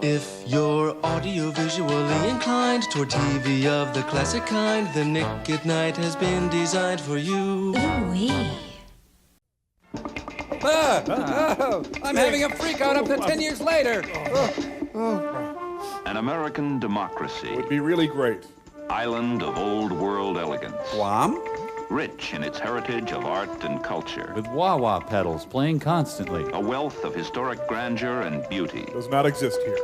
If you're audiovisually inclined toward TV of the classic kind, then Nick at Nite has been designed for you. Ooh-wee. I'm having a freak out up to 10 years later. An American democracy. Would be really great. Island of old world elegance. Guam? Rich in its heritage of art and culture. With wah-wah pedals playing constantly. A wealth of historic grandeur and beauty. Does not exist here.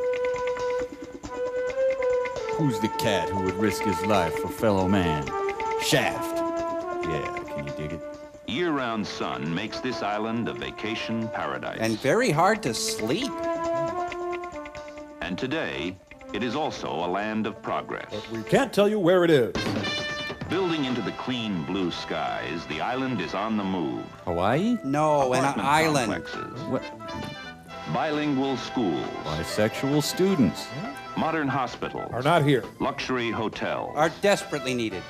Who's the cat who would risk his life for fellow man? Shaft. Yeah, can you dig it? Year-round sun makes this island a vacation paradise. And very hard to sleep. And today, it is also a land of progress. But we can't tell you where it is. Building into the clean blue skies, the island is on the move. Hawaii? No, an Apartment island. complexes, What? bilingual schools, Bisexual students. modern hospitals, Are not here. luxury hotels. Are desperately needed.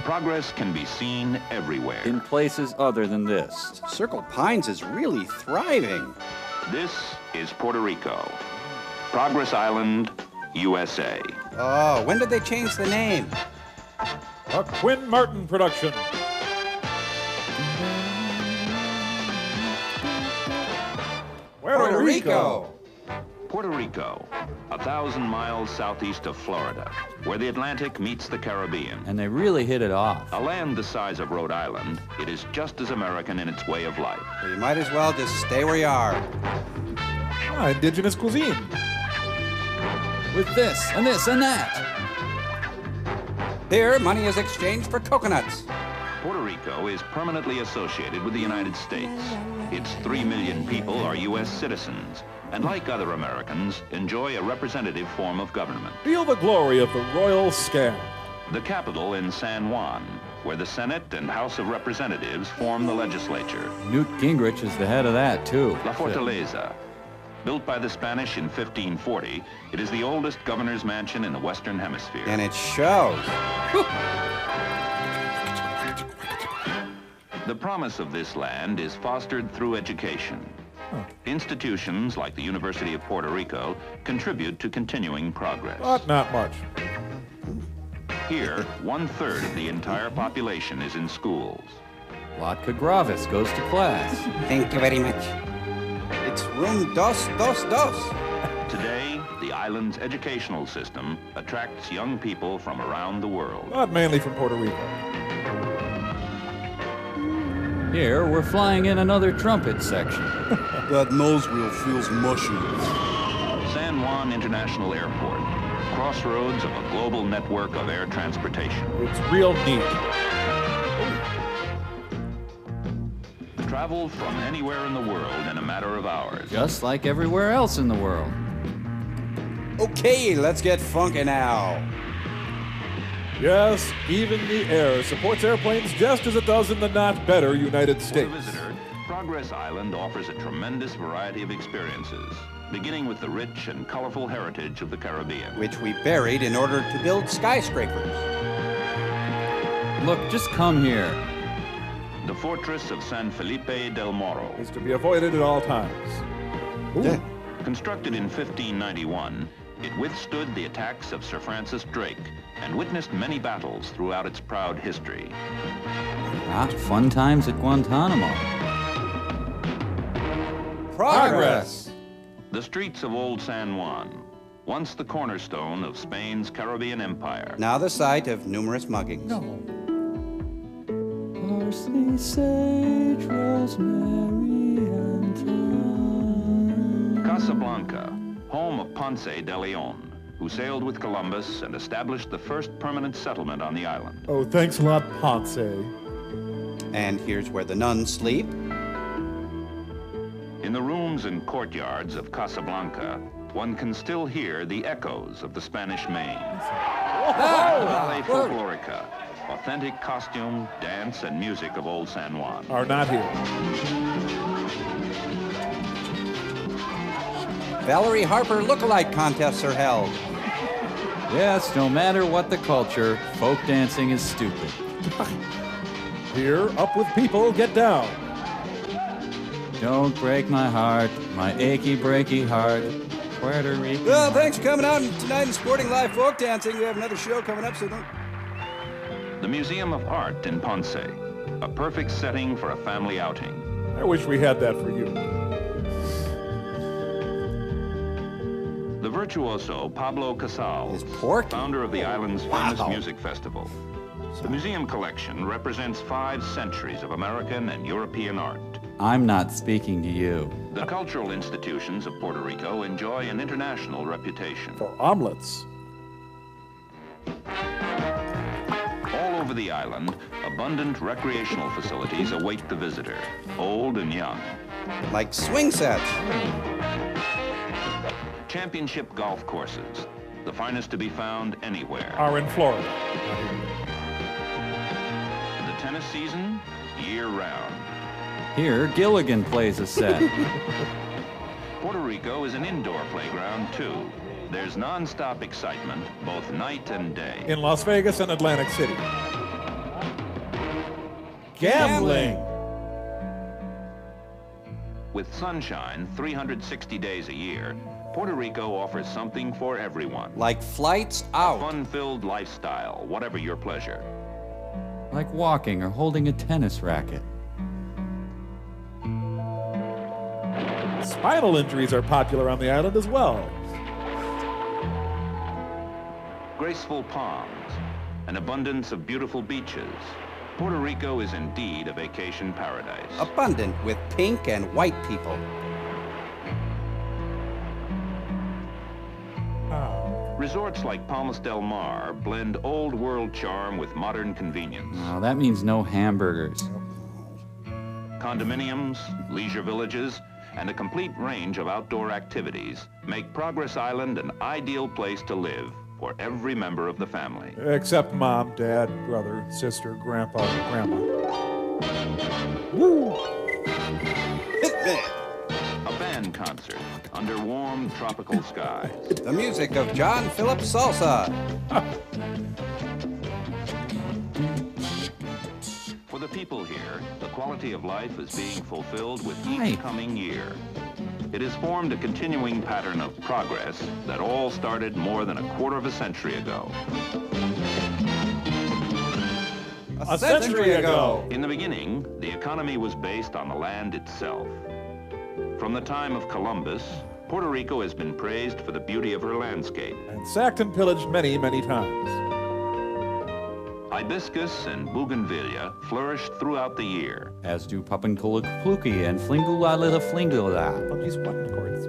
Progress can be seen everywhere. In places other than this. Circle Pines is really thriving. This is Puerto Rico. Progress Island, U.S.A. Oh, when did they change the name? A Quinn Martin production. Puerto Rico. Puerto Rico, 1,000 miles southeast of Florida, where the Atlantic meets the Caribbean. And they really hit it off. A land the size of Rhode Island, it is just as American in its way of life. Well, you might as well just stay where you are. Indigenous cuisine. With this and this and that. Here, money is exchanged for coconuts. Puerto Rico is permanently associated with the United States. Its 3 million people are U.S. citizens, and like other Americans, enjoy a representative form of government. Feel the glory of the royal scam. The capital in San Juan, where the Senate and House of Representatives form the legislature. Newt Gingrich is the head of that, too. La Fortaleza. Built by the Spanish in 1540, it is the oldest governor's mansion in the Western Hemisphere. And it shows. The promise of this land is fostered through education. Institutions like the University of Puerto Rico contribute to continuing progress. But not much. Here, 1/3 of the entire population is in schools. Latka Gravis goes to class. Thank you very much. It's room dos. Today, the island's educational system attracts young people from around the world. But mainly from Puerto Rico. Here, we're flying in another trumpet section. That nose wheel feels mushy. San Juan International Airport, crossroads of a global network of air transportation. It's real neat. Travel from anywhere in the world in a matter of hours. Just like everywhere else in the world. Okay, let's get funky now. Yes, even the air supports airplanes just as it does in the not better United For States. the visitor, Progress Island offers a tremendous variety of experiences, beginning with the rich and colorful heritage of the Caribbean. Which we buried in order to build skyscrapers. Look, just come here. The fortress of San Felipe del Morro. Is to be avoided at all times. Ooh. Constructed in 1591, it withstood the attacks of Sir Francis Drake and witnessed many battles throughout its proud history. Ah, fun times at Guantanamo. Progress! The streets of Old San Juan, once the cornerstone of Spain's Caribbean empire. Now the site of numerous muggings. Parsley, sage, rosemary, and thyme. Casablanca, home of Ponce de Leon, who sailed with Columbus and established the first permanent settlement on the island. Oh, thanks a lot, Ponce. And here's where the nuns sleep. In the rooms and courtyards of Casablanca, one can still hear the echoes of the Spanish Main. Ballet Folklorica, authentic costume, dance, and music of Old San Juan. Are not here. Valerie Harper look-alike contests are held. Yes, no matter what the culture, folk dancing is stupid. Here, up with people, get down. Don't break my heart, my achy, breaky heart. Puerto Rico. Well, thanks for coming out tonight and sporting live folk dancing. We have another show coming up, so don't... The Museum of Art in Ponce, a perfect setting for a family outing. I wish we had that for you. The virtuoso Pablo Casals, Is porky. founder of the island's famous Wow. music festival. The museum collection represents 5 centuries of American and European art. I'm not speaking to you. The cultural institutions of Puerto Rico enjoy an international reputation. For omelets. All over the island, abundant recreational facilities await the visitor, old and young. Like swing sets. Championship golf courses, the finest to be found anywhere. Are in Florida. The tennis season, year-round. Here, Gilligan plays a set. Puerto Rico is an indoor playground, too. There's non-stop excitement, both night and day. In Las Vegas and Atlantic City. Gambling. With sunshine 360 days a year, Puerto Rico offers something for everyone. Like flights out. Fun-filled lifestyle, whatever your pleasure. Like walking or holding a tennis racket. Spinal injuries are popular on the island as well. Graceful palms, an abundance of beautiful beaches. Puerto Rico is indeed a vacation paradise. Abundant with pink and white people. Resorts like Palmas del Mar blend old world charm with modern convenience. Oh, that means no hamburgers. Condominiums, leisure villages, and a complete range of outdoor activities make Progress Island an ideal place to live for every member of the family. Except mom, dad, brother, sister, grandpa, grandma. Woo! A band concert under warm tropical skies. The music of John Philip Salsa. For the people here, the quality of life is being fulfilled with Hi. each coming year. It has formed a continuing pattern of progress that all started more than a quarter of a century ago. A century ago. In the beginning, the economy was based on the land itself. From the time of Columbus, Puerto Rico has been praised for the beauty of her landscape. And sacked and pillaged many, many times. Hibiscus and bougainvillea flourished throughout the year. As do Papankulakuki and Flingula Flingula. On these button cords.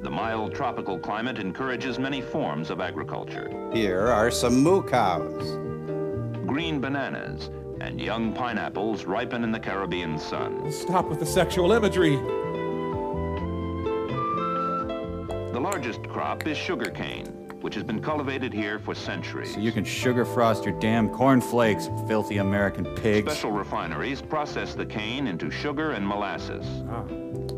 The mild tropical climate encourages many forms of agriculture. Here are some moo cows. Green bananas and young pineapples ripen in the Caribbean sun. Stop with the sexual imagery. The largest crop is sugarcane, which has been cultivated here for centuries. So you can sugar frost your damn cornflakes, filthy American pigs. Special refineries process the cane into sugar and molasses.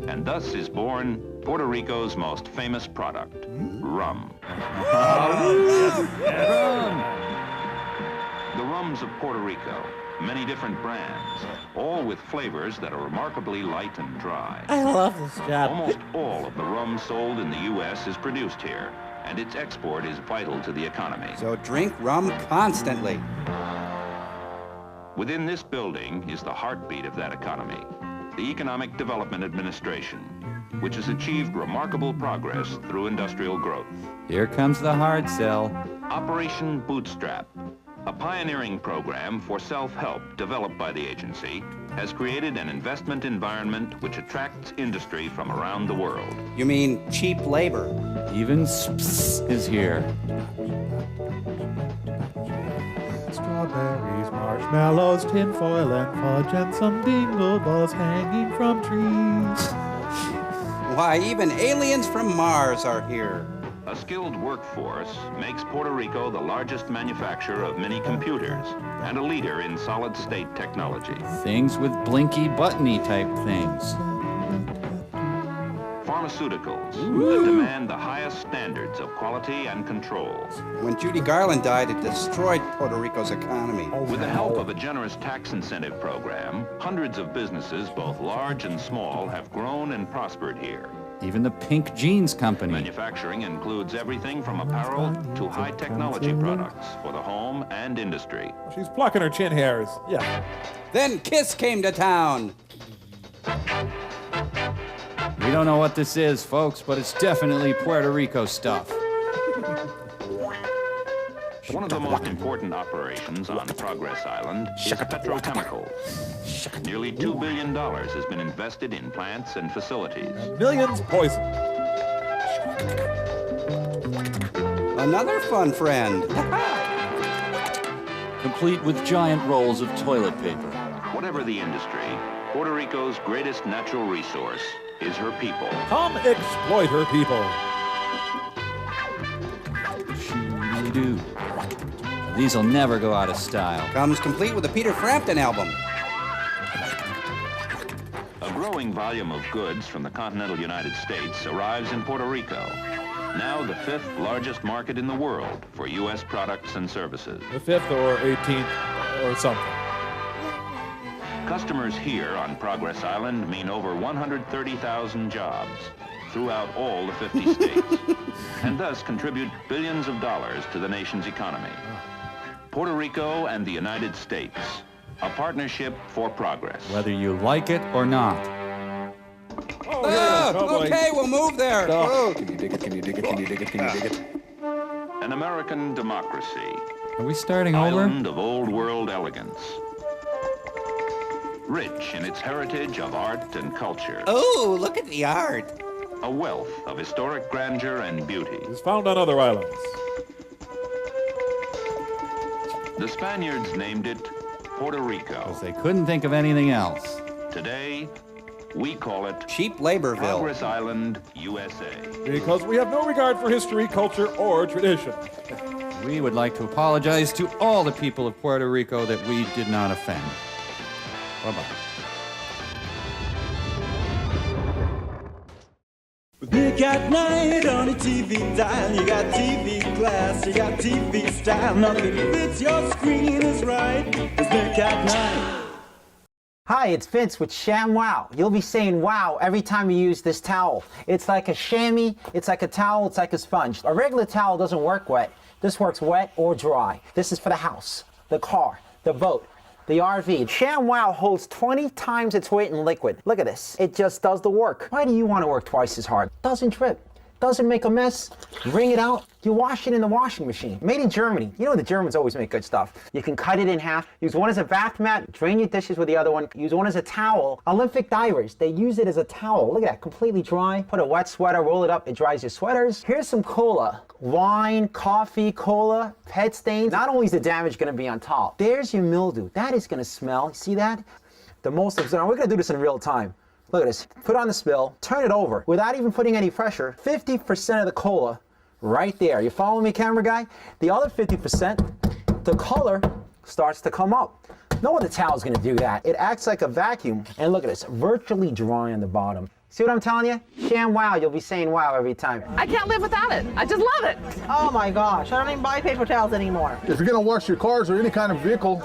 And thus is born Puerto Rico's most famous product, rum. The rums of Puerto Rico, many different brands, all with flavors that are remarkably light and dry. I love this job. Almost all of the rum sold in the U.S. is produced here, and its export is vital to the economy. So drink rum constantly. Within this building is the heartbeat of that economy, the Economic Development Administration, which has achieved remarkable progress through industrial growth. Here comes the hard sell. Operation Bootstrap, a pioneering program for self-help developed by the agency, has created an investment environment which attracts industry from around the world. You mean cheap labor? Even SPS is here. Strawberries, marshmallows, tinfoil and fudge, and some dingle balls hanging from trees. Why, even aliens from Mars are here. A skilled workforce makes Puerto Rico the largest manufacturer of mini computers and a leader in solid-state technology. Things with blinky buttony type things. Pharmaceuticals that demand the highest standards of quality and control. When Judy Garland died, it destroyed Puerto Rico's economy. With the help of a generous tax incentive program, hundreds of businesses, both large and small, have grown and prospered here. Even the Pink Jeans Company. Manufacturing includes everything from apparel to high technology products for the home and industry. She's plucking her chin hairs. Yeah. Then Kiss came to town. We don't know what this is, folks, but it's definitely Puerto Rico stuff. One of the most important operations on Progress Island is petrochemicals. Nearly $2 billion has been invested in plants and facilities. Millions poisoned. Another fun friend. Complete with giant rolls of toilet paper. Whatever the industry, Puerto Rico's greatest natural resource is her people. Come exploit her people. Shoo-dee-doo. These'll never go out of style. Comes complete with a Peter Frampton album. A growing volume of goods from the continental United States arrives in Puerto Rico, now the 5th largest market in the world for U.S. products and services. The 5th or 18th or something. Customers here on Progress Island mean over 130,000 jobs throughout all the 50 states, and thus contribute billions of dollars to the nation's economy. Puerto Rico and the United States, a partnership for progress. Whether you like it or not. Okay, we'll move there. Oh. Can you dig it? Can you dig it? Can you dig it? Can you dig it? An American democracy, Are we starting over? island of old world elegance. Rich in its heritage of art and culture. Oh, look at the art. A wealth of historic grandeur and beauty. It's found on other islands. The Spaniards named it Puerto Rico. Because they couldn't think of anything else. Today, we call it Cheap Laborville. Progress Island, U.S.A. Because we have no regard for history, culture, or tradition. We would like to apologize to all the people of Puerto Rico that we did not offend. Bye-bye. Nick at Nite on your TV dial. You got TV glass, you got TV style. Nothing fits your screen is right. It's Nick at Nite. Hi, it's Vince with ShamWoW. You'll be saying wow every time you use this towel. It's like a chamois, it's like a towel, it's like a sponge. A regular towel doesn't work wet. This works wet or dry. This is for the house, the car, the boat, the RV. ShamWoW holds 20 times its weight in liquid. Look at this. It just does the work. Why do you want to work twice as hard? Doesn't drip. Doesn't make a mess. Wring it out. You wash it in the washing machine. Made in Germany. You know the Germans always make good stuff. You can cut it in half. Use one as a bath mat. Drain your dishes with the other one. Use one as a towel. Olympic divers, they use it as a towel. Look at that, completely dry. Put a wet sweater, roll it up. It dries your sweaters. Here's some cola. Wine, coffee, cola, pet stains. Not only is the damage going to be on top, there's your mildew. That is going to smell. See that? The most observant. We're going to do this in real time. Look at this. Put on the spill, turn it over without even putting any pressure. 50% of the cola right there. You follow me, camera guy? The other 50%, the color starts to come up. No other towel is going to do that. It acts like a vacuum. And look at this, virtually dry on the bottom. See what I'm telling you? ShamWoW, you'll be saying wow every time. I can't live without it. I just love it. Oh my gosh, I don't even buy paper towels anymore. If you're gonna wash your cars or any kind of vehicle,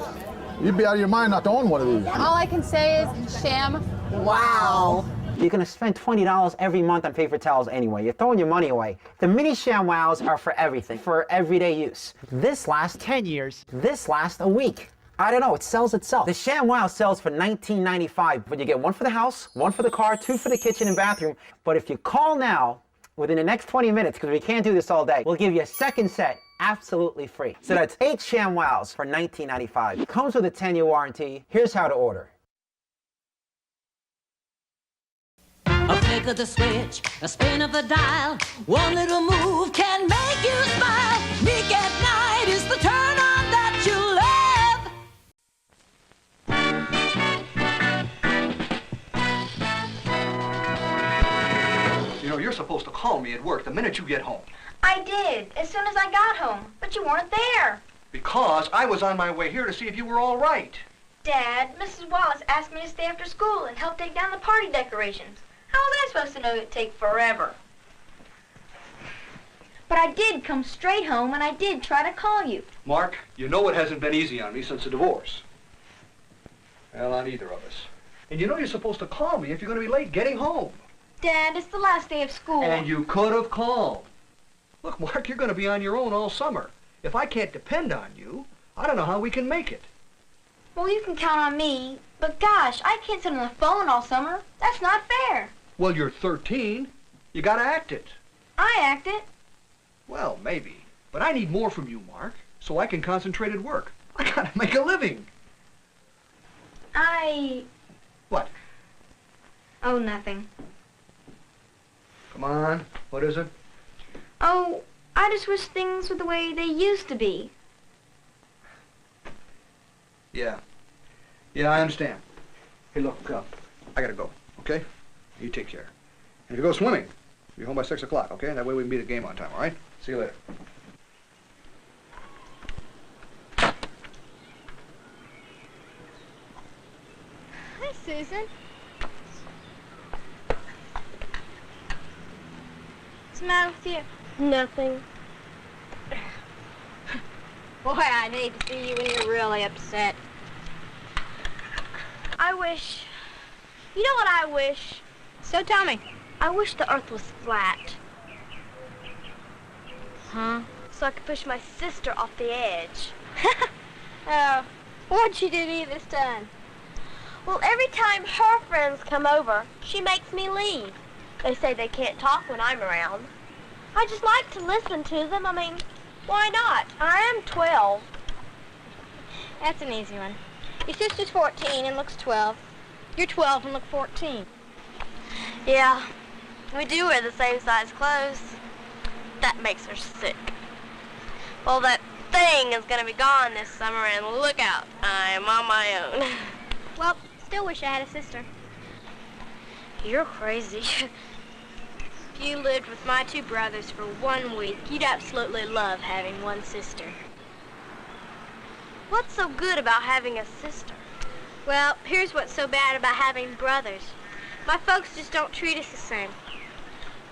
you'd be out of your mind not to own one of these. All I can say is ShamWoW. You're going to spend $20 every month on paper towels anyway. You're throwing your money away. The mini ShamWows are for everything, for everyday use. This lasts 10 years. This lasts a week. I don't know, it sells itself. The ShamWow sells for $19.95, but you get one for the house, one for the car, two for the kitchen and bathroom. But if you call now, within the next 20 minutes, because we can't do this all day, we'll give you a second set absolutely free. So that's 8 ShamWows for $19.95. Comes with a 10-year warranty. Here's how to order. A flick of the switch, a spin of the dial, one little move can make you smile. Nick at Nite is the turn on that you love. You know, you're supposed to call me at work the minute you get home. I did, as soon as I got home, but you weren't there. Because I was on my way here to see if you were all right. Dad, Mrs. Wallace asked me to stay after school and help take down the party decorations. How was I supposed to know it'd take forever? But I did come straight home, and I did try to call you. Mark, you know it hasn't been easy on me since the divorce. Well, on either of us. And you know you're supposed to call me if you're going to be late getting home. Dad, it's the last day of school. And you could have called. Look, Mark, you're going to be on your own all summer. If I can't depend on you, I don't know how we can make it. Well, you can count on me, but gosh, I can't sit on the phone all summer. That's not fair. Well, you're 13. You got to act it. I act it. Well, maybe. But I need more from you, Mark, so I can concentrate at work. I got to make a living. What? Oh, nothing. Come on. What is it? Oh, I just wish things were the way they used to be. Yeah. Yeah, I understand. Hey, look, I got to go, okay? You take care. And if you go swimming, be home by 6 o'clock, okay? That way we can meet at game on time, all right? See you later. Hi, Susan. What's the matter with you? Nothing. Boy, I'd hate to see you when you're really upset. I wish... You know what I wish? So tell me. I wish the earth was flat. Huh? So I could push my sister off the edge. Oh, what'd she do to you this time? Well, every time her friends come over, she makes me leave. They say they can't talk when I'm around. I just like to listen to them. I mean, why not? I am 12. That's an easy one. Your sister's 14 and looks 12. You're 12 and look 14. Yeah, we do wear the same size clothes. That makes her sick. Well, that thing is going to be gone this summer, and look out, I'm on my own. Well, still wish I had a sister. You're crazy. If you lived with my two brothers for 1 week, you'd absolutely love having one sister. What's so good about having a sister? Well, here's what's so bad about having brothers. My folks just don't treat us the same.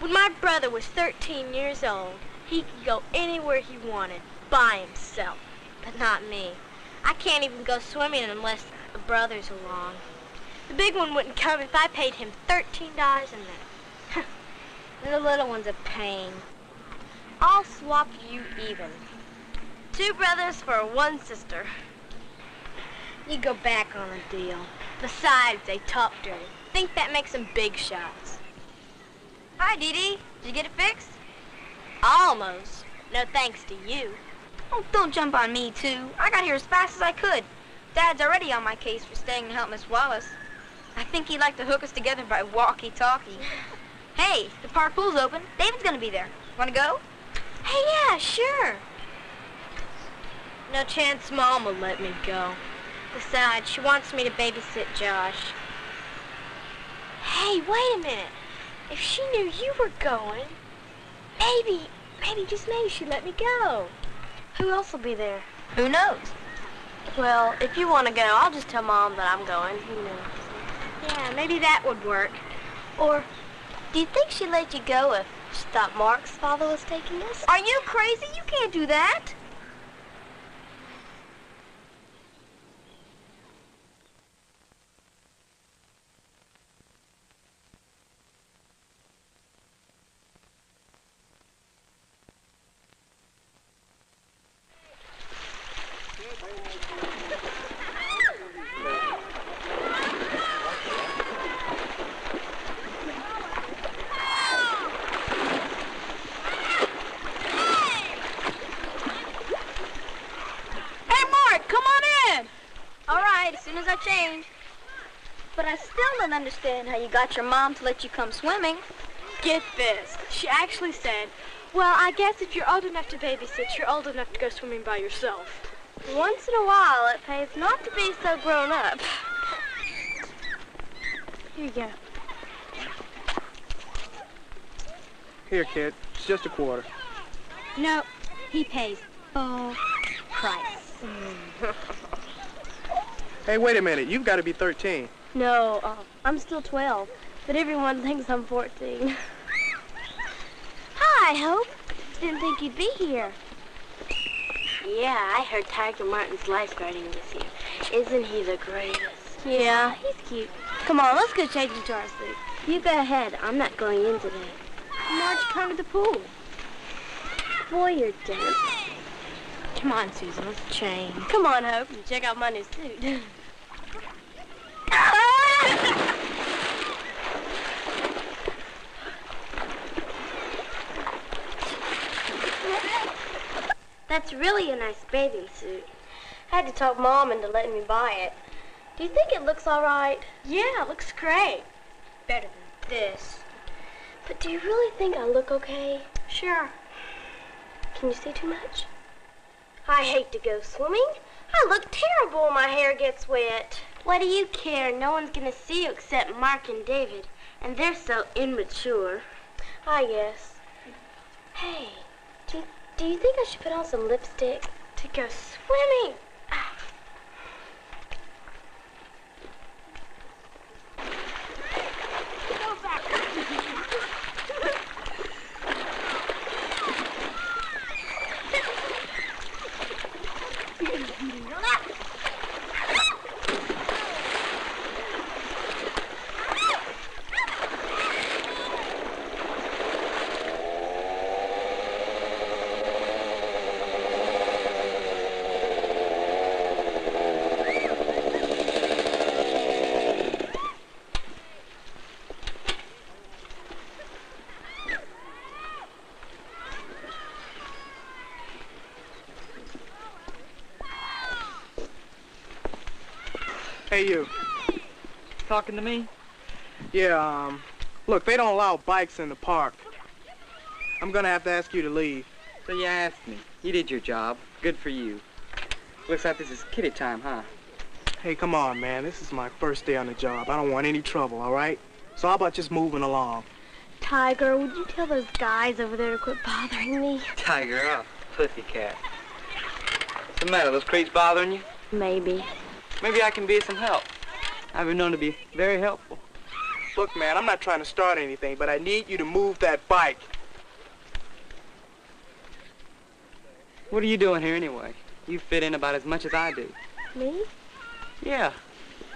When my brother was 13 years old, he could go anywhere he wanted by himself, but not me. I can't even go swimming unless the brother's along. The big one wouldn't come if I paid him $13 a minute. And the little one's a pain. I'll swap you even. 2 brothers for 1 sister. You go back on the deal. Besides, they talk dirty. Think that makes them big shots. Hi, Dee. Did you get it fixed? Almost. No thanks to you. Oh, don't jump on me, too. I got here as fast as I could. Dad's already on my case for staying to help Miss Wallace. I think he'd like to hook us together by walkie-talkie. Hey, the park pool's open. David's gonna be there. Wanna go? Hey, yeah, sure. No chance Mom will let me go. Besides, she wants me to babysit Josh. Hey, wait a minute. If she knew you were going, maybe just maybe she'd let me go. Who else will be there? Who knows? Well, if you want to go, I'll just tell Mom that I'm going. Who knows? Yeah, maybe that would work. Or, do you think she'd let you go if she thought Mark's father was taking us? Are you crazy? You can't do that. Change. But I still don't understand how you got your mom to let you come swimming. Get this. She actually said, well, I guess if you're old enough to babysit, you're old enough to go swimming by yourself. Once in a while, it pays not to be so grown up. Here you go. Here, kid. It's just a quarter. No, he pays full price. Hey, wait a minute. You've got to be 13. No, I'm still 12, but everyone thinks I'm 14. Hi, Hope. Didn't think you'd be here. Yeah, I heard Tiger Martin's lifeguarding this year. Isn't he the greatest? Yeah, he's cute. Come on, let's go change into our suits. You go ahead. I'm not going in today. Marge, come to the pool. Boy, you're dense. Come on, Susan, let's change. Come on, Hope, and check out my new suit. That's really a nice bathing suit. I had to talk Mom into letting me buy it. Do you think it looks all right? Yeah, it looks great. Better than this. But do you really think I look okay? Sure. Can you see too much? I hate to go swimming. I look terrible when my hair gets wet. What do you care? No one's gonna see you except Mark and David. And they're so immature. I guess. Hey, do you think I should put on some lipstick to go swimming? Hey, you. Talking to me? Yeah, look, they don't allow bikes in the park. I'm gonna have to ask you to leave. So you asked me. You did your job. Good for you. Looks like this is kitty time, huh? Hey, come on, man. This is my first day on the job. I don't want any trouble, all right? So how about just moving along? Tiger, would you tell those guys over there to quit bothering me? Tiger, oh, pussycat. What's the matter? Those creeps bothering you? Maybe. Maybe I can be of some help. I've been known to be very helpful. Look, man, I'm not trying to start anything, but I need you to move that bike. What are you doing here anyway? You fit in about as much as I do. Me? Yeah.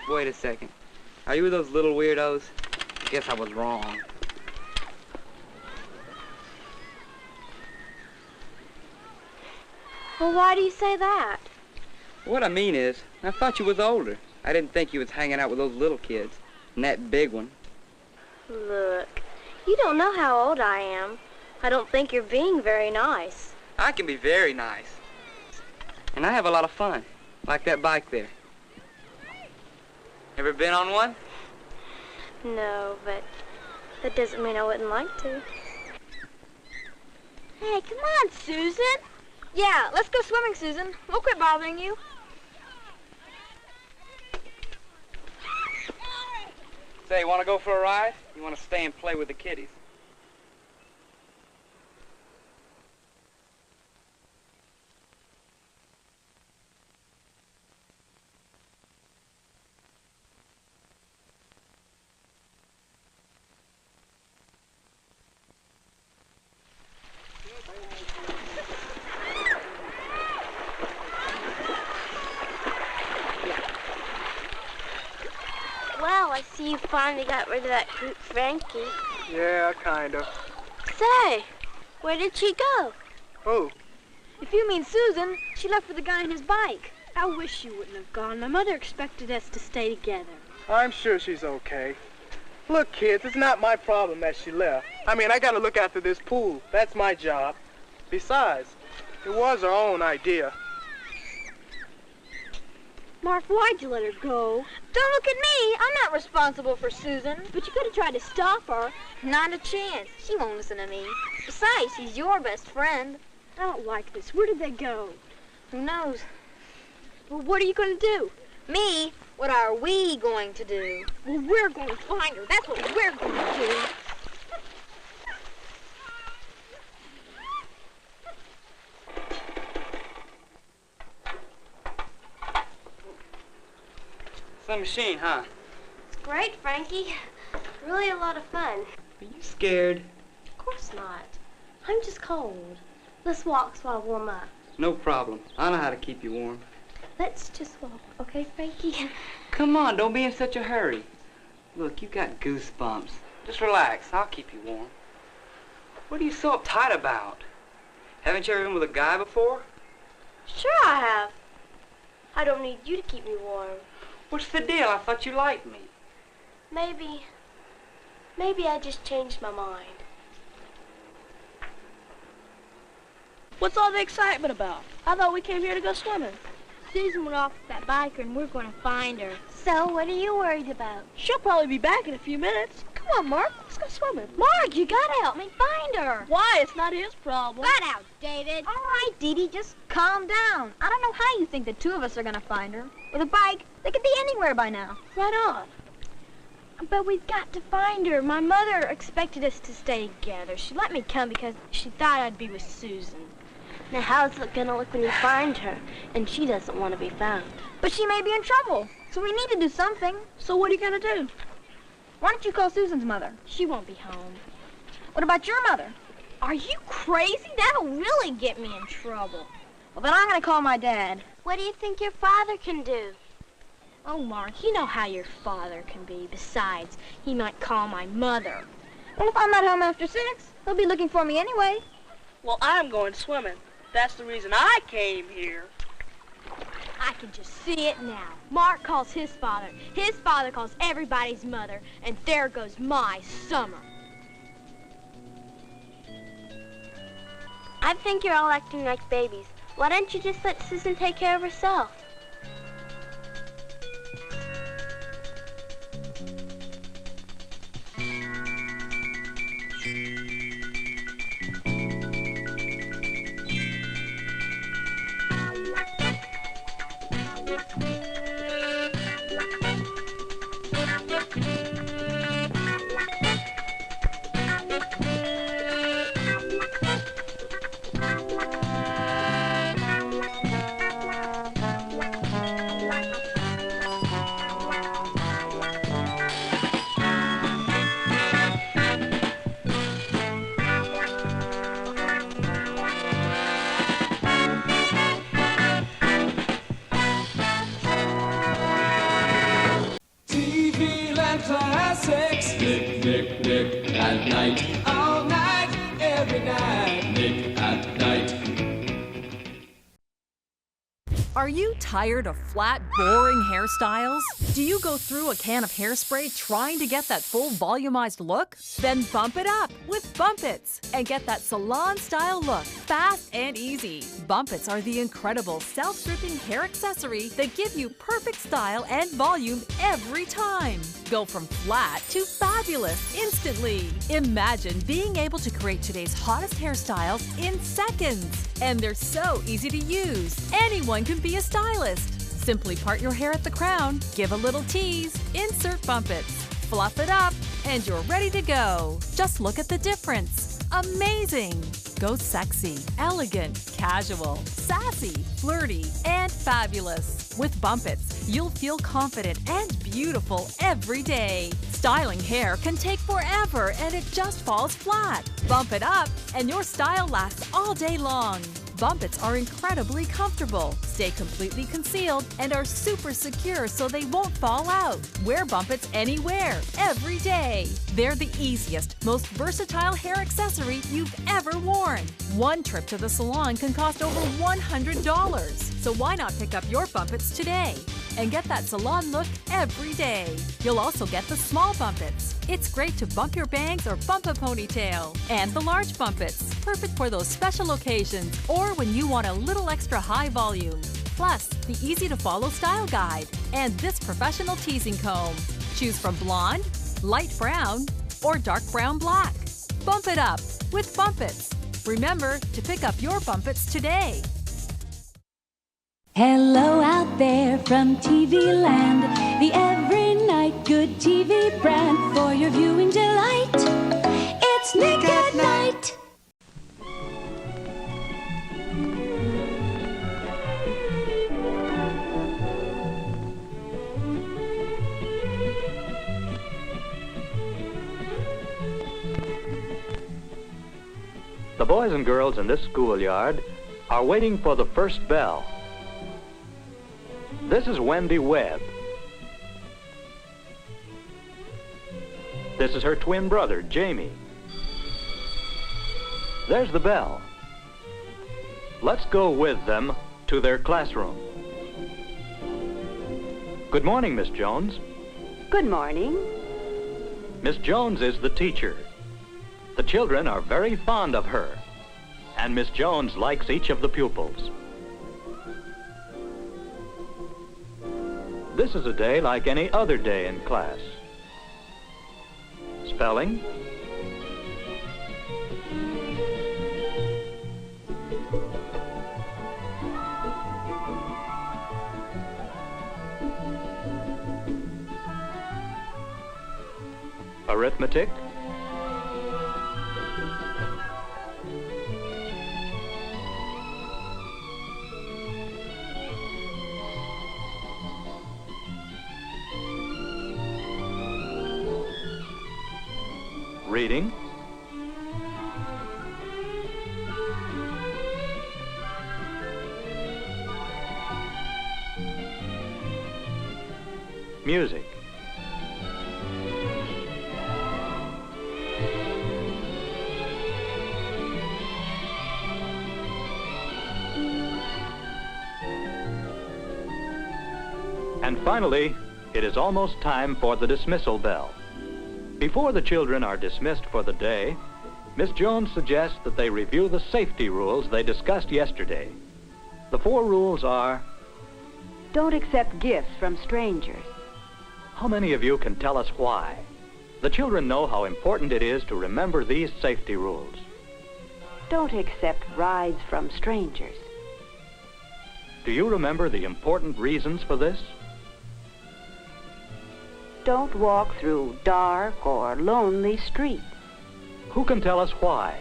Wait a second. Are you with those little weirdos? I guess I was wrong. Well, why do you say that? What I mean is, I thought you was older. I didn't think you was hanging out with those little kids. And that big one. Look, you don't know how old I am. I don't think you're being very nice. I can be very nice. And I have a lot of fun. Like that bike there. Ever been on one? No, but that doesn't mean I wouldn't like to. Hey, come on, Susan. Yeah, let's go swimming, Susan. We'll quit bothering you. Say, you want to go for a ride? You want to stay and play with the kiddies? Well, I see you finally got rid of that creep Frankie. Yeah, kind of. Say, where did she go? Who? If you mean Susan, she left with the guy on his bike. I wish you wouldn't have gone. My mother expected us to stay together. I'm sure she's okay. Look, kids, it's not my problem that she left. I mean, I gotta look after this pool. That's my job. Besides, it was her own idea. Mark, why'd you let her go? Don't look at me. I'm not responsible for Susan. But you could have tried to stop her. Not a chance. She won't listen to me. Besides, she's your best friend. I don't like this. Where did they go? Who knows? Well, what are you going to do? Me? What are we going to do? Well, we're going to find her. That's what we're going to do. Some machine, huh? It's great, Frankie. Really a lot of fun. Are you scared? Of course not. I'm just cold. Let's walk so I'll warm up. No problem. I know how to keep you warm. Let's just walk, okay, Frankie? Come on, don't be in such a hurry. Look, you got goosebumps. Just relax. I'll keep you warm. What are you so uptight about? Haven't you ever been with a guy before? Sure I have. I don't need you to keep me warm. What's the deal? I thought you liked me. Maybe I just changed my mind. What's all the excitement about? I thought we came here to go swimming. Susan went off with that biker and we're going to find her. So what are you worried about? She'll probably be back in a few minutes. Come on, Mark. Let's go swimming. Mark, you gotta help me find her. Why? It's not his problem. Flat out, David. All right, Dee Dee, just calm down. I don't know how you think the two of us are gonna find her. With a bike, they could be anywhere by now. Right on. But we've got to find her. My mother expected us to stay together. She let me come because she thought I'd be with Susan. Now, how's it gonna look when you find her? And she doesn't want to be found. But she may be in trouble, so we need to do something. So what are you gonna do? Why don't you call Susan's mother? She won't be home. What about your mother? Are you crazy? That'll really get me in trouble. Well, then I'm gonna call my dad. What do you think your father can do? Oh, Mark, you know how your father can be. Besides, he might call my mother. Well, if I'm not home after 6, he'll be looking for me anyway. Well, I'm going swimming. That's the reason I came here. I can just see it now. Mark calls his father. His father calls everybody's mother. And there goes my summer. I think you're all acting like babies. Why don't you just let Susan take care of herself? Nick at night. All night, every night. Nick at night. Are you tired of flat, boring hairstyles? Do you go through a can of hairspray trying to get that full volumized look? Then bump it up with Bumpits and get that salon-style look, fast and easy. Bumpits are the incredible self-stripping hair accessory that give you perfect style and volume every time. Go from flat to fabulous instantly. Imagine being able to create today's hottest hairstyles in seconds. And they're so easy to use. Anyone can be a stylist. Simply part your hair at the crown, give a little tease, insert Bumpits, fluff it up, and you're ready to go. Just look at the difference. Amazing! Go sexy, elegant, casual, sassy, flirty, and fabulous. With Bumpits, you'll feel confident and beautiful every day. Styling hair can take forever and it just falls flat. Bump it up and your style lasts all day long. Bumpits are incredibly comfortable, stay completely concealed, and are super secure so they won't fall out. Wear Bumpits anywhere, every day. They're the easiest, most versatile hair accessory you've ever worn. One trip to the salon can cost over $100. So why not pick up your Bumpits today and get that salon look every day? You'll also get the small Bumpits. It's great to bump your bangs or bump a ponytail. And the large Bumpits, perfect for those special occasions or when you want a little extra high volume. Plus, the easy-to-follow style guide and this professional teasing comb. Choose from blonde, light brown, or dark brown black. Bump it up with Bumpits. Remember to pick up your Bumpits today. Hello out there from TV land, the every night good TV brand for your viewing delight. It's Nick at Night. The boys and girls in this schoolyard are waiting for the first bell. This is Wendy Webb. This is her twin brother, Jamie. There's the bell. Let's go with them to their classroom. Good morning, Miss Jones. Good morning. Miss Jones is the teacher. The children are very fond of her, and Miss Jones likes each of the pupils. This is a day like any other day in class. Spelling, arithmetic, reading, music, and finally, it is almost time for the dismissal bell. Before the children are dismissed for the day, Miss Jones suggests that they review the safety rules they discussed yesterday. The 4 rules are: Don't accept gifts from strangers. How many of you can tell us why? The children know how important it is to remember these safety rules. Don't accept rides from strangers. Do you remember the important reasons for this? Don't walk through dark or lonely streets. Who can tell us why?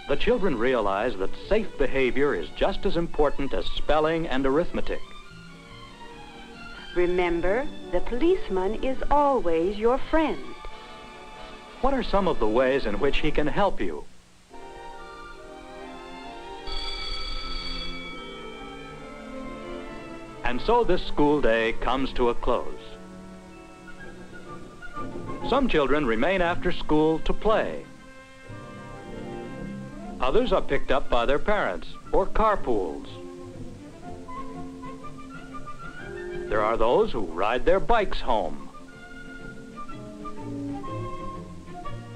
The children realize that safe behavior is just as important as spelling and arithmetic. Remember, the policeman is always your friend. What are some of the ways in which he can help you? And so this school day comes to a close. Some children remain after school to play. Others are picked up by their parents or carpools. There are those who ride their bikes home.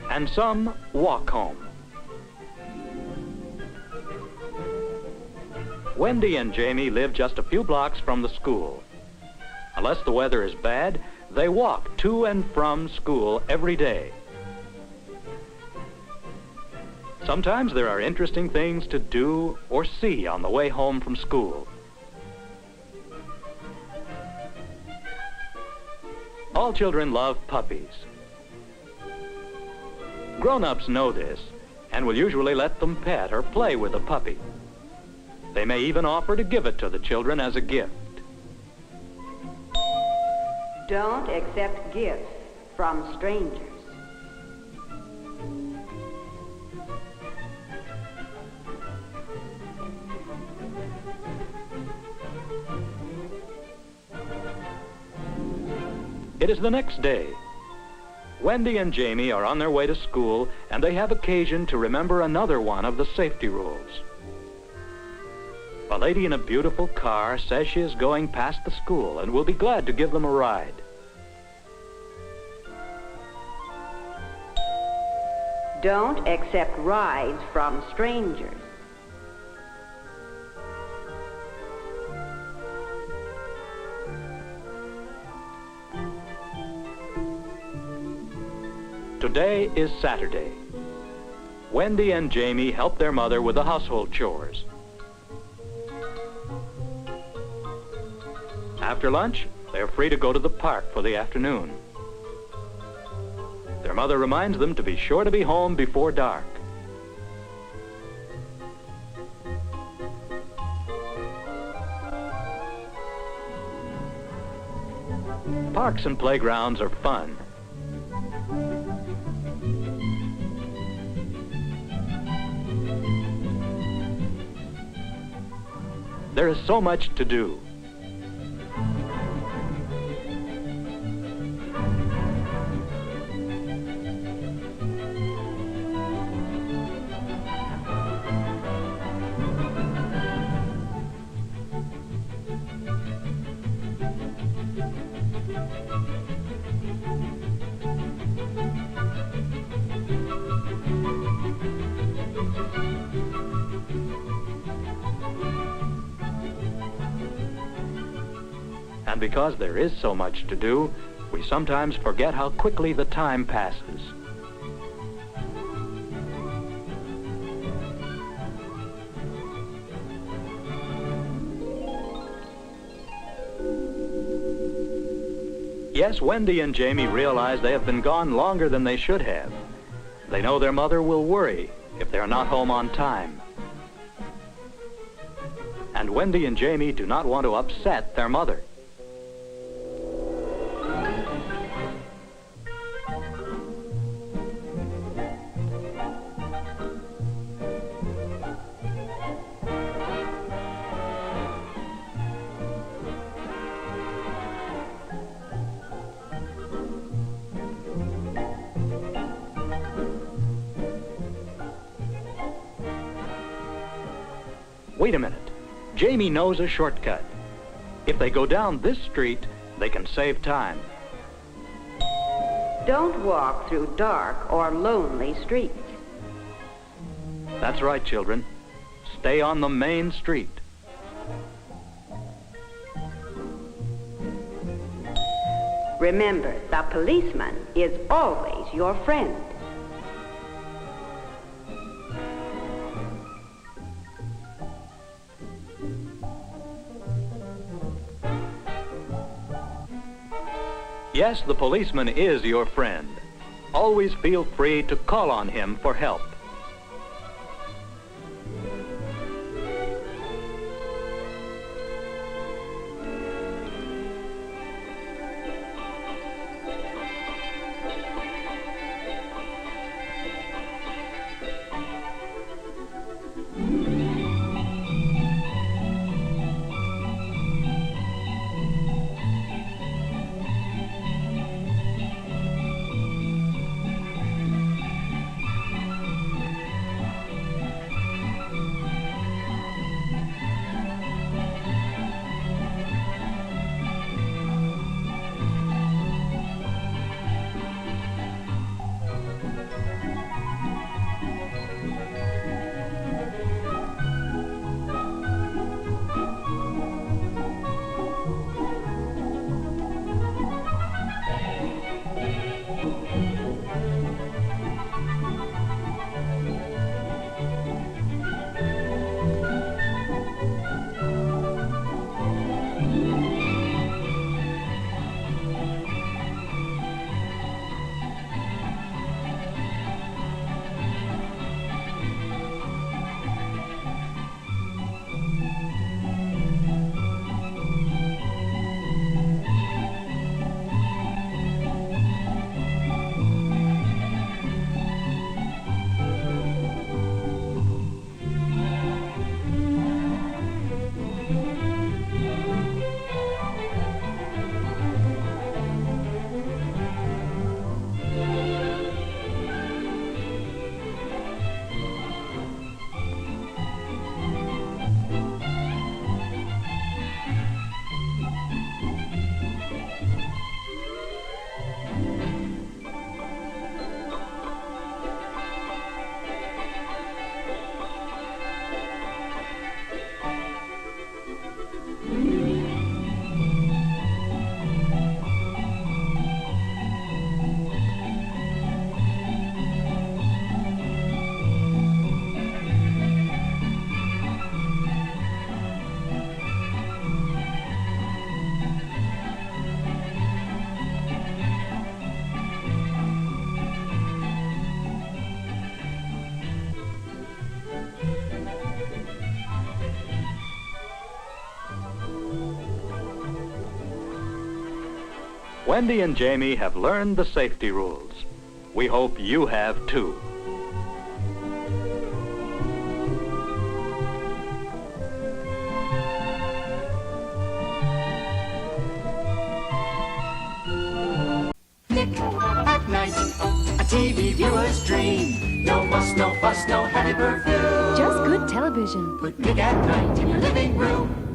And some walk home. Wendy and Jamie live just a few blocks from the school. Unless the weather is bad, they walk to and from school every day. Sometimes there are interesting things to do or see on the way home from school. All children love puppies. Grown-ups know this and will usually let them pet or play with a puppy. They may even offer to give it to the children as a gift. Don't accept gifts from strangers. It is the next day. Wendy and Jamie are on their way to school, and they have occasion to remember another one of the safety rules. A lady in a beautiful car says she is going past the school and will be glad to give them a ride. Don't accept rides from strangers. Today is Saturday. Wendy and Jamie help their mother with the household chores. After lunch, they're free to go to the park for the afternoon. Their mother reminds them to be sure to be home before dark. Parks and playgrounds are fun. There is so much to do. And because there is so much to do, we sometimes forget how quickly the time passes. Yes, Wendy and Jamie realize they have been gone longer than they should have. They know their mother will worry if they're not home on time. And Wendy and Jamie do not want to upset their mother. Wait a minute. Jamie knows a shortcut. If they go down this street, they can save time. Don't walk through dark or lonely streets. That's right, children. Stay on the main street. Remember, the policeman is always your friend. Yes, the policeman is your friend. Always feel free to call on him for help. Wendy and Jamie have learned the safety rules. We hope you have too. Nick at Night, a TV viewer's dream. No muss, no fuss, no heavy perfume. Just good television. Put Nick at Night in your living room.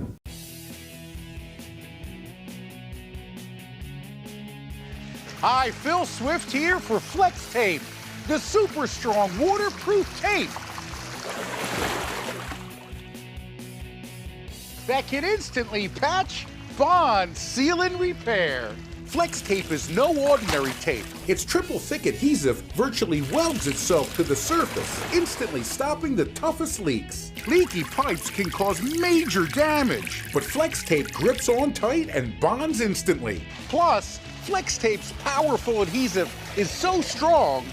Hi, Phil Swift here for Flex Tape, the super strong waterproof tape that can instantly patch, bond, seal, and repair. Flex tape is no ordinary tape. Its triple thick adhesive virtually welds itself to the surface, instantly stopping the toughest leaks. Leaky pipes can cause major damage, but Flex tape grips on tight and bonds instantly. Plus, Flex tape's powerful adhesive is so strong,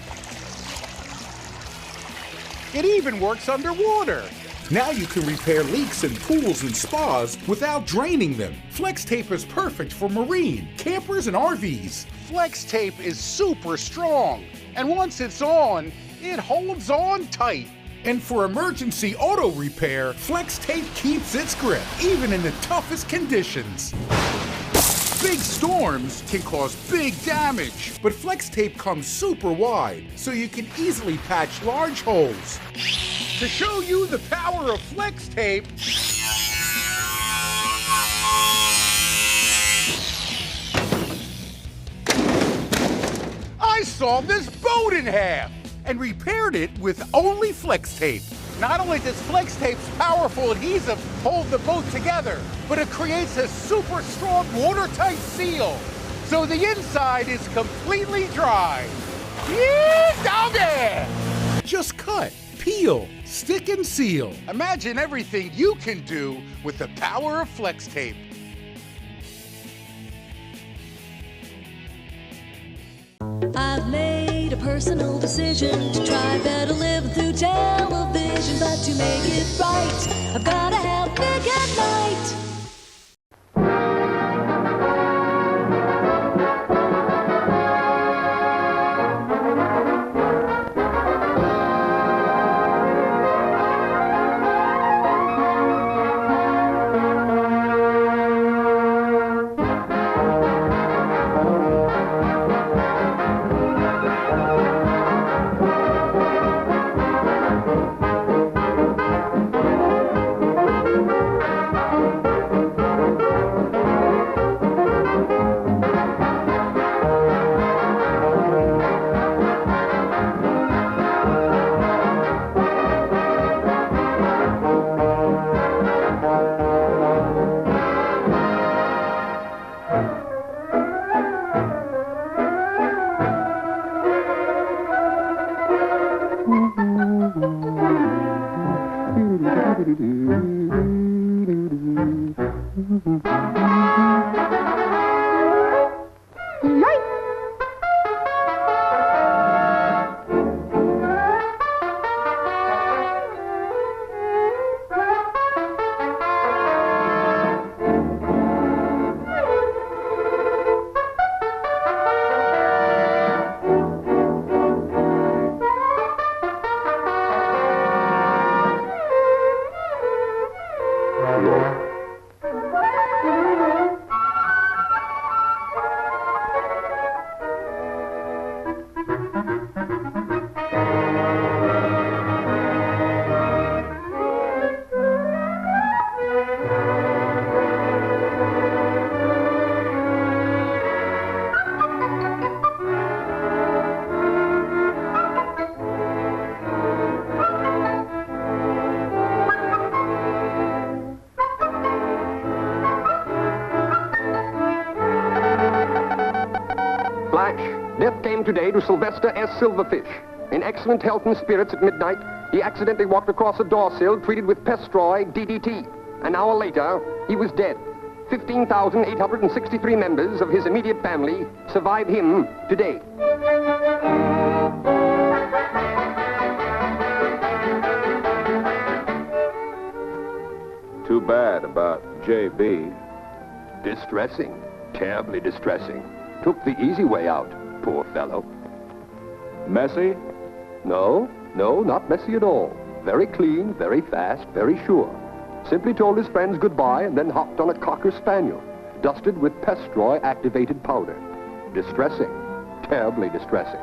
it even works underwater. Now you can repair leaks in pools and spas without draining them. Flex tape is perfect for marine, campers, and RVs. Flex tape is super strong, and once it's on, it holds on tight. And for emergency auto repair, Flex tape keeps its grip, even in the toughest conditions. Big storms can cause big damage, but Flex tape comes super wide, so you can easily patch large holes. To show you the power of Flex tape, I sawed this boat in half and repaired it with only Flex tape. Not only does Flex tape's powerful adhesive hold the boat together, but it creates a super strong watertight seal, so the inside is completely dry. Yeah, doggy! Just cut, peel, stick, and seal. Imagine everything you can do with the power of Flex tape. I've made a personal decision to try better living through television, but to make it right, I've gotta have Nick at Night. Death came today to Sylvester S. Silverfish. In excellent health and spirits at midnight, he accidentally walked across a door sill treated with pest-destroy DDT. An hour later, he was dead. 15,863 members of his immediate family survive him today. Too bad about JB. Distressing. Terribly distressing. Took the easy way out, poor fellow. Messy? No, not messy at all. Very clean, very fast, very sure. Simply told his friends goodbye and then hopped on a Cocker Spaniel, dusted with pest-destroy activated powder. Distressing. Terribly distressing.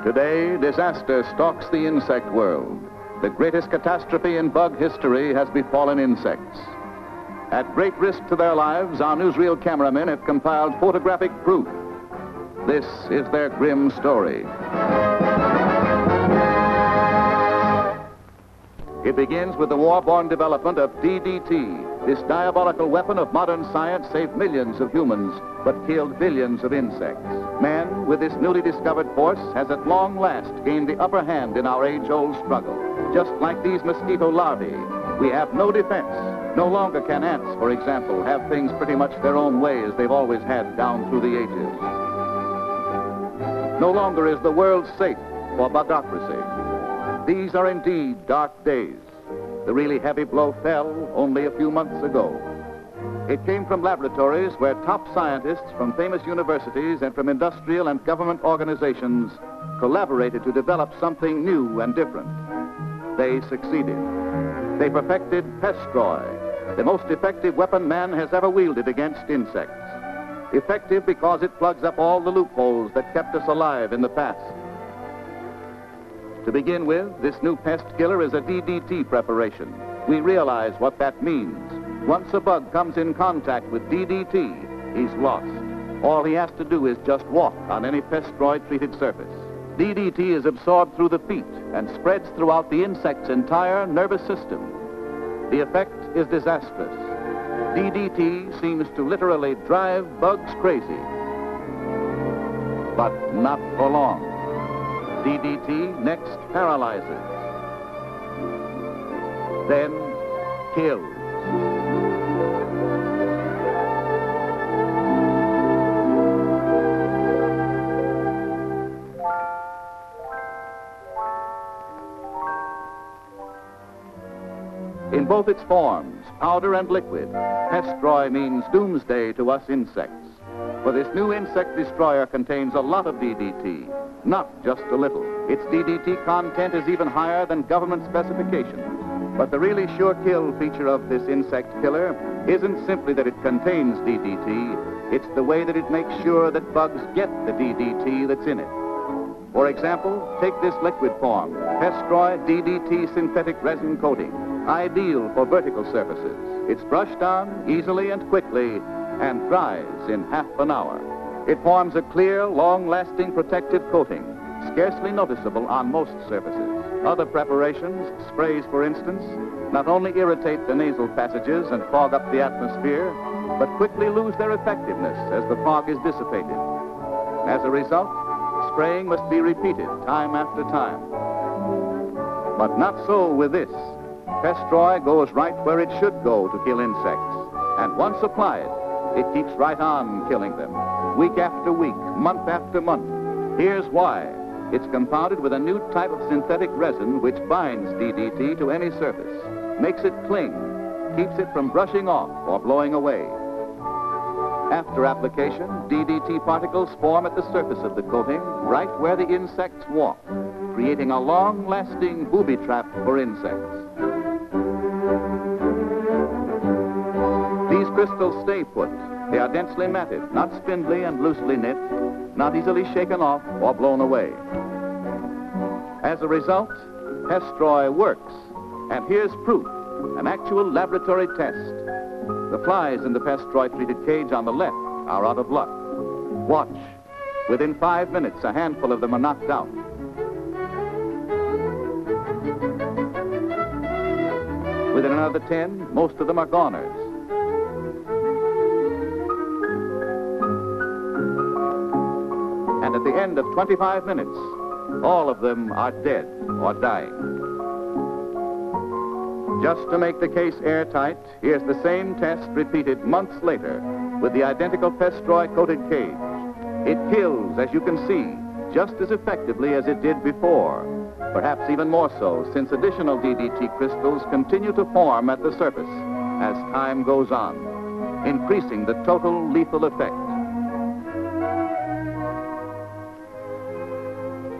Today, disaster stalks the insect world. The greatest catastrophe in bug history has befallen insects. At great risk to their lives, our newsreel cameramen have compiled photographic proof. This is their grim story. It begins with the war-born development of DDT. This diabolical weapon of modern science saved millions of humans, but killed billions of insects. Man, with this newly discovered force, has at long last gained the upper hand in our age-old struggle. Just like these mosquito larvae, we have no defense. No longer can ants, for example, have things pretty much their own way as they've always had down through the ages. No longer is the world safe for bugocracy. These are indeed dark days. The really heavy blow fell only a few months ago. It came from laboratories where top scientists from famous universities and from industrial and government organizations collaborated to develop something new and different. They succeeded. They perfected Pestroy, the most effective weapon man has ever wielded against insects. Effective because it plugs up all the loopholes that kept us alive in the past. To begin with, this new pest killer is a DDT preparation. We realize what that means. Once a bug comes in contact with DDT, he's lost. All he has to do is just walk on any Pestroy-treated surface. DDT is absorbed through the feet and spreads throughout the insect's entire nervous system. The effect is disastrous. DDT seems to literally drive bugs crazy. But not for long. DDT next paralyzes, then kills. In both its forms, powder and liquid, Pestroy means doomsday to us insects. For this new insect destroyer contains a lot of DDT, not just a little. Its DDT content is even higher than government specifications. But the really sure kill feature of this insect killer isn't simply that it contains DDT, it's the way that it makes sure that bugs get the DDT that's in it. For example, take this liquid form, Pestroy DDT synthetic resin coating, ideal for vertical surfaces. It's brushed on easily and quickly and dries in half an hour. It forms a clear, long-lasting protective coating, scarcely noticeable on most surfaces. Other preparations, sprays for instance, not only irritate the nasal passages and fog up the atmosphere, but quickly lose their effectiveness as the fog is dissipated. As a result, spraying must be repeated time after time. But not so with this. Pestroy goes right where it should go to kill insects. And once applied, it keeps right on killing them. Week after week, month after month. Here's why. It's compounded with a new type of synthetic resin which binds DDT to any surface, makes it cling, keeps it from brushing off or blowing away. After application, DDT particles form at the surface of the coating, right where the insects walk, creating a long-lasting booby trap for insects. These crystals stay put. They are densely matted, not spindly and loosely knit, not easily shaken off or blown away. As a result, Pestroy works. And here's proof, an actual laboratory test. The flies in the Pestroy-treated cage on the left are out of luck. Watch. Within 5 minutes, a handful of them are knocked out. Within another 10, most of them are goners. And at the end of 25 minutes, all of them are dead or dying. Just to make the case airtight, here's the same test repeated months later with the identical Pestroy-coated cage. It kills, as you can see, just as effectively as it did before, perhaps even more so, since additional DDT crystals continue to form at the surface as time goes on, increasing the total lethal effect.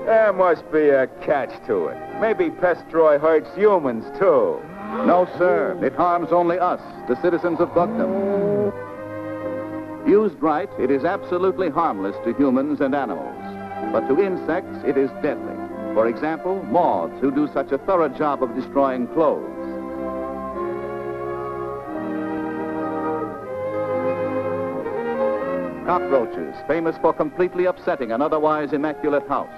There must be a catch to it. Maybe Pestroy hurts humans, too. No, sir. It harms only us, the citizens of Bugdom. Used right, it is absolutely harmless to humans and animals. but to insects it is deadly. For example, moths who do such a thorough job of destroying clothes. Cockroaches, famous for completely upsetting an otherwise immaculate house.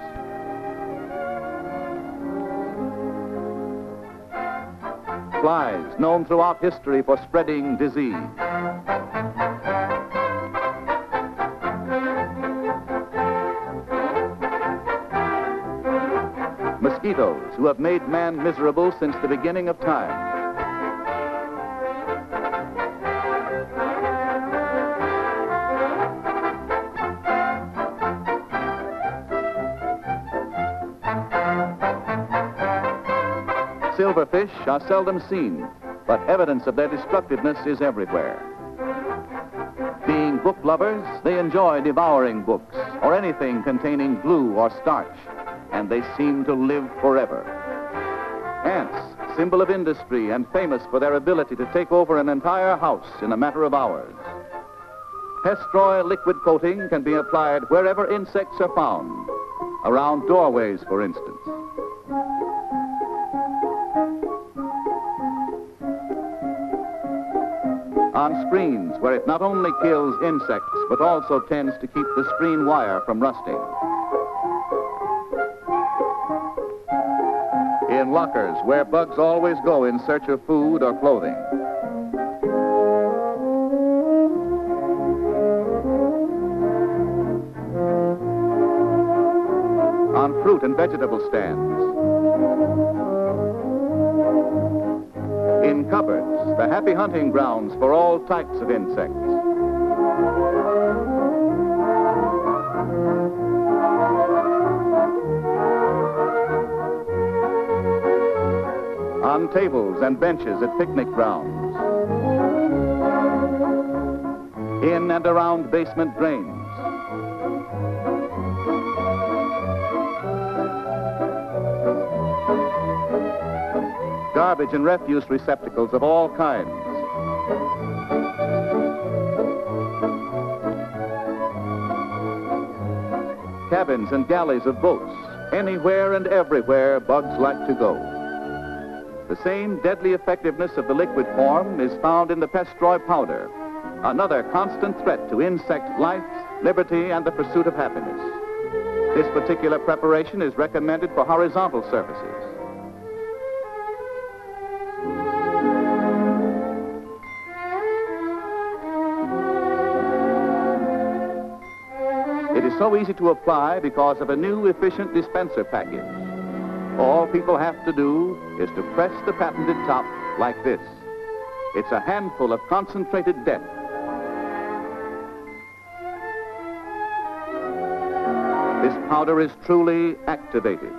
Flies, known throughout history for spreading disease. Mosquitoes, who have made man miserable since the beginning of time. Silverfish are seldom seen, but evidence of their destructiveness is everywhere. Being book lovers, they enjoy devouring books or anything containing glue or starch, and they seem to live forever. Ants, symbol of industry and famous for their ability to take over an entire house in a matter of hours. Pestroy liquid coating can be applied wherever insects are found, around doorways, for instance. On screens, where it not only kills insects, but also tends to keep the screen wire from rusting. In lockers, where bugs always go in search of food or clothing. On fruit and vegetable stands. In cupboards, the happy hunting grounds for all types of insects. On tables and benches at picnic grounds. In and around basement drains. Garbage and refuse receptacles of all kinds. Cabins and galleys of boats. Anywhere and everywhere bugs like to go. The same deadly effectiveness of the liquid form is found in the Pestroy powder, another constant threat to insect life, liberty, and the pursuit of happiness. This particular preparation is recommended for horizontal surfaces. It is so easy to apply because of a new efficient dispenser package. All people have to do is to press the patented top like this. It's a handful of concentrated death. This powder is truly activated.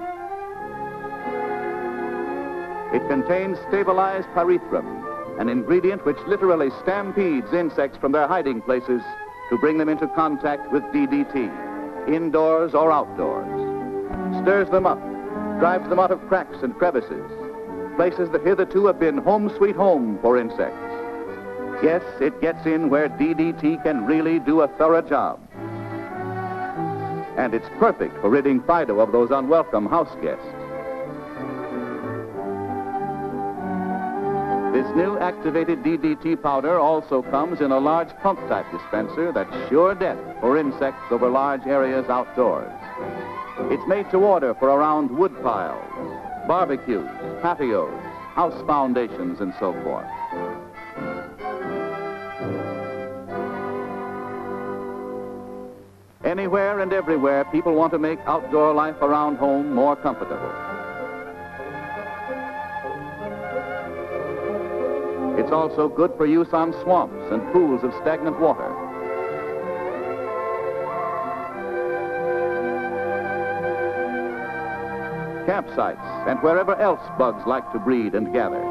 It contains stabilized pyrethrum, an ingredient which literally stampedes insects from their hiding places to bring them into contact with DDT, indoors or outdoors. Stirs them up, drives them out of cracks and crevices, places that hitherto have been home sweet home for insects. Yes, it gets in where DDT can really do a thorough job. And it's perfect for ridding Fido of those unwelcome house guests. This new activated DDT powder also comes in a large pump-type dispenser that's sure death for insects over large areas outdoors. It's made to order for around wood piles, barbecues, patios, house foundations, and so forth. Anywhere and everywhere, people want to make outdoor life around home more comfortable. It's also good for use on swamps and pools of stagnant water. Campsites and wherever else bugs like to breed and gather.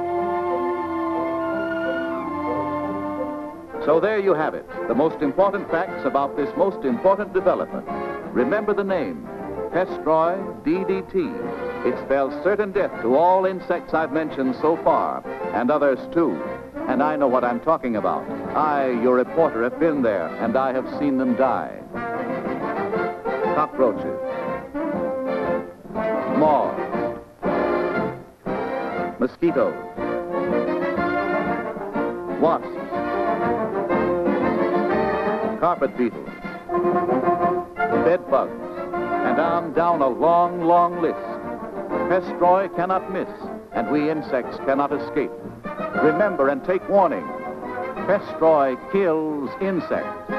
So there you have it, the most important facts about this most important development. Remember the name, Pestroy DDT. It spells certain death to all insects I've mentioned so far, and others too. And I know what I'm talking about. I, your reporter, have been there, and I have seen them die. Cockroaches, mosquitoes, wasps, carpet beetles, bed bugs, and on down a long, long list. Pest-Roy cannot miss, and we insects cannot escape. Remember and take warning. Pest-Roy kills insects.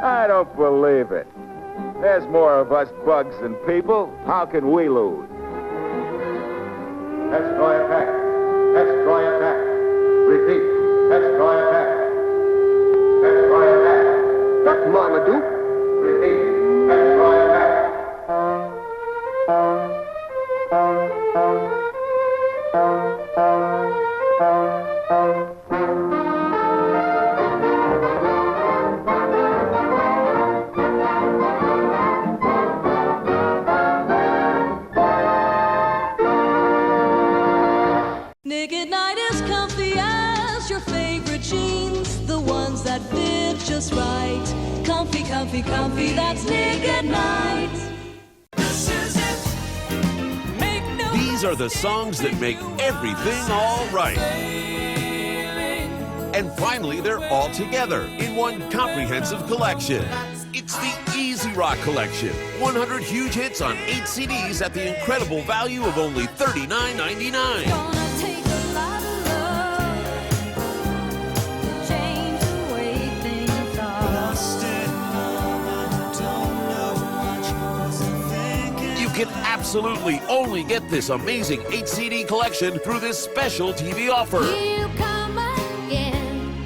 I don't believe it. There's more of us bugs than people. How can we lose? Pest-Roy attack. Pest-Roy attack. Repeat. Pest-Roy attack. Pest-Roy attack. Dr. Marmaduke? Repeat. Pest-Roy attack. Nick at Night is comfy as your favorite jeans, the ones that fit just right. Comfy, comfy, comfy, that's Nick at Night. These are the songs that make everything all right. And finally, they're all together in one comprehensive collection. It's the Easy Rock Collection. 100 huge hits on 8 CDs at the incredible value of only $39.99. You can absolutely only get this amazing 8 CD collection through this special TV offer. You come again,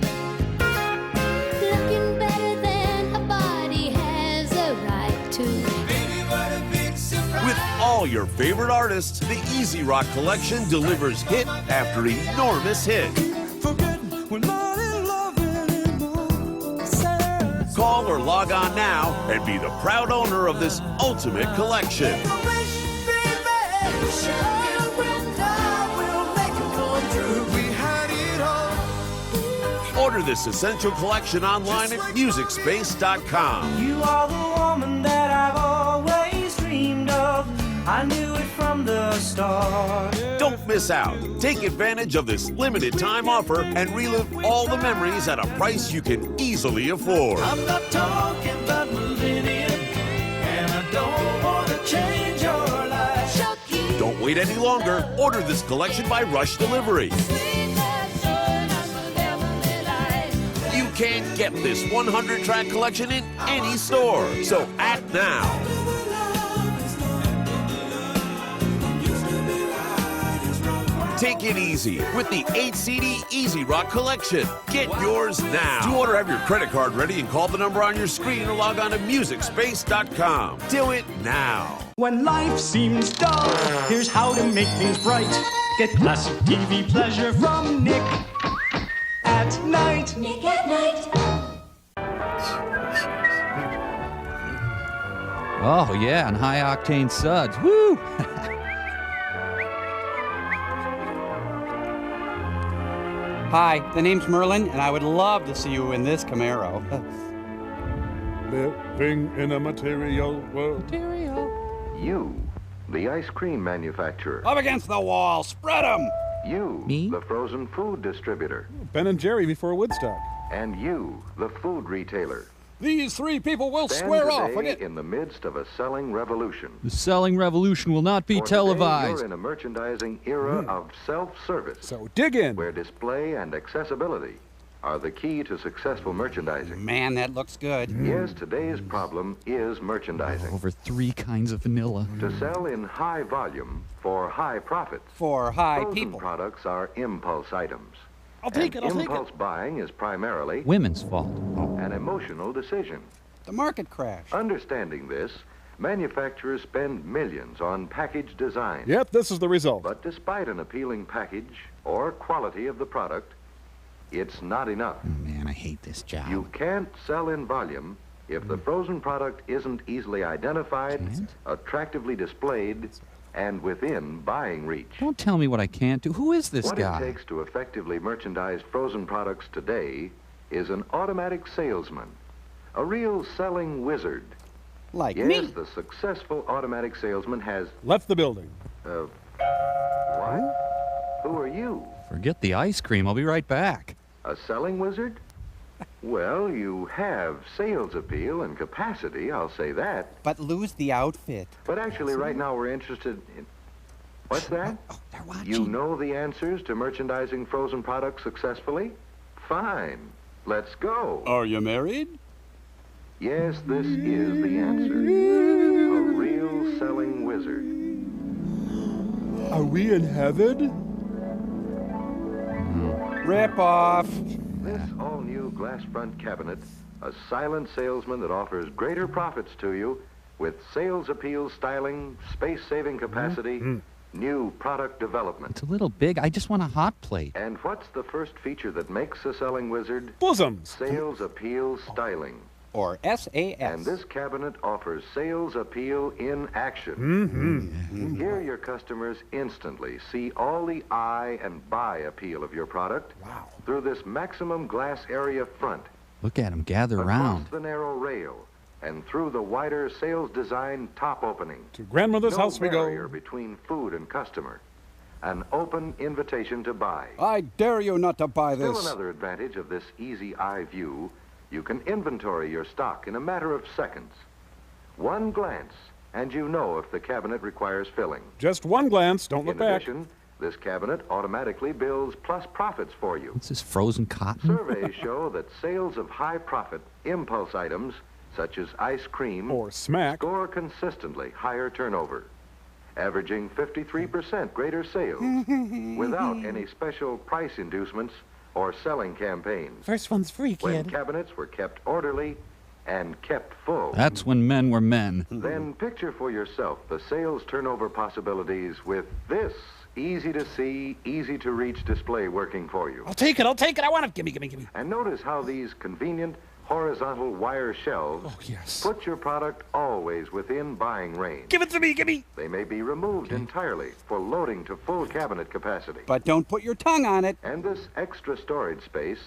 looking better than a body has a right to. Baby, what a big surprise. With all your favorite artists, the Easy Rock Collection delivers hit after enormous hit. Call or log on now and be the proud owner of this ultimate collection. Order this essential collection online at MusicSpace.com. You are the woman that I've always dreamed of. I knew it from the start. Don't miss out. Take advantage of this limited time offer and relive all the memories at a price you can easily afford. I'm not talking about millennium, and I don't want to change your life. Chucky. Don't wait any longer. Order this collection by Rush Delivery. You can't get this 100-track collection in any store, so act now. Take it easy with the 8 CD Easy Rock Collection. Get yours now. To order, have your credit card ready and call the number on your screen or log on to MusicSpace.com. Do it now. When life seems dull, here's how to make things bright. Get classic TV pleasure from Nick at Night. Nick at Night. Oh, yeah, and high-octane suds. Woo! Hi, the name's Merlin, and I would love to see you in this Camaro. Living in a material world. You, the ice cream manufacturer. Up against the wall, spread 'em! You, Me? the frozen food distributor. Ben and Jerry before Woodstock. And you, the food retailer. These three people will Stand square off today again. in the midst of a selling revolution. The selling revolution will not be For today, televised. You're in a merchandising era of self-service. So dig in. Where display and accessibility are the key to successful merchandising. Man, that looks good. Yes, today's problem is merchandising. Over 3 kinds of vanilla. To sell in high volume for high profits. For high Frozen people. products are impulse items. I'll take it, I'll take Impulse it. buying is primarily Women's fault. an emotional decision. The market crash. Understanding this, manufacturers spend millions on package design. Yep, this is the result. But despite an appealing package or quality of the product, it's not enough. Oh, man, I hate this job. You can't sell in volume if the frozen product isn't easily identified, attractively displayed, and within buying reach. Don't tell me what I can't do. Who is this What guy? it takes to effectively merchandise frozen products today is an automatic salesman, a real selling wizard. Like yes, me. the successful automatic salesman has... Left the building. What? Who are you? Forget the ice cream. I'll be right back. A selling wizard? Well, you have sales appeal and capacity, I'll say that. But lose the outfit. But actually, right now, we're interested in... What's that? They're watching. You know the answers to merchandising frozen products successfully? Fine. Let's go. Are you married? Yes, this is the answer. A real selling wizard. Are we in heaven? Rip off. This all-new glass front cabinet, a silent salesman that offers greater profits to you with sales appeal styling, space-saving capacity, new product development. It's a little big. I just want a hot plate. And what's the first feature that makes a selling wizard? Bosoms. Sales appeal styling. Or SAS. And this cabinet offers sales appeal in action. Here your customers instantly see all the eye and buy appeal of your product through this maximum glass area front. Look at them gather across around. the narrow rail and through the wider sales design top opening. To grandmother's house we go. Barrier between food and customer. An open invitation to buy. I dare you not to buy this. Still another advantage of this easy eye view. You can inventory your stock in a matter of seconds. One glance, and you know if the cabinet requires filling. Just one glance, don't look back. In addition, this cabinet automatically bills plus profits for you. What's this, frozen cotton? Surveys show that sales of high-profit impulse items, such as ice cream, or smack, score consistently higher turnover, averaging 53% greater sales without any special price inducements or selling campaigns. First one's free, When kid. cabinets were kept orderly and kept full. That's when men were men. Then picture for yourself the sales turnover possibilities with this easy-to-see, easy-to-reach display working for you. I'll take it. I want it. Gimme. And notice how these convenient horizontal wire shelves put your product always within buying range. Give it to me. They may be removed entirely for loading to full cabinet capacity. But don't put your tongue on it. And this extra storage space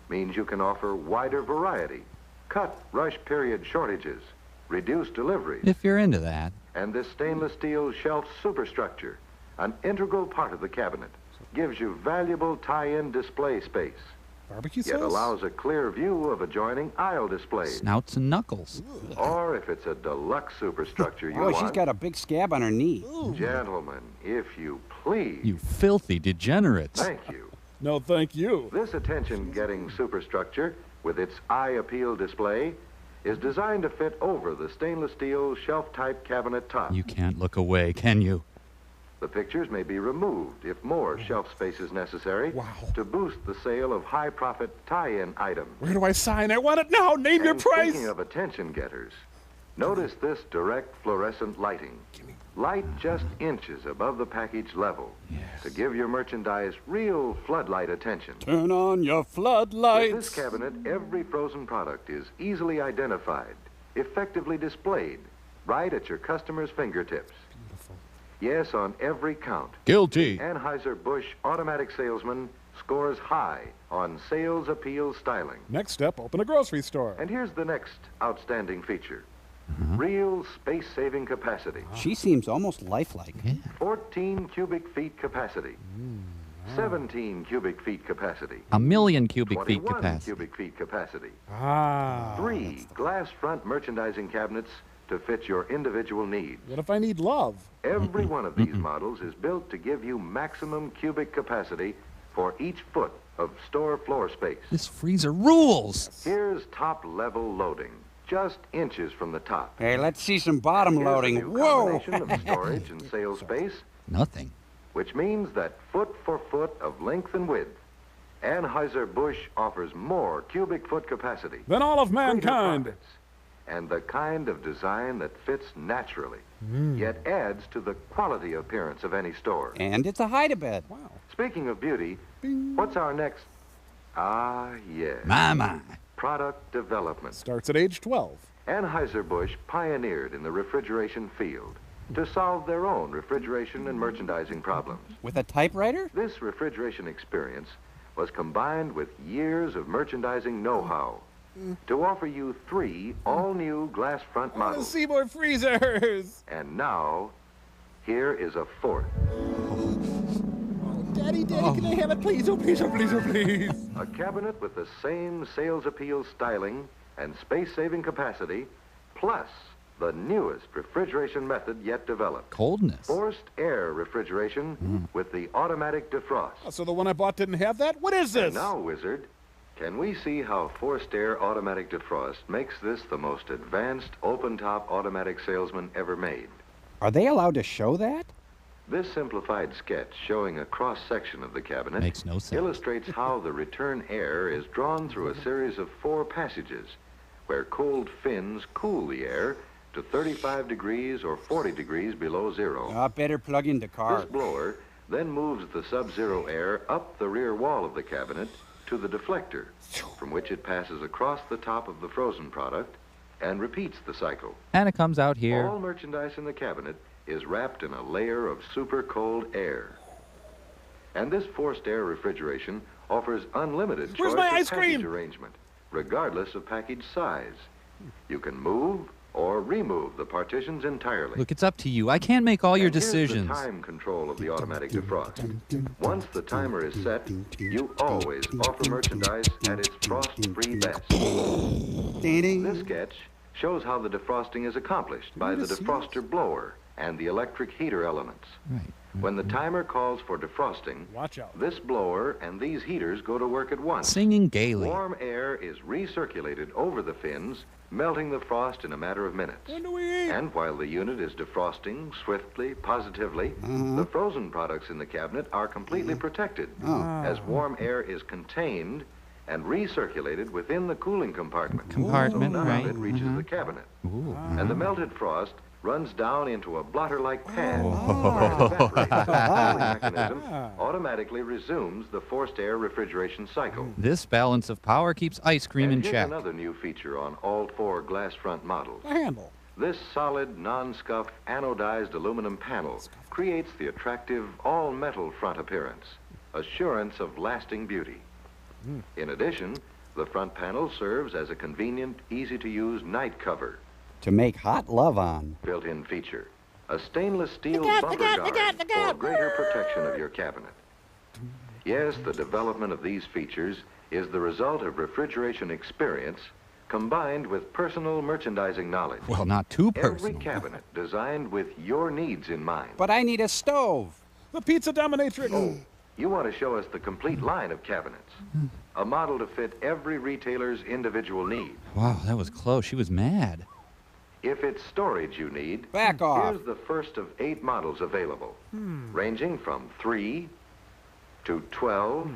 means you can offer wider variety, cut rush period shortages, reduce deliveries. If you're into that. And this stainless steel shelf superstructure, an integral part of the cabinet, gives you valuable tie-in display space. Barbecue Yet sauce? allows a clear view of adjoining aisle displays. Snouts and knuckles. Or if it's a deluxe superstructure you want. She's got a big scab on her knee. Gentlemen, if you please. You filthy degenerates. Thank you. No, thank you. This attention-getting superstructure, with its eye appeal display, is designed to fit over the stainless steel shelf-type cabinet top. You can't look away, can you? The pictures may be removed if more shelf space is necessary to boost the sale of high-profit tie-in items. Where do I sign? I want it now. Name your price. Speaking of attention getters, notice this direct fluorescent lighting. Light just inches above the package level to give your merchandise real floodlight attention. Turn on your floodlights. With this cabinet, every frozen product is easily identified, effectively displayed, right at your customer's fingertips. Yes, on every count. Guilty. Anheuser-Busch automatic salesman scores high on sales appeal styling. Next step, open a grocery store. And here's the next outstanding feature. Real space-saving capacity. She seems almost lifelike. 14 cubic feet capacity. 17 cubic feet capacity. 1,000,000 cubic feet 21 capacity. cubic feet capacity. 3 glass front merchandising cabinets to fit your individual needs. What if I need love? Every one of these models is built to give you maximum cubic capacity for each foot of store floor space. This freezer rules. Here's top-level loading, just inches from the top. Hey, let's see some bottom Here's loading. a new Whoa! combination of storage and sales space, Nothing. which means that foot for foot of length and width, Anheuser-Busch offers more cubic foot capacity Than all of greater mankind. profits, and the kind of design that fits naturally, yet adds to the quality appearance of any store. And it's a hide-a-bed. Wow. Speaking of beauty, what's our next? Ah, yes. My. Product development. Starts at age 12. Anheuser-Busch pioneered in the refrigeration field to solve their own refrigeration and merchandising problems. With a typewriter? This refrigeration experience was combined with years of merchandising know-how to offer you 3 all-new glass front models. See more freezers! And now, here is a 4th. Daddy, can I have it, please? Oh, please, oh, please, oh, please. A cabinet with the same sales appeal styling and space-saving capacity, plus the newest refrigeration method yet developed. Coldness. Forced air refrigeration with the automatic defrost. So the one I bought didn't have that? What is this? And now, Wizard, can we see how forced air automatic defrost makes this the most advanced open-top automatic salesman ever made? Are they allowed to show that? This simplified sketch showing a cross-section of the cabinet makes no sense. Illustrates how the return air is drawn through a series of 4 passages where cold fins cool the air to 35 degrees or 40 degrees below zero. Better plug in the car. This blower then moves the sub-zero air up the rear wall of the cabinet to the deflector, from which it passes across the top of the frozen product and repeats the cycle. And it comes out here. All merchandise in the cabinet is wrapped in a layer of super cold air. And this forced air refrigeration offers unlimited choice of package arrangement, regardless of package size. You can move or remove the partitions entirely. Look, it's up to you. I can't make all your decisions. Here's the time control of the automatic defrost. Once the timer is set, you always offer merchandise at its frost-free best. This sketch shows how the defrosting is accomplished by the defroster blower and the electric heater elements. When the timer calls for defrosting, watch out. This blower and these heaters go to work at once. Singing gaily. Warm air is recirculated over the fins, melting the frost in a matter of minutes. And while the unit is defrosting swiftly, positively, the frozen products in the cabinet are completely protected as warm air is contained and recirculated within the cooling compartment. So none of it reaches the cabinet. And the melted frost runs down into a blotter-like pan where it evaporates. The cooling mechanism automatically resumes the forced air refrigeration cycle. This balance of power keeps ice cream in Here's check. another new feature on all 4 glass front models. A handle. This solid, non-scuffed, anodized aluminum panel creates the attractive all-metal front appearance, assurance of lasting beauty. In addition, the front panel serves as a convenient, easy-to-use night cover. To make hot love on. Built-in feature, a stainless steel bumper guard for greater protection of your cabinet. Yes, the development of these features is the result of refrigeration experience combined with personal merchandising knowledge. Well, not too personal. Every cabinet designed with your needs in mind. But I need a stove. The pizza dominatrix. You want to show us the complete line of cabinets. A model to fit every retailer's individual need. Wow, that was close. She was mad. If it's storage you need, back off. Here's the first of 8 models available, ranging from 3 to 12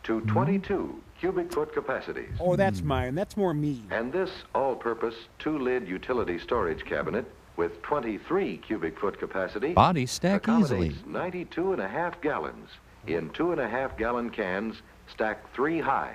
to 22 cubic foot capacities. Oh, that's mine. That's more me. And this all-purpose 2-lid utility storage cabinet with 23 cubic foot capacity bodies stack easily. 92.5 gallons in 2.5-gallon cans stacked 3 high,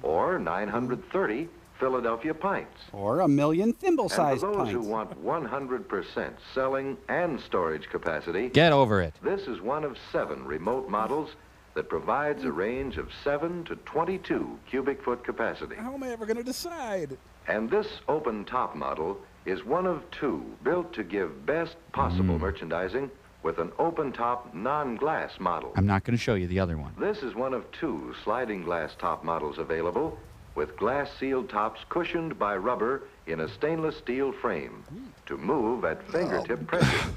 or 930 Philadelphia pints. Or a million thimble-sized pints. And for those pints. who want 100% selling and storage capacity, get over it. This is one of 7 remote models that provides a range of 7 to 22 cubic foot capacity. How am I ever going to decide? And this open top model is one of 2 built to give best possible merchandising with an open top non-glass model. I'm not going to show you the other one. This is one of 2 sliding glass top models available with glass-sealed tops cushioned by rubber in a stainless steel frame to move at fingertip pressure.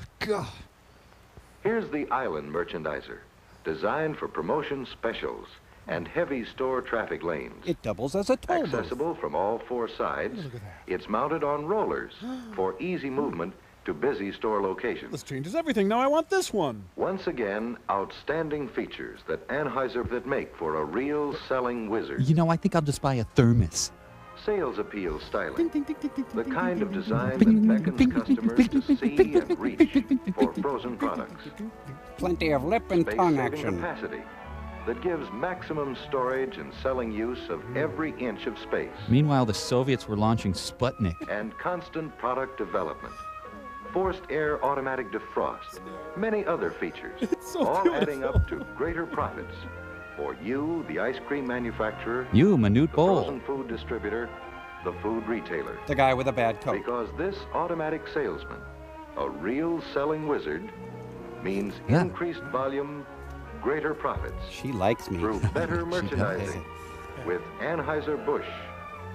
Here's the Island Merchandiser, designed for promotion specials and heavy store traffic lanes. It doubles as a toll booth. Accessible from all 4 sides, it's mounted on rollers for easy movement to busy store locations. This changes everything. Now I want this one. Once again, outstanding features that make for a real selling wizard. You know, I think I'll just buy a thermos. Sales appeal styling, the kind of design that beckons customers to see and reach for frozen products. Plenty of lip and tongue action. Capacity that gives maximum storage and selling use of every inch of space. Meanwhile, the Soviets were launching Sputnik. And constant product development. Forced air automatic defrost, many other features, all adding up to greater profits For you, the ice cream manufacturer, You, minute the bowl. frozen food distributor, the food retailer. The guy with a bad coat. Because this automatic salesman, a real selling wizard, means Yeah. increased volume, greater profits. She likes me. Through better merchandising with Anheuser-Busch,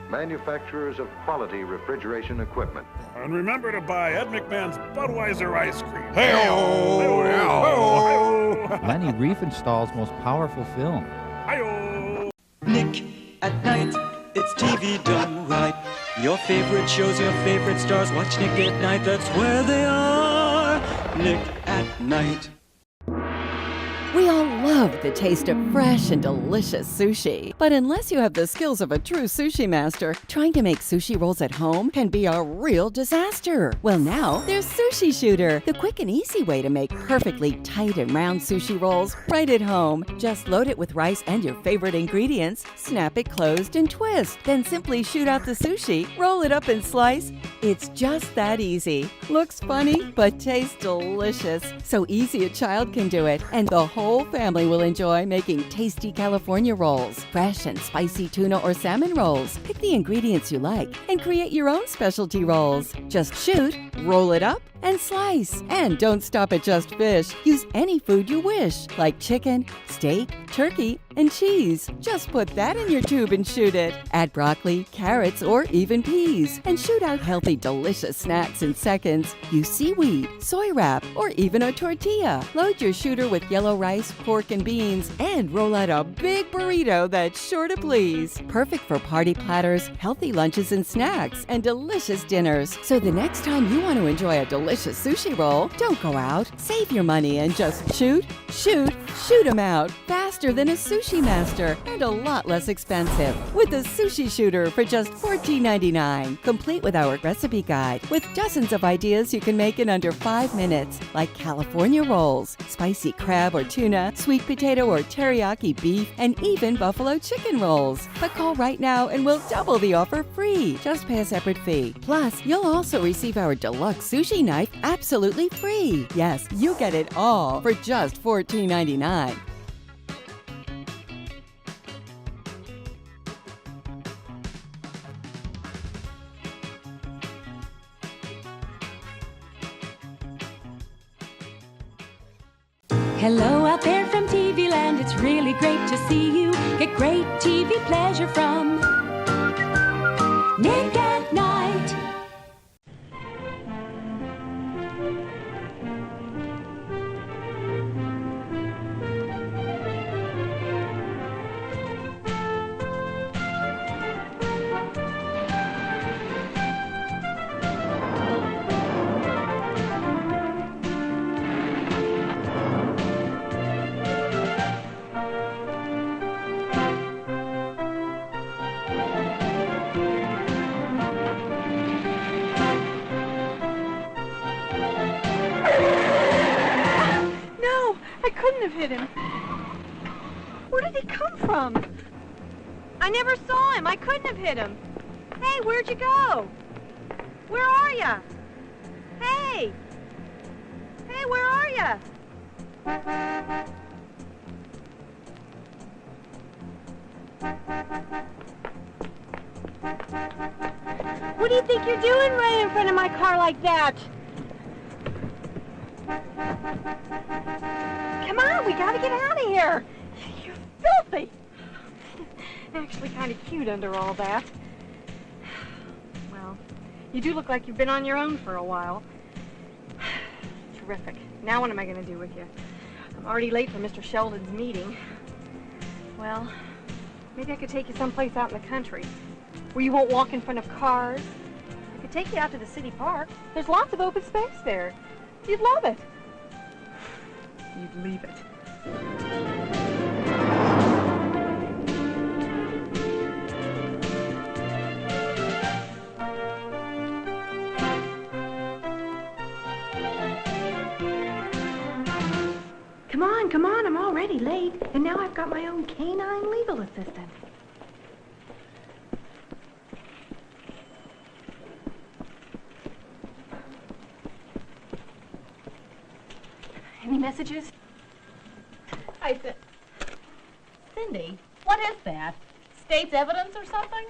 manufacturers of quality refrigeration equipment. And remember to buy Ed McMahon's Budweiser ice cream. Hey-o! Hey-o! Lenny Riefenstahl's most powerful film. Nick at Night, it's TV done right. Your favorite shows, your favorite stars. Watch Nick at Night, that's where they are. Nick at Night. We all love the taste of fresh and delicious sushi. But unless you have the skills of a true sushi master, trying to make sushi rolls at home can be a real disaster. Well, now there's Sushi Shooter, the quick and easy way to make perfectly tight and round sushi rolls right at home. Just load it with rice and your favorite ingredients, snap it closed and twist. Then simply shoot out the sushi, roll it up and slice. It's just that easy. Looks funny, but tastes delicious. So easy a child can do it, and the whole family will enjoy making tasty California rolls, fresh and spicy tuna or salmon rolls. Pick the ingredients you like and create your own specialty rolls. Just shoot, roll it up, and slice. And don't stop at just fish. Use any food you wish, like chicken, steak, turkey, and cheese. Just put that in your tube and shoot it. Add broccoli, carrots, or even peas, and shoot out healthy, delicious snacks in seconds. Use seaweed, soy wrap, or even a tortilla. Load your shooter with yellow rice, pork, and beans, and roll out a big burrito that's sure to please. Perfect for party platters, healthy lunches and snacks, and delicious dinners. So the next time you want to enjoy a delicious sushi roll, don't go out. Save your money and just shoot, shoot, shoot 'em out. Faster than a sushi master and a lot less expensive. With the Sushi Shooter for just $14.99. Complete with our recipe guide with dozens of ideas you can make in under 5 minutes, like California rolls, spicy crab or tuna, sweet potato or teriyaki beef, and even buffalo chicken rolls. But call right now and we'll double the offer free. Just pay a separate fee. Plus, you'll also receive our deluxe sushi knife absolutely free. Yes, you get it all for just $14.99. Hello out there from TV Land, it's really great to see you. Get great TV pleasure from Nick at Night. Hit him. Where did he come from? I never saw him. I couldn't have hit him. Hey, where'd you go? Where are you? Hey! Hey, where are you? What do you think you're doing right in front of my car like that? Come on, we gotta get out of here. You're filthy. Actually kind of cute under all that. Well, you do look like you've been on your own for a while. Terrific. Now what am I going to do with you? I'm already late for Mr. Sheldon's meeting. Well, maybe I could take you someplace out in the country where you won't walk in front of cars. I could take you out to the city park. There's lots of open space there. You'd love it. You'd leave it. Come on, I'm already late, and now I've got my own canine legal assistant. Any messages? Cindy, what is that? State's evidence or something?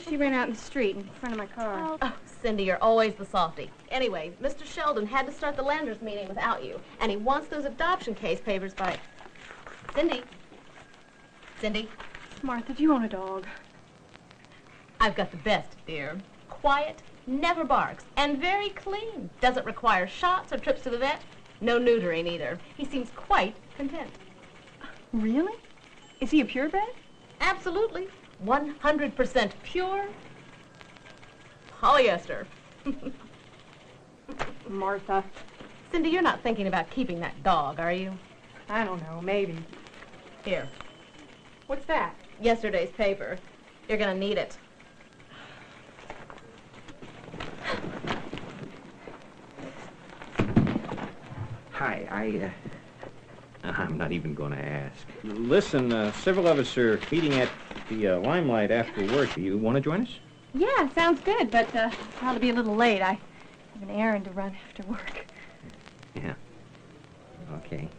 She ran out in the street in front of my car. Oh, Cindy, you're always the softy. Anyway, Mr. Sheldon had to start the lenders meeting without you, and he wants those adoption case papers by... Cindy? Cindy? Martha, do you own a dog? I've got the best, dear. Quiet, never barks, and very clean. Doesn't require shots or trips to the vet. No neutering either. He seems quite content. Really? Is he a purebred? Absolutely. 100% pure polyester. Martha. Cindy, you're not thinking about keeping that dog, are you? I don't know, maybe. Here. What's that? Yesterday's paper. You're gonna need it. Hi, I'm not even going to ask. Listen, several of us are meeting at the Limelight after work. Do you want to join us? Yeah, sounds good, but probably be a little late. I have an errand to run after work. Yeah. Okay.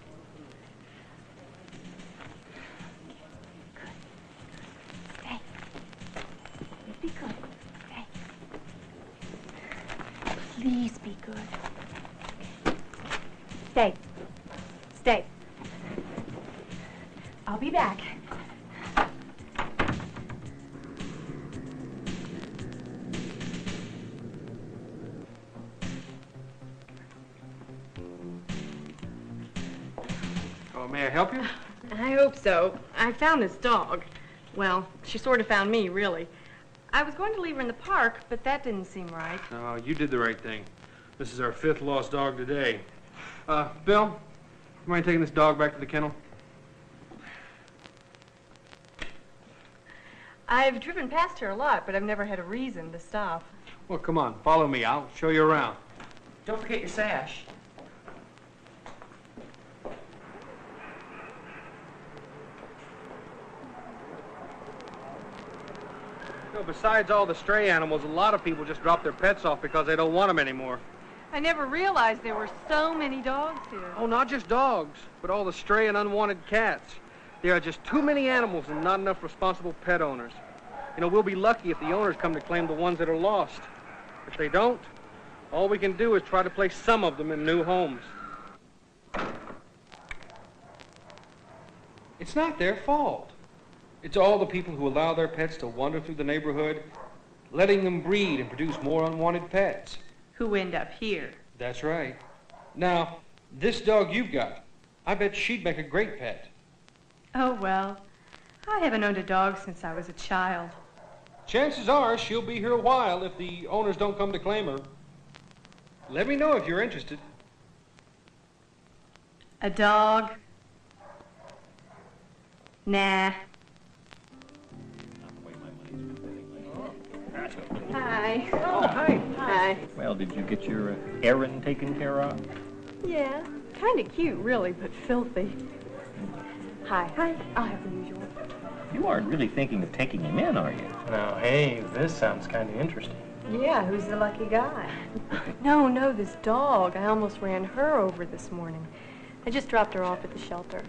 Stay. Be good. Stay. Please be good. Stay. Stay. I'll be back. Oh, may I help you? I hope so. I found this dog. Well, she sort of found me, really. I was going to leave her in the park, but that didn't seem right. Oh, you did the right thing. This is our 5th lost dog today. Bill, you mind taking this dog back to the kennel? I've driven past her a lot, but I've never had a reason to stop. Well, come on, follow me. I'll show you around. Don't forget your sash. You know, besides all the stray animals, a lot of people just drop their pets off because they don't want them anymore. I never realized there were so many dogs here. Oh, not just dogs, but all the stray and unwanted cats. There are just too many animals and not enough responsible pet owners. You know, we'll be lucky if the owners come to claim the ones that are lost. If they don't, all we can do is try to place some of them in new homes. It's not their fault. It's all the people who allow their pets to wander through the neighborhood, letting them breed and produce more unwanted pets. Who end up here. That's right. Now, this dog you've got, I bet she'd make a great pet. Oh, well, I haven't owned a dog since I was a child. Chances are she'll be here a while if the owners don't come to claim her. Let me know if you're interested. A dog? Nah. Hi. Oh, hi. Hi. Well, did you get your errand taken care of? Yeah, kind of cute, really, but filthy. Hi. Hi. I'll have the usual. You aren't really thinking of taking him in, are you? Now, hey, this sounds kind of interesting. Yeah, who's the lucky guy? No, this dog. I almost ran her over this morning. I just dropped her off at the shelter.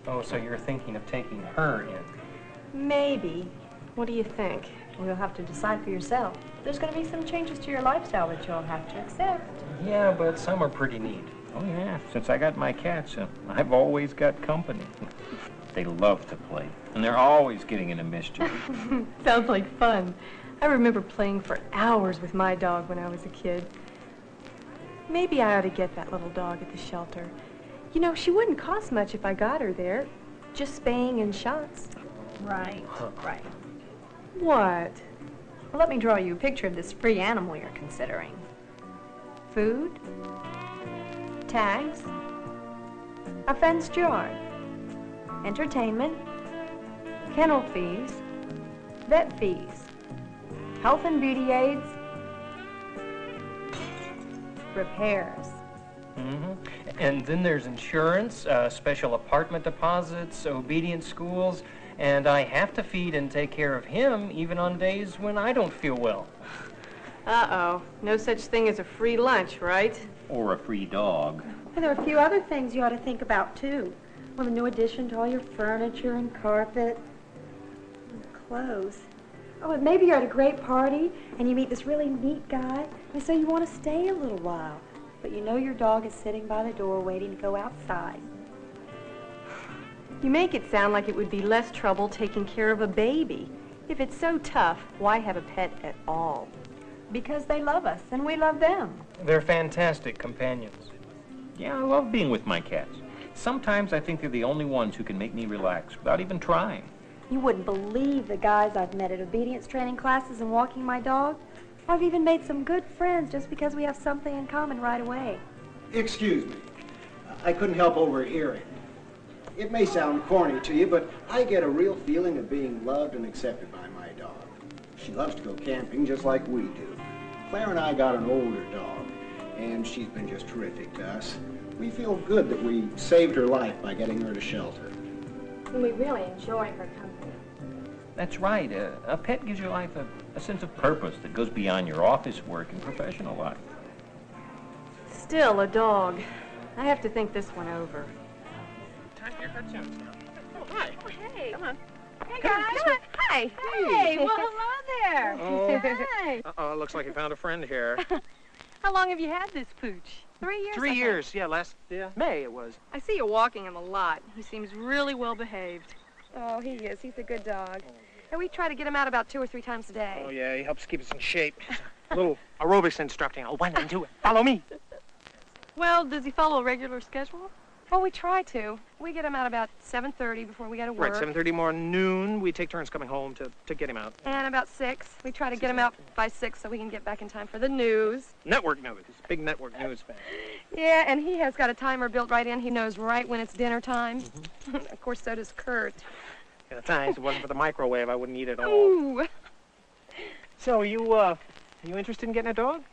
Oh, so you're thinking of taking her in? Maybe. What do you think? You'll have to decide for yourself. There's going to be some changes to your lifestyle that you'll have to accept. Yeah, but some are pretty neat. Oh, yeah. Since I got my cats, I've always got company. They love to play, and they're always getting into mischief. Sounds like fun. I remember playing for hours with my dog when I was a kid. Maybe I ought to get that little dog at the shelter. You know, she wouldn't cost much if I got her there. Just spaying and shots. Right, right. What? Well, let me draw you a picture of this free animal you're considering. Food, tags, a fenced yard, entertainment, kennel fees, vet fees, health and beauty aids, repairs. Mm-hmm. And then there's insurance, special apartment deposits, obedient schools, and I have to feed and take care of him even on days when I don't feel well. Uh-oh. No such thing as a free lunch, right? Or a free dog. Well, there are a few other things you ought to think about, too. Well, a new addition to all your furniture and carpet and clothes. Oh, and maybe you're at a great party and you meet this really neat guy, and so you want to stay a little while. But you know your dog is sitting by the door waiting to go outside. You make it sound like it would be less trouble taking care of a baby. If it's so tough, why have a pet at all? Because they love us and we love them. They're fantastic companions. Yeah, I love being with my cats. Sometimes I think they're the only ones who can make me relax without even trying. You wouldn't believe the guys I've met at obedience training classes and walking my dog. I've even made some good friends just because we have something in common right away. Excuse me. I couldn't help overhearing. It may sound corny to you, but I get a real feeling of being loved and accepted by my dog. She loves to go camping just like we do. Claire and I got an older dog, and she's been just terrific to us. We feel good that we saved her life by getting her to shelter. And we really enjoy her company. That's right. A pet gives your life a sense of purpose that goes beyond your office work and professional life. Still a dog. I have to think this one over. Time for your cartoons now. Oh, hi. Oh, hey. Come on. Hey, guys. Hi. Hey. Well, hello there. Oh. Hi. Uh-oh, it looks like you found a friend here. How long have you had this pooch? 3 years? 3 years, yeah, last May it was. I see you walking him a lot. He seems really well behaved. Oh, he is. He's a good dog. And we try to get him out about 2 or 3 times a day. Oh, yeah, he helps keep us in shape. A little aerobics instructing. Oh, 1 and 2. Follow me. Well, does he follow a regular schedule? Well, we try to. We get him out about 7:30 before we go to work. Right, 7:30 more noon. We take turns coming home to get him out. And about 6. We try to get him out by 6 so we can get back in time for the news. Network news. He's a big network news fan. Yeah, and he has got a timer built right in. He knows right when it's dinner time. Of course, so does Kurt. Yeah, that's nice. If it wasn't for the microwave, I wouldn't eat it all. Ooh. So, you interested in getting a dog?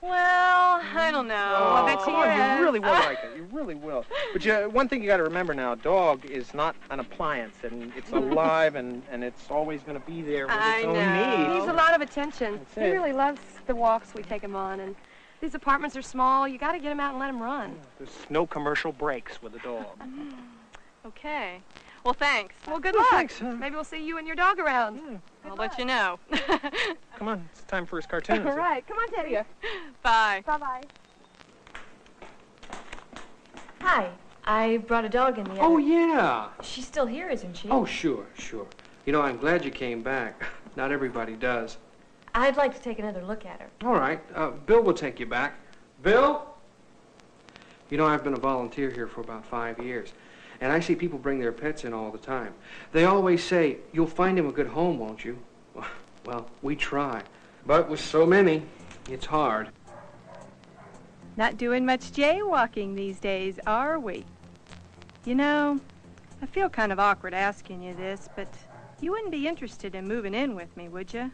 Well, I don't know. I bet come on, you really will like it. You really will. But one thing you got to remember now, a dog is not an appliance, and it's alive, and it's always going to be there with its own needs. He needs a lot of attention. He really loves the walks we take him on, and these apartments are small. You got to get him out and let him run. There's no commercial breaks with a dog. Okay. Well, thanks. Well, good luck. Thanks. Maybe we'll see you and your dog around. Yeah. I'll let you know. Come on, it's time for his cartoons. All right. Come on, Teddy. Bye. Bye-bye. Hi. I brought a dog in the other. Oh, yeah. She's still here, isn't she? Oh, sure. You know, I'm glad you came back. Not everybody does. I'd like to take another look at her. All right. Bill will take you back. Bill? You know, I've been a volunteer here for about 5 years. And I see people bring their pets in all the time. They always say, you'll find him a good home, won't you? Well, we try. But with so many, it's hard. Not doing much jaywalking these days, are we? You know, I feel kind of awkward asking you this, but you wouldn't be interested in moving in with me, would you?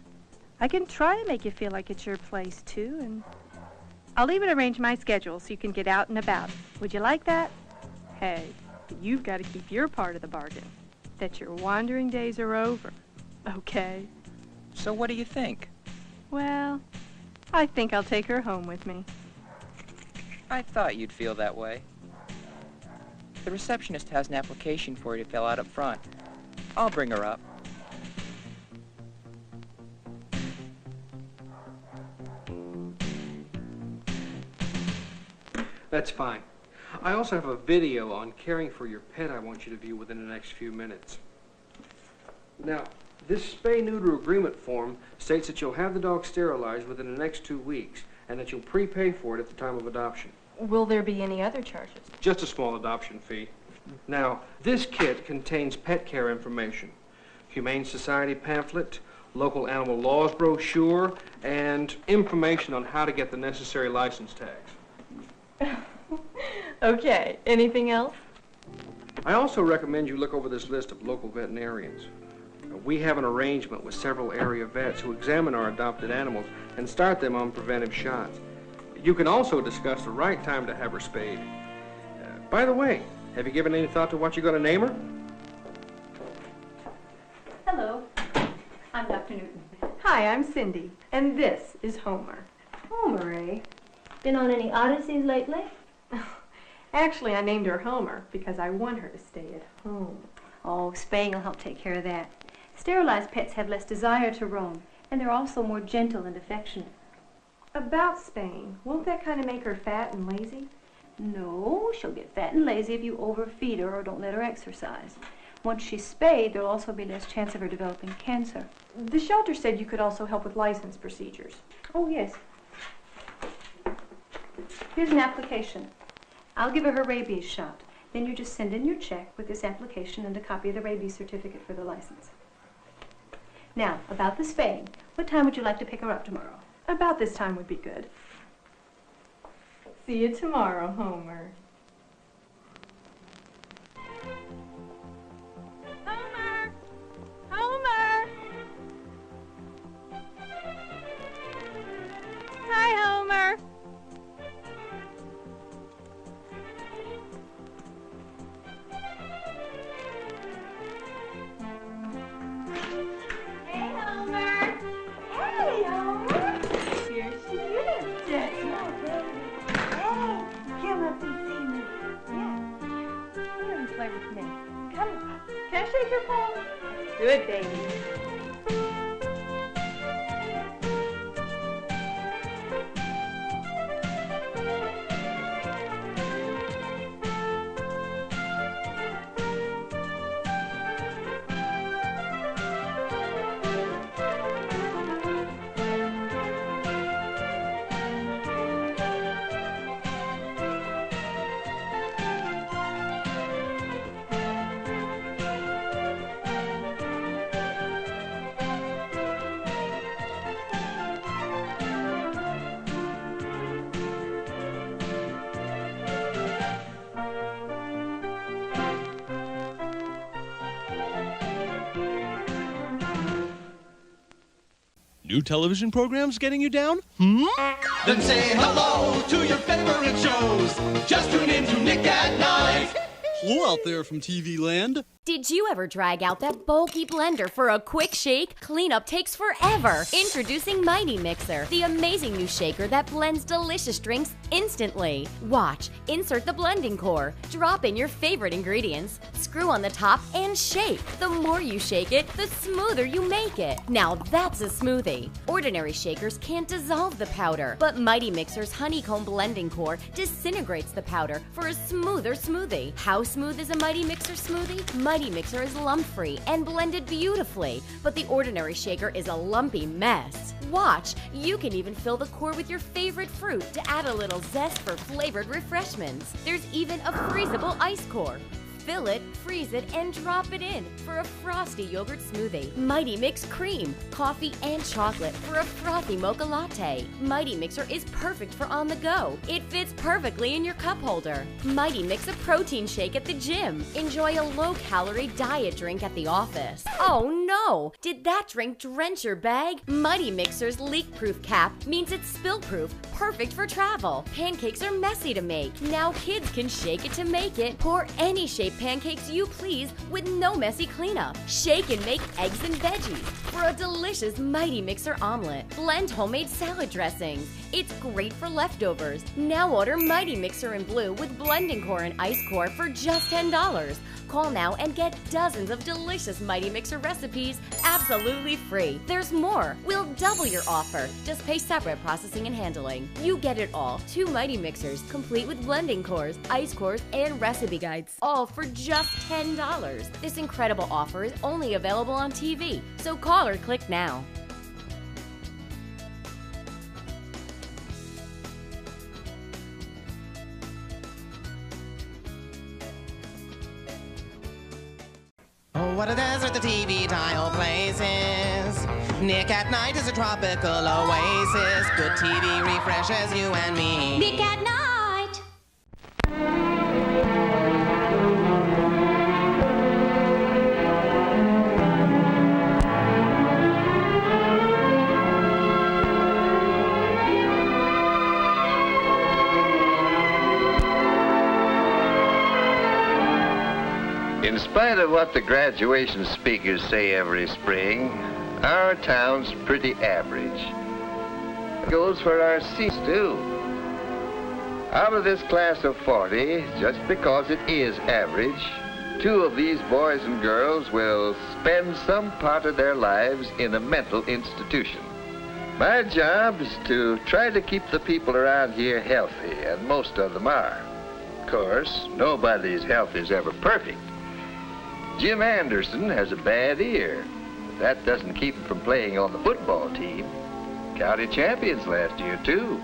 I can try to make you feel like it's your place, too, and I'll even arrange my schedule so you can get out and about. Would you like that? Hey. But you've got to keep your part of the bargain, that your wandering days are over, okay? So what do you think? Well, I think I'll take her home with me. I thought you'd feel that way. The receptionist has an application for you to fill out up front. I'll bring her up. That's fine. I also have a video on caring for your pet I want you to view within the next few minutes. Now, this spay-neuter agreement form states that you'll have the dog sterilized within the next 2 weeks and that you'll prepay for it at the time of adoption. Will there be any other charges? Just a small adoption fee. Now, this kit contains pet care information, Humane Society pamphlet, local animal laws brochure, and information on how to get the necessary license tags. Okay. Anything else? I also recommend you look over this list of local veterinarians. We have an arrangement with several area vets who examine our adopted animals and start them on preventive shots. You can also discuss the right time to have her spayed. By the way, have you given any thought to what you're going to name her? Hello. I'm Dr. Newton. Hi, I'm Cindy. And this is Homer. Homer, eh? Been on any odysseys lately? Actually, I named her Homer because I want her to stay at home. Oh, spaying will help take care of that. Sterilized pets have less desire to roam, and they're also more gentle and affectionate. About spaying, won't that kind of make her fat and lazy? No, she'll get fat and lazy if you overfeed her or don't let her exercise. Once she's spayed, there'll also be less chance of her developing cancer. The shelter said you could also help with license procedures. Oh, yes. Here's an application. I'll give her her rabies shot. Then you just send in your check with this application and a copy of the rabies certificate for the license. Now, about the spaying. What time would you like to pick her up tomorrow? About this time would be good. See you tomorrow, Homer. Homer! Homer! Hi, Homer. Hey, Homer. Hey, Homer. Here she is. Hey, come up and see me. Yeah. Come and play with me. Come on. Can I shake your paw? Good, baby. New television programs getting you down? Then say hello to your favorite shows. Just tune in to Nick at Night. Hello out there from TV Land. Did you ever drag out that bulky blender for a quick shake? Cleanup takes forever. Introducing Mighty Mixer, the amazing new shaker that blends delicious drinks instantly. Watch, insert the blending core, drop in your favorite ingredients, screw on the top, and shake. The more you shake it, the smoother you make it. Now that's a smoothie. Ordinary shakers can't dissolve the powder, but Mighty Mixer's honeycomb blending core disintegrates the powder for a smoother smoothie. How smooth is a Mighty Mixer smoothie? Mighty Mixer is lump-free and blended beautifully, but the ordinary shaker is a lumpy mess. Watch, you can even fill the core with your favorite fruit to add a little zest for flavored refreshments. There's even a freezable ice core. Fill it, freeze it, and drop it in for a frosty yogurt smoothie. Mighty Mix Cream, coffee and chocolate for a frothy mocha latte. Mighty Mixer is perfect for on the go. It fits perfectly in your cup holder. Mighty Mix a protein shake at the gym. Enjoy a low-calorie diet drink at the office. Oh no! Did that drink drench your bag? Mighty Mixer's leak-proof cap means it's spill-proof, perfect for travel. Pancakes are messy to make. Now kids can shake it to make it. Pour any shape pancakes you please with no messy cleanup. Shake and make eggs and veggies for a delicious Mighty Mixer omelet. Blend homemade salad dressings. It's great for leftovers. Now order Mighty Mixer in blue with blending core and ice core for just $10. Call now and get dozens of delicious Mighty Mixer recipes absolutely free. There's more. We'll double your offer. Just pay separate processing and handling. You get it all. 2 Mighty Mixers, complete with blending cores, ice cores, and recipe guides. All for just $10. This incredible offer is only available on TV. So call or click now. Oh, what a desert the TV dial places. Nick at Night is a tropical oasis. Good TV refreshes you and me. Nick at Night. In spite of what the graduation speakers say every spring, our town's pretty average. It goes for our seats, too. Out of this class of 40, just because it is average, 2 of these boys and girls will spend some part of their lives in a mental institution. My job is to try to keep the people around here healthy, and most of them are. Of course, nobody's health is ever perfect. Jim Anderson has a bad ear. But that doesn't keep him from playing on the football team. County champions last year, too.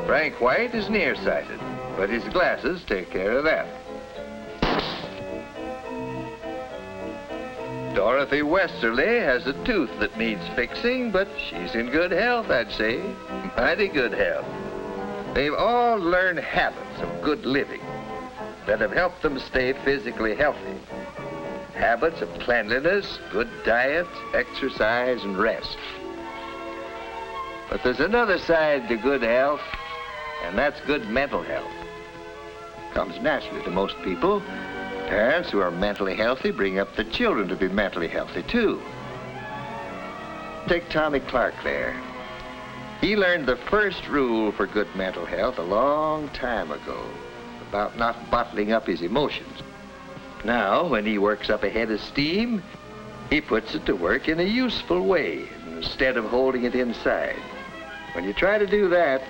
Frank White is nearsighted, but his glasses take care of that. Dorothy Westerly has a tooth that needs fixing, but she's in good health, I'd say. Mighty good health. They've all learned habits of good living that have helped them stay physically healthy. Habits of cleanliness, good diet, exercise, and rest. But there's another side to good health, and that's good mental health. Comes naturally to most people. Parents who are mentally healthy bring up their children to be mentally healthy, too. Take Tommy Clark there. He learned the first rule for good mental health a long time ago, about not bottling up his emotions. Now, when he works up a head of steam, he puts it to work in a useful way, instead of holding it inside. When you try to do that,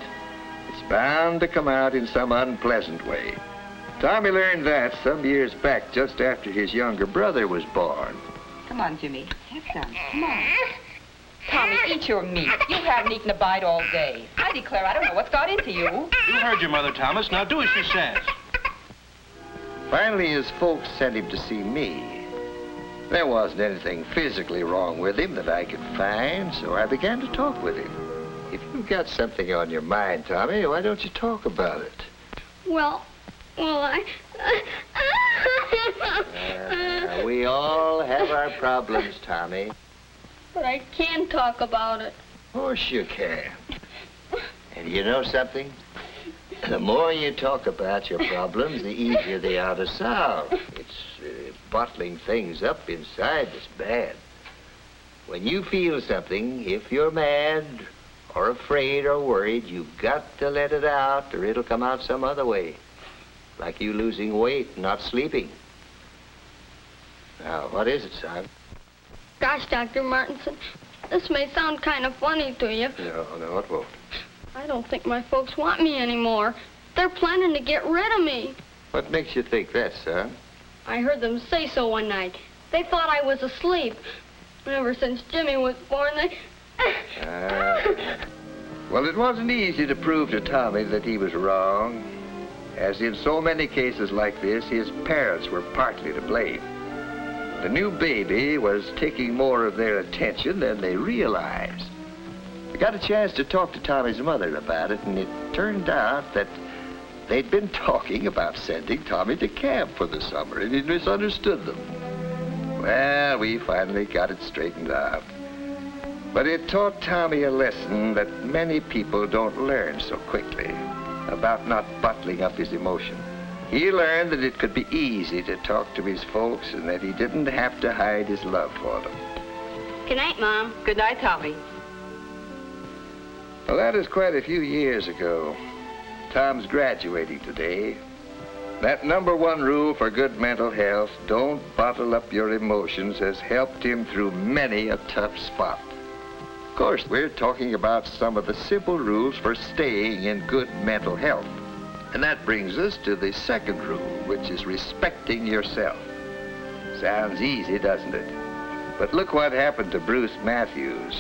it's bound to come out in some unpleasant way. Tommy learned that some years back, just after his younger brother was born. Come on, Jimmy. Have some. Come on. Tommy, eat your meat. You haven't eaten a bite all day. I declare, I don't know what's got into you. You heard your mother, Thomas. Now do as she says. Finally, his folks sent him to see me. There wasn't anything physically wrong with him that I could find, so I began to talk with him. If you've got something on your mind, Tommy, why don't you talk about it? Well, We all have our problems, Tommy. But I can talk about it. Of course you can. And you know something? The more you talk about your problems, the easier they are to solve. It's bottling things up inside that's bad. When you feel something, if you're mad or afraid or worried, you've got to let it out or it'll come out some other way. Like you losing weight and not sleeping. Now, what is it, son? Gosh, Dr. Martinson, this may sound kind of funny to you. No, it won't. I don't think my folks want me anymore. They're planning to get rid of me. What makes you think that, son? I heard them say so one night. They thought I was asleep. Ever since Jimmy was born, they... Well, it wasn't easy to prove to Tommy that he was wrong. As in so many cases like this, his parents were partly to blame. The new baby was taking more of their attention than they realized. I got a chance to talk to Tommy's mother about it, and it turned out that they'd been talking about sending Tommy to camp for the summer, and he'd misunderstood them. Well, we finally got it straightened out. But it taught Tommy a lesson that many people don't learn so quickly, about not bottling up his emotion. He learned that it could be easy to talk to his folks and that he didn't have to hide his love for them. Good night, Mom. Good night, Tommy. Well, that is quite a few years ago. Tom's graduating today. That #1 rule for good mental health, don't bottle up your emotions, has helped him through many a tough spot. Of course, we're talking about some of the simple rules for staying in good mental health. And that brings us to the second rule, which is respecting yourself. Sounds easy, doesn't it? But look what happened to Bruce Matthews.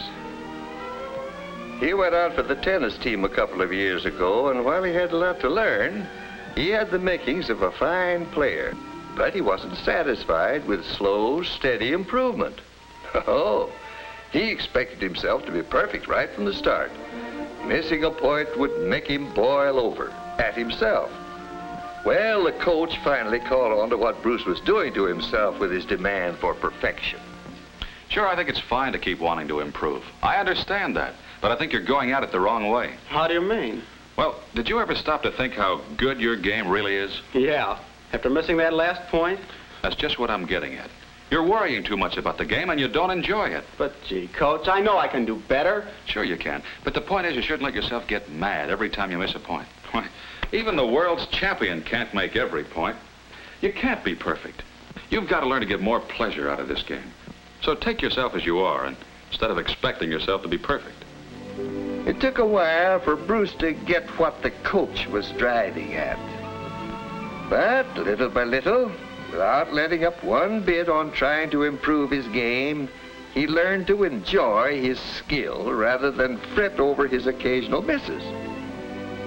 He went out for the tennis team a couple of years ago, and while he had a lot to learn, he had the makings of a fine player. But he wasn't satisfied with slow, steady improvement. Oh, he expected himself to be perfect right from the start. Missing a point would make him boil over at himself. Well, the coach finally caught on to what Bruce was doing to himself with his demand for perfection. Sure, I think it's fine to keep wanting to improve. I understand that, but I think you're going at it the wrong way. How do you mean? Well, did you ever stop to think how good your game really is? Yeah. After missing that last point? That's just what I'm getting at. You're worrying too much about the game and you don't enjoy it. But, gee, Coach, I know I can do better. Sure you can. But the point is you shouldn't let yourself get mad every time you miss a point. Why, Even the world's champion can't make every point. You can't be perfect. You've got to learn to get more pleasure out of this game. So take yourself as you are, and instead of expecting yourself to be perfect. It took a while for Bruce to get what the coach was driving at. But little by little, without letting up one bit on trying to improve his game, he learned to enjoy his skill rather than fret over his occasional misses.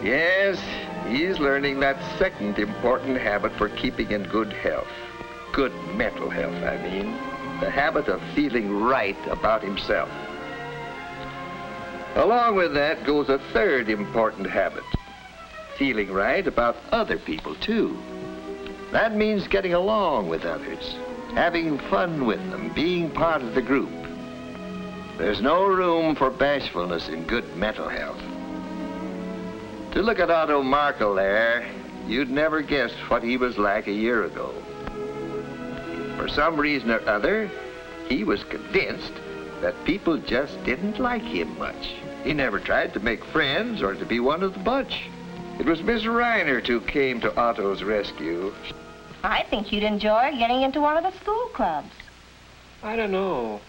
Yes, he's learning that second important habit for keeping in good health. Good mental health, I mean. The habit of feeling right about himself. Along with that goes a third important habit. Feeling right about other people, too. That means getting along with others, having fun with them, being part of the group. There's no room for bashfulness in good mental health. To look at Otto Markel there, you'd never guess what he was like a year ago. For some reason or other, he was convinced that people just didn't like him much. He never tried to make friends or to be one of the bunch. It was Miss Reinert who came to Otto's rescue. I think you'd enjoy getting into one of the school clubs. I don't know.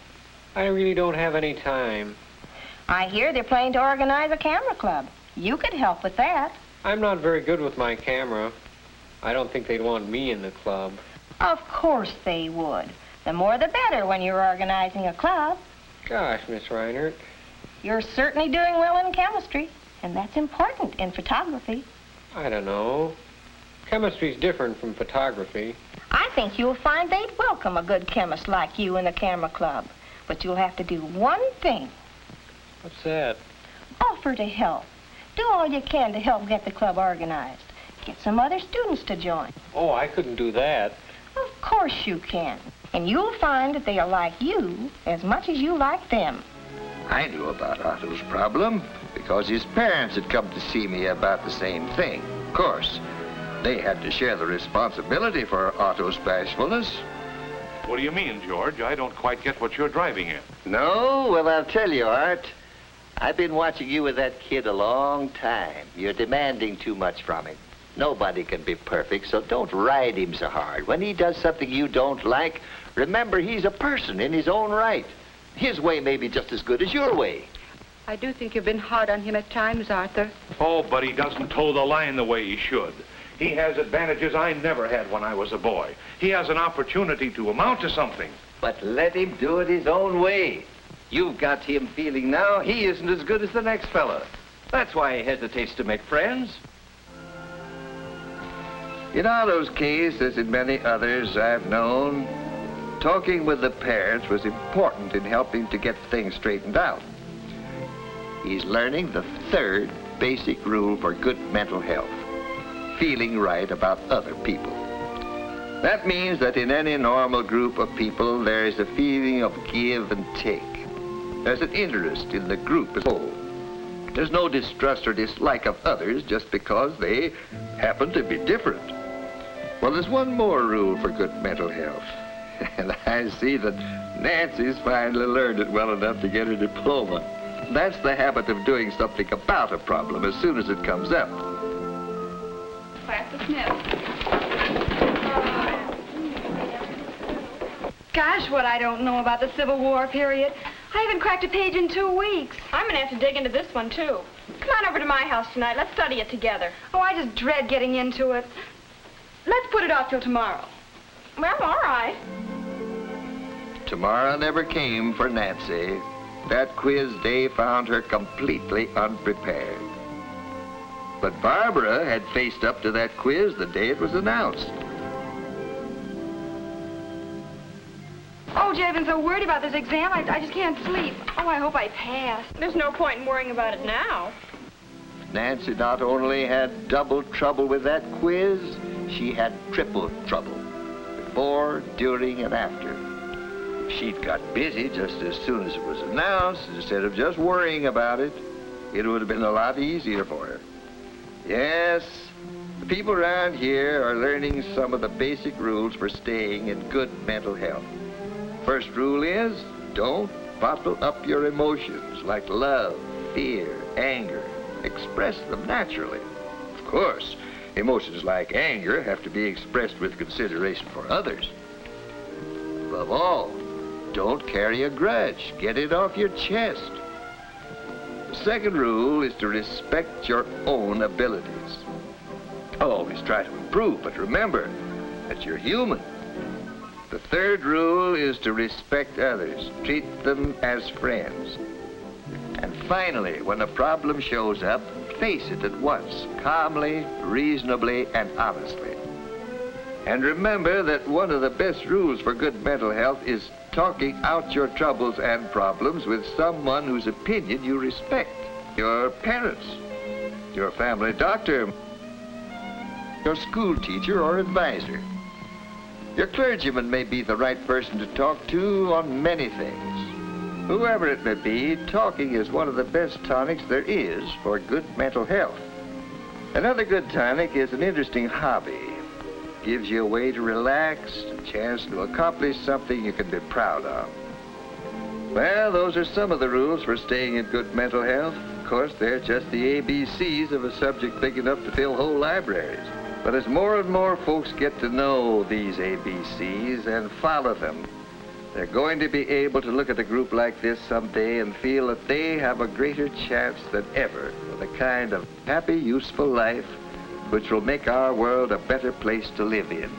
I really don't have any time. I hear they're planning to organize a camera club. You could help with that. I'm not very good with my camera. I don't think they'd want me in the club. Of course they would. The more the better when you're organizing a club. Gosh, Miss Reinert. You're certainly doing well in chemistry, and that's important in photography. I don't know. Chemistry's different from photography. I think you'll find they'd welcome a good chemist like you in the camera club. But you'll have to do one thing. What's that? Offer to help. Do all you can to help get the club organized. Get some other students to join. Oh, I couldn't do that. Of course you can. And you'll find that they'll like you as much as you like them. I knew about Otto's problem because his parents had come to see me about the same thing. Of course, they had to share the responsibility for Otto's bashfulness. What do you mean, George? I don't quite get what you're driving at. No? Well, I'll tell you, Art. I've been watching you with that kid a long time. You're demanding too much from him. Nobody can be perfect, so don't ride him so hard. When he does something you don't like, remember he's a person in his own right. His way may be just as good as your way. I do think you've been hard on him at times, Arthur. Oh, but he doesn't toe the line the way he should. He has advantages I never had when I was a boy. He has an opportunity to amount to something. But let him do it his own way. You've got him feeling now he isn't as good as the next fella. That's why he hesitates to make friends. In Otto's case, as in many others I've known, talking with the parents was important in helping to get things straightened out. He's learning the third basic rule for good mental health. Feeling right about other people. That means that in any normal group of people, there is a feeling of give and take. There's an interest in the group as a whole. There's no distrust or dislike of others just because they happen to be different. Well, there's one more rule for good mental health. And I see that Nancy's finally learned it well enough to get her diploma. That's the habit of doing something about a problem as soon as it comes up. Class dismissed. Gosh, what I don't know about the Civil War period. I haven't cracked a page in 2 weeks. I'm gonna have to dig into this one, too. Come on over to my house tonight. Let's study it together. Oh, I just dread getting into it. Let's put it off till tomorrow. Well, all right. Tomorrow never came for Nancy. That quiz day found her completely unprepared. But Barbara had faced up to that quiz the day it was announced. Oh, Jay, I've been so worried about this exam, I just can't sleep. Oh, I hope I pass. There's no point in worrying about it now. Nancy not only had double trouble with that quiz, she had triple trouble. Before, during, and after. If she'd got busy just as soon as it was announced, instead of just worrying about it, it would have been a lot easier for her. Yes, the people around here are learning some of the basic rules for staying in good mental health. First rule is, don't bottle up your emotions like love, fear, anger. Express them naturally. Of course, Emotions like anger have to be expressed with consideration for others. Above all, don't carry a grudge. Get it off your chest. The second rule is to respect your own abilities. Always try to improve, but remember that you're human. The third rule is to respect others. Treat them as friends. And finally, when a problem shows up, face it at once, calmly, reasonably, and honestly. And remember that one of the best rules for good mental health is talking out your troubles and problems with someone whose opinion you respect. Your parents, your family doctor, your school teacher or advisor. Your clergyman may be the right person to talk to on many things. Whoever it may be, talking is one of the best tonics there is for good mental health. Another good tonic is an interesting hobby. Gives you a way to relax, a chance to accomplish something you can be proud of. Well, those are some of the rules for staying in good mental health. Of course, they're just the ABCs of a subject big enough to fill whole libraries. But as more and more folks get to know these ABCs and follow them, they're going to be able to look at a group like this someday and feel that they have a greater chance than ever for the kind of happy, useful life which will make our world a better place to live in.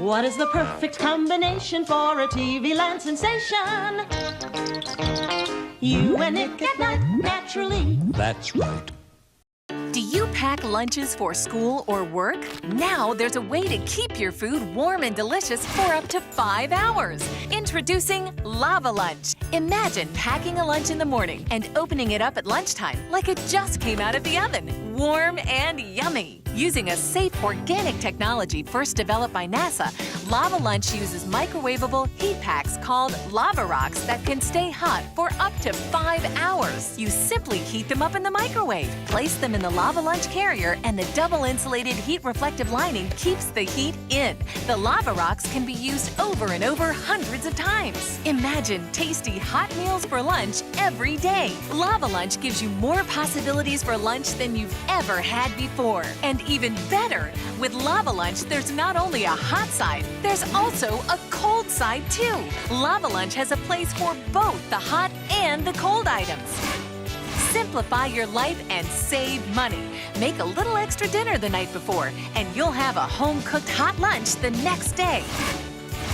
What is the perfect combination for a TV land sensation? You and Nick at Night, naturally. That's right. Do you pack lunches for school or work? Now there's a way to keep your food warm and delicious for up to 5 hours. Introducing Lava Lunch. Imagine packing a lunch in the morning and opening it up at lunchtime like it just came out of the oven. Warm and yummy. Using a safe organic technology first developed by NASA, Lava Lunch uses microwavable heat packs called Lava Rocks that can stay hot for up to 5 hours. You simply heat them up in the microwave. Place them in the Lava Lunch carrier and the double-insulated heat-reflective lining keeps the heat in. The Lava Rocks can be used over and over hundreds of times. Imagine tasty hot meals for lunch every day. Lava Lunch gives you more possibilities for lunch than you've ever had before. And even better, with Lava Lunch, there's not only a hot side, there's also a cold side too. Lava Lunch has a place for both the hot and the cold items. Simplify your life and save money. Make a little extra dinner the night before, and you'll have a home-cooked hot lunch the next day.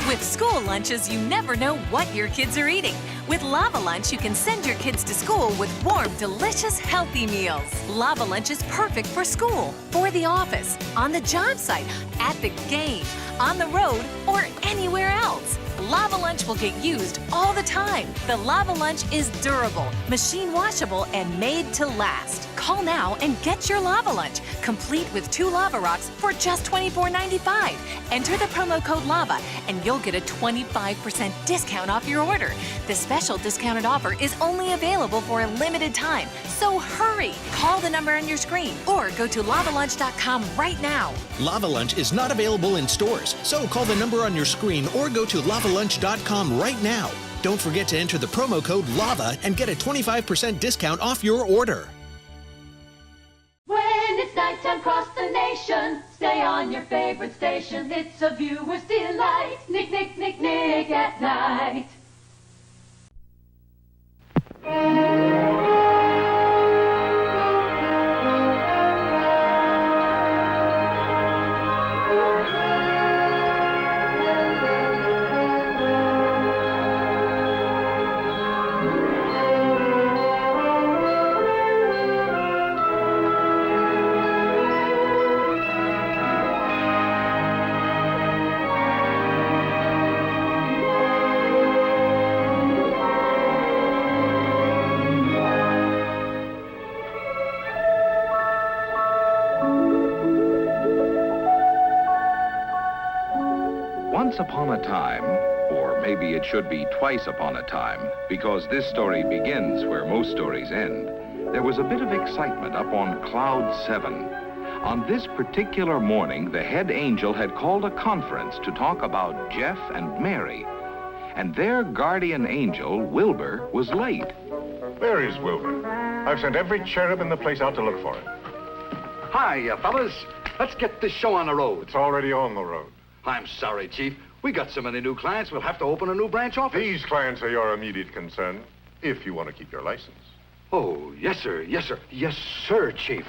With school lunches, you never know what your kids are eating. With Lava Lunch, you can send your kids to school with warm, delicious, healthy meals. Lava Lunch is perfect for school, for the office, on the job site, at the game, on the road, or anywhere else. Lava Lunch will get used all the time. The Lava Lunch is durable, machine washable, and made to last. Call now and get your Lava Lunch, complete with 2 Lava Rocks for just $24.95. Enter the promo code LAVA and you'll get a 25% discount off your order. The special discounted offer is only available for a limited time, so hurry. Call the number on your screen or go to lavalunch.com right now. Lava Lunch is not available in stores, so call the number on your screen or go to lavalunch.com right now. Don't forget to enter the promo code LAVA and get a 25% discount off your order. When it's nighttime across the nation, stay on your favorite station. It's a viewer's delight. Nick, Nick, Nick, Nick at Night. Once upon a time, or maybe it should be twice upon a time, because this story begins where most stories end, there was a bit of excitement up on Cloud 7. On this particular morning, the head angel had called a conference to talk about Jeff and Mary. And their guardian angel, Wilbur, was late. There is Wilbur. I've sent every cherub in the place out to look for him. Hi, fellas. Let's get this show on the road. It's already on the road. I'm sorry, Chief. We got so many new clients, we'll have to open a new branch office. These clients are your immediate concern, if you want to keep your license. Oh, yes, sir. Yes, sir. Yes, sir, Chief.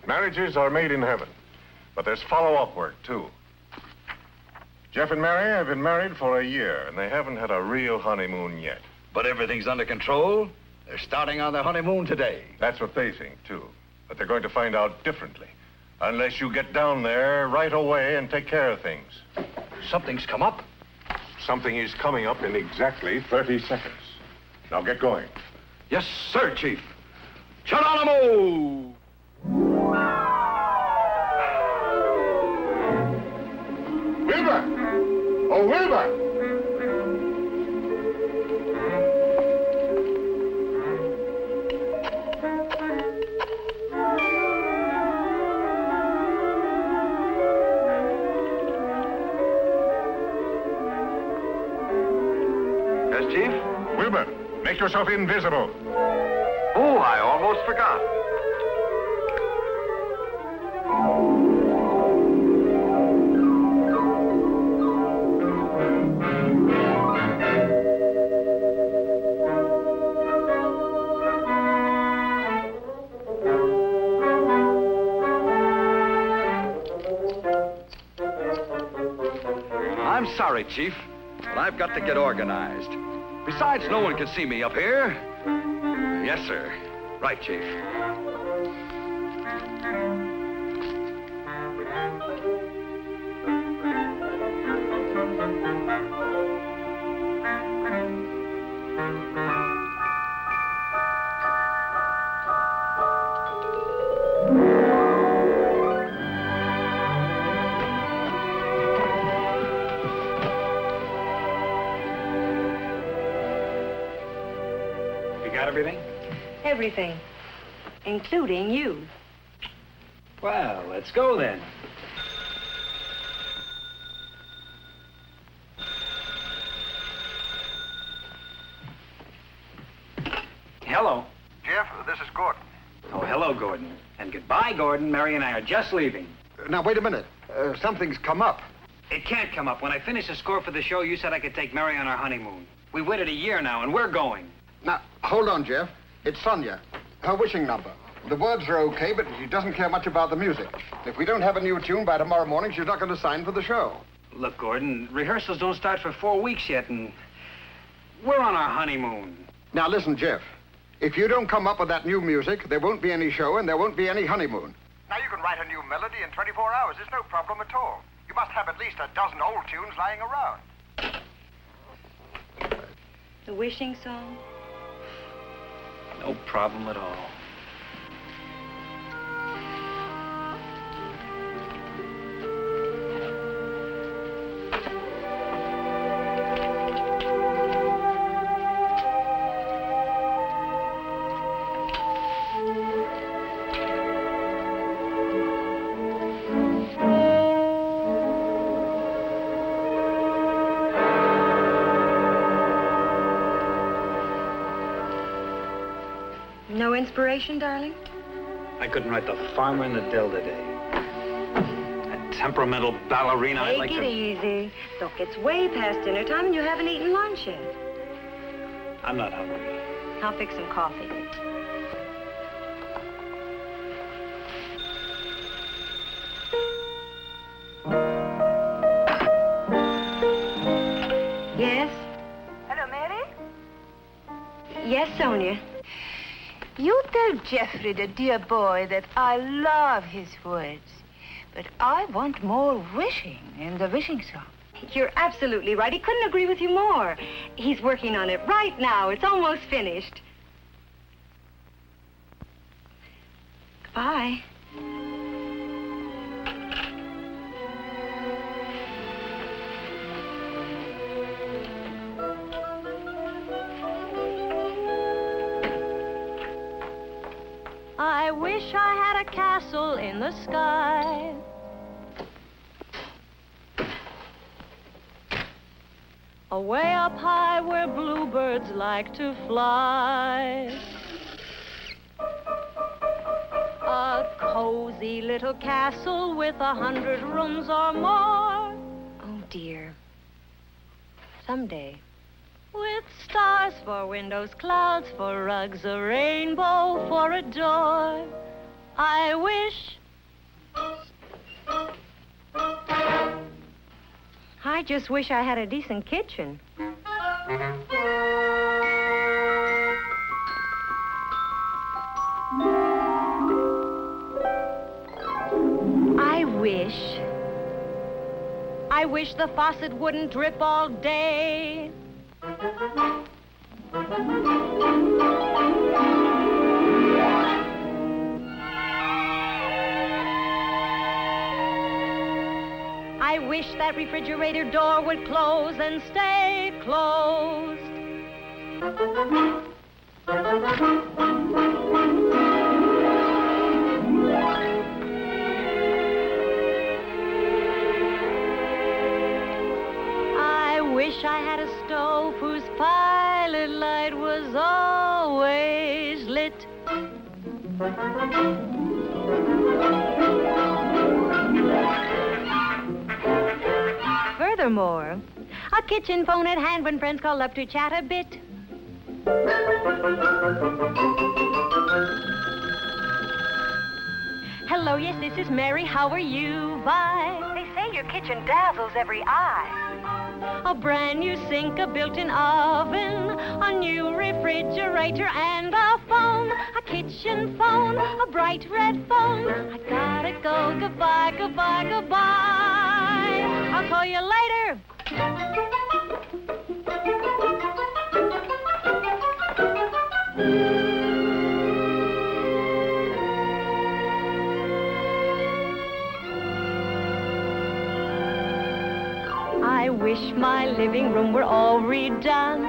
Marriages are made in heaven, but there's follow-up work, too. Jeff and Mary have been married for a year, and they haven't had a real honeymoon yet. But everything's under control. They're starting on their honeymoon today. That's what they think, too. But they're going to find out differently, unless you get down there right away and take care of things. Something's come up? Something is coming up in exactly 30 seconds. Now get going. Yes, sir, Chief. Geronimo! Wilbur! Oh, Wilbur! Yes, Chief? Wilbur, make yourself invisible. Oh, I almost forgot. I'm sorry, Chief, but I've got to get organized. Besides, no one can see me up here. Yes, sir. Right, Chief. Everything? Everything, including you. Well, let's go then. Hello. Jeff, this is Gordon. Oh, hello, Gordon. And goodbye, Gordon. Mary and I are just leaving. Now, wait a minute. Something's come up. It can't come up. When I finish the score for the show, you said I could take Mary on our honeymoon. We waited a year now, and we're going. Now, hold on, Jeff. It's Sonia. Her wishing number. The words are okay, but she doesn't care much about the music. If we don't have a new tune by tomorrow morning, she's not going to sign for the show. Look, Gordon, rehearsals don't start for 4 weeks yet, and we're on our honeymoon. Now, listen, Jeff. If you don't come up with that new music, there won't be any show and there won't be any honeymoon. Now, you can write a new melody in 24 hours. It's no problem at all. You must have at least a dozen old tunes lying around. The wishing song? No problem at all. No inspiration, darling? I couldn't write The Farmer in the Dell today. That temperamental ballerina, I'd like Take to... it easy. Look, it's way past dinner time and you haven't eaten lunch yet. I'm not hungry. I'll fix some coffee. Yes? Hello, Mary? Yes, Sonia. You tell Jeffrey, the dear boy, that I love his words. But I want more wishing in the wishing song. You're absolutely right. He couldn't agree with you more. He's working on it right now. It's almost finished. Goodbye. I wish I had a castle in the sky. Away up high where bluebirds like to fly. A cozy little castle with 100 rooms or more. Oh, dear. Someday. With stars for windows, clouds for rugs, a rainbow for a door. I wish. I just wish I had a decent kitchen. I wish the faucet wouldn't drip all day. I wish that refrigerator door would close and stay closed. I wish I had a stove whose pilot light was always lit. Furthermore, a kitchen phone at hand when friends call up to chat a bit. Hello, yes, this is Mary. How are you? Bye. They say your kitchen dazzles every eye. A brand new sink, a built-in oven, a new refrigerator, and a phone. A kitchen phone, a bright red phone. I gotta go. Goodbye, goodbye, goodbye. I'll call you later. I wish my living room were all redone.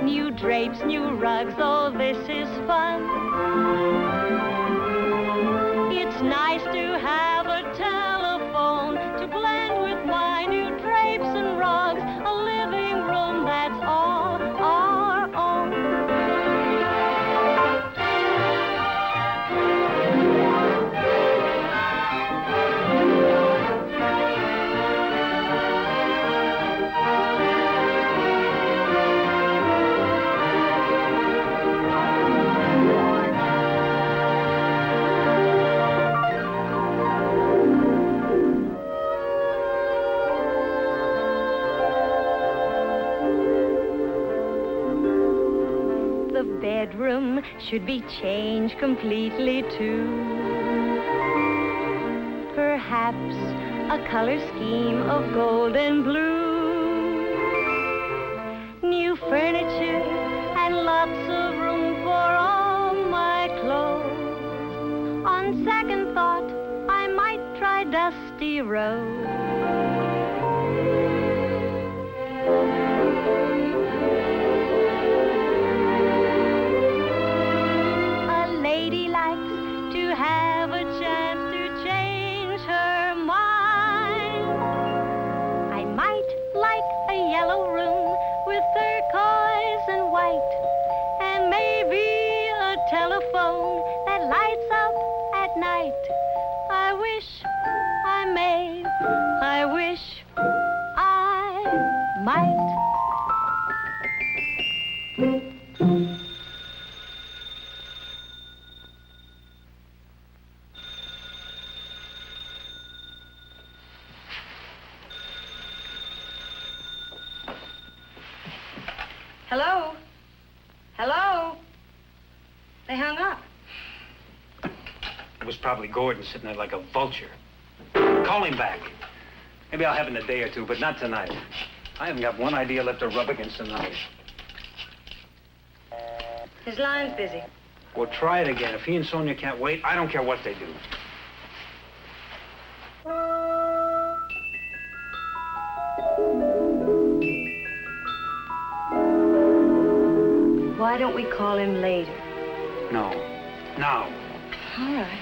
New drapes, new rugs, oh, this is fun. It's nice to have a telephone to blend with my new drapes and rugs. A living room that's all our own. Bedroom should be changed completely too. Perhaps a color scheme of gold and blue. New furniture and lots of room for all my clothes. On second thought, I might try Dusty Road. Telephone that lights up at night. I wish I may, I wish I might. Hello? Hello? They hung up. It was probably Gordon sitting there like a vulture. Call him back. Maybe I'll have him in a day or two, but not tonight. I haven't got one idea left to rub against tonight. His line's busy. Well, try it again. If he and Sonia can't wait, I don't care what they do. why don't we call him later? No. Now. All right.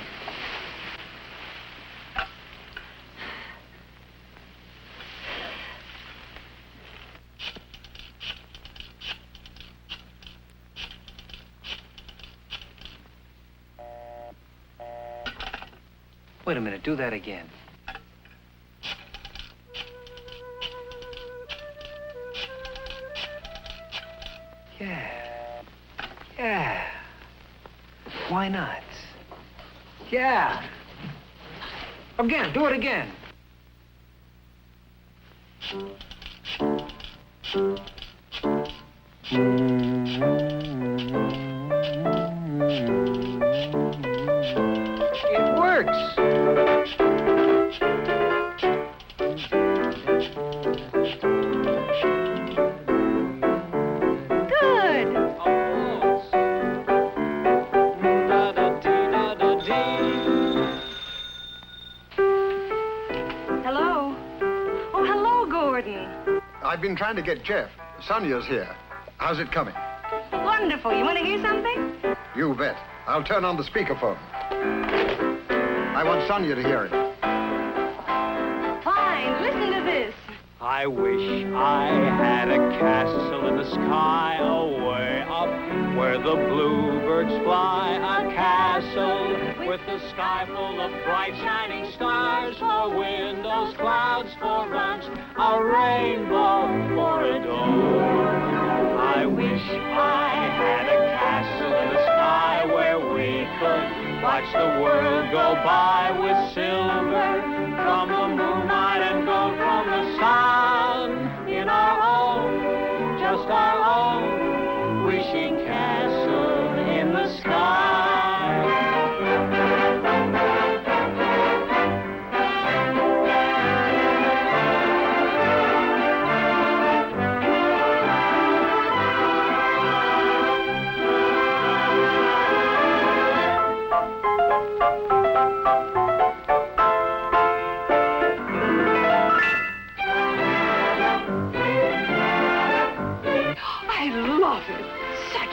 Wait a minute, do that again. Yeah. Why not? Yeah. Again, do it again. It works. I've been trying to get Jeff. Sonia's here. How's it coming? Wonderful. You want to hear something? You bet. I'll turn on the speakerphone. I want Sonia to hear it. Fine. Listen to this. I wish I had a castle in the sky away up where the bluebirds fly. A castle with the sky full of bright shining stars for windows, clouds for runs, a rainbow for a door. I wish I had a castle in the sky where we could watch the world go by with silver from the moonlight and gold from the sun in our own, just our own wishing castle in the sky.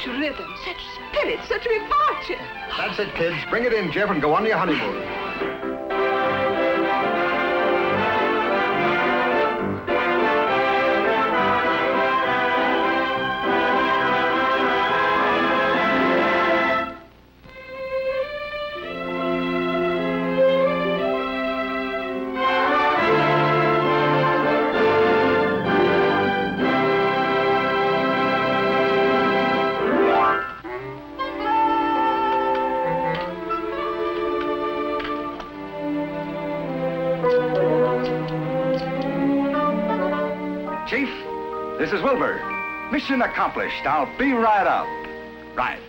Rhythm, such spirit, such reparture. That's it, kids. Bring it in, Jeff, and go on your honeymoon. Chief, this is Wilbur. Mission accomplished. I'll be right out. Right.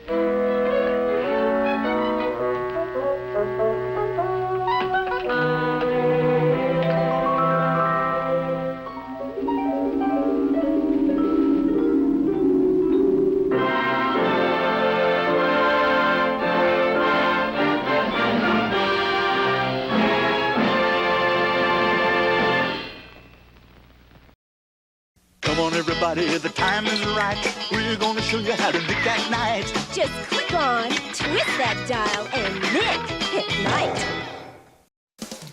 Come on, everybody, the time is right. We're gonna show you how to nick at night. Just click on, twist that dial, and nick at night.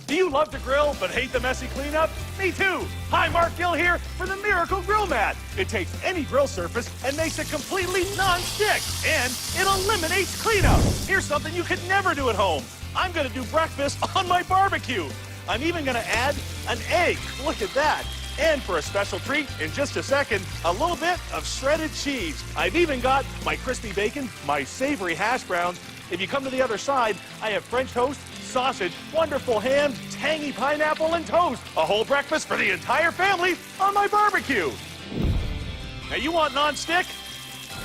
Do you love to grill but hate the messy cleanup? Me too! Hi, Mark Gill here for the Miracle Grill Mat. It takes any grill surface and makes it completely non-stick, and it eliminates cleanup. Here's something you could never do at home. I'm gonna do breakfast on my barbecue. I'm even gonna add an egg. Look at that. And for a special treat, in just a second, a little bit of shredded cheese. I've even got my crispy bacon, my savory hash browns. If you come to the other side, I have French toast, sausage, wonderful ham, tangy pineapple, and toast. A whole breakfast for the entire family on my barbecue. Now you want non-stick?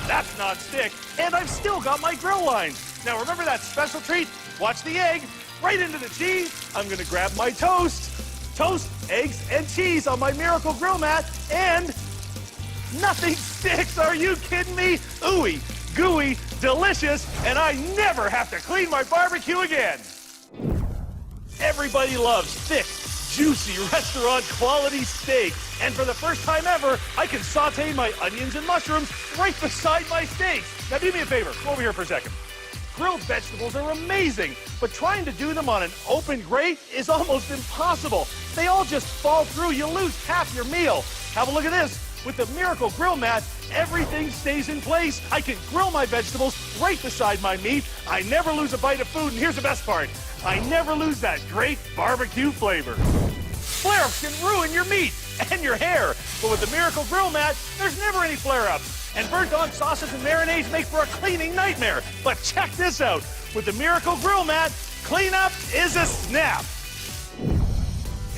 That's non-stick. And I've still got my grill lines. Now remember that special treat? Watch the egg, right into the cheese. I'm gonna grab my toast. Toast, eggs, and cheese on my Miracle Grill Mat, and nothing sticks. Are you kidding me? Ooey, gooey, delicious, and I never have to clean my barbecue again. Everybody loves thick, juicy restaurant quality steak. And for the first time ever, I can saute my onions and mushrooms right beside my steaks. Now do me a favor, come over here for a second. Grilled vegetables are amazing, but trying to do them on an open grate is almost impossible. They all just fall through. You lose half your meal. Have a look at this. With the Miracle Grill Mat, everything stays in place. I can grill my vegetables right beside my meat. I never lose a bite of food, and here's the best part. I never lose that great barbecue flavor. Flare-ups can ruin your meat and your hair, but with the Miracle Grill Mat, there's never any flare-ups. And burnt-on sauces and marinades make for a cleaning nightmare. But check this out. With the Miracle Grill Mat, cleanup is a snap.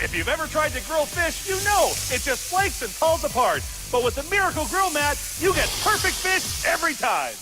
If you've ever tried to grill fish, you know it just flakes and falls apart. But with the Miracle Grill Mat, you get perfect fish every time.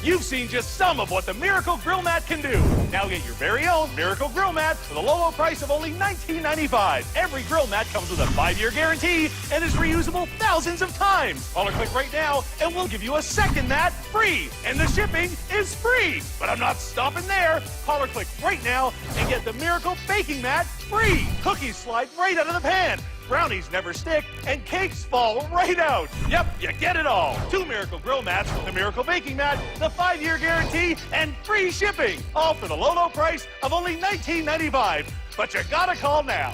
You've seen just some of what the Miracle Grill Mat can do. Now get your very own Miracle Grill Mat for the low price of only $19.95. Every grill mat comes with a 5-year guarantee and is reusable thousands of times. Call or click right now and we'll give you a second mat free. And the shipping is free. But I'm not stopping there. Call or click right now and get the Miracle Baking Mat free. Cookies slide right out of the pan. Brownies never stick, and cakes fall right out. Yep, you get it all. 2 Miracle Grill Mats, the Miracle Baking Mat, the 5-year guarantee, and free shipping. All for the low price of only $19.95. But you gotta call now.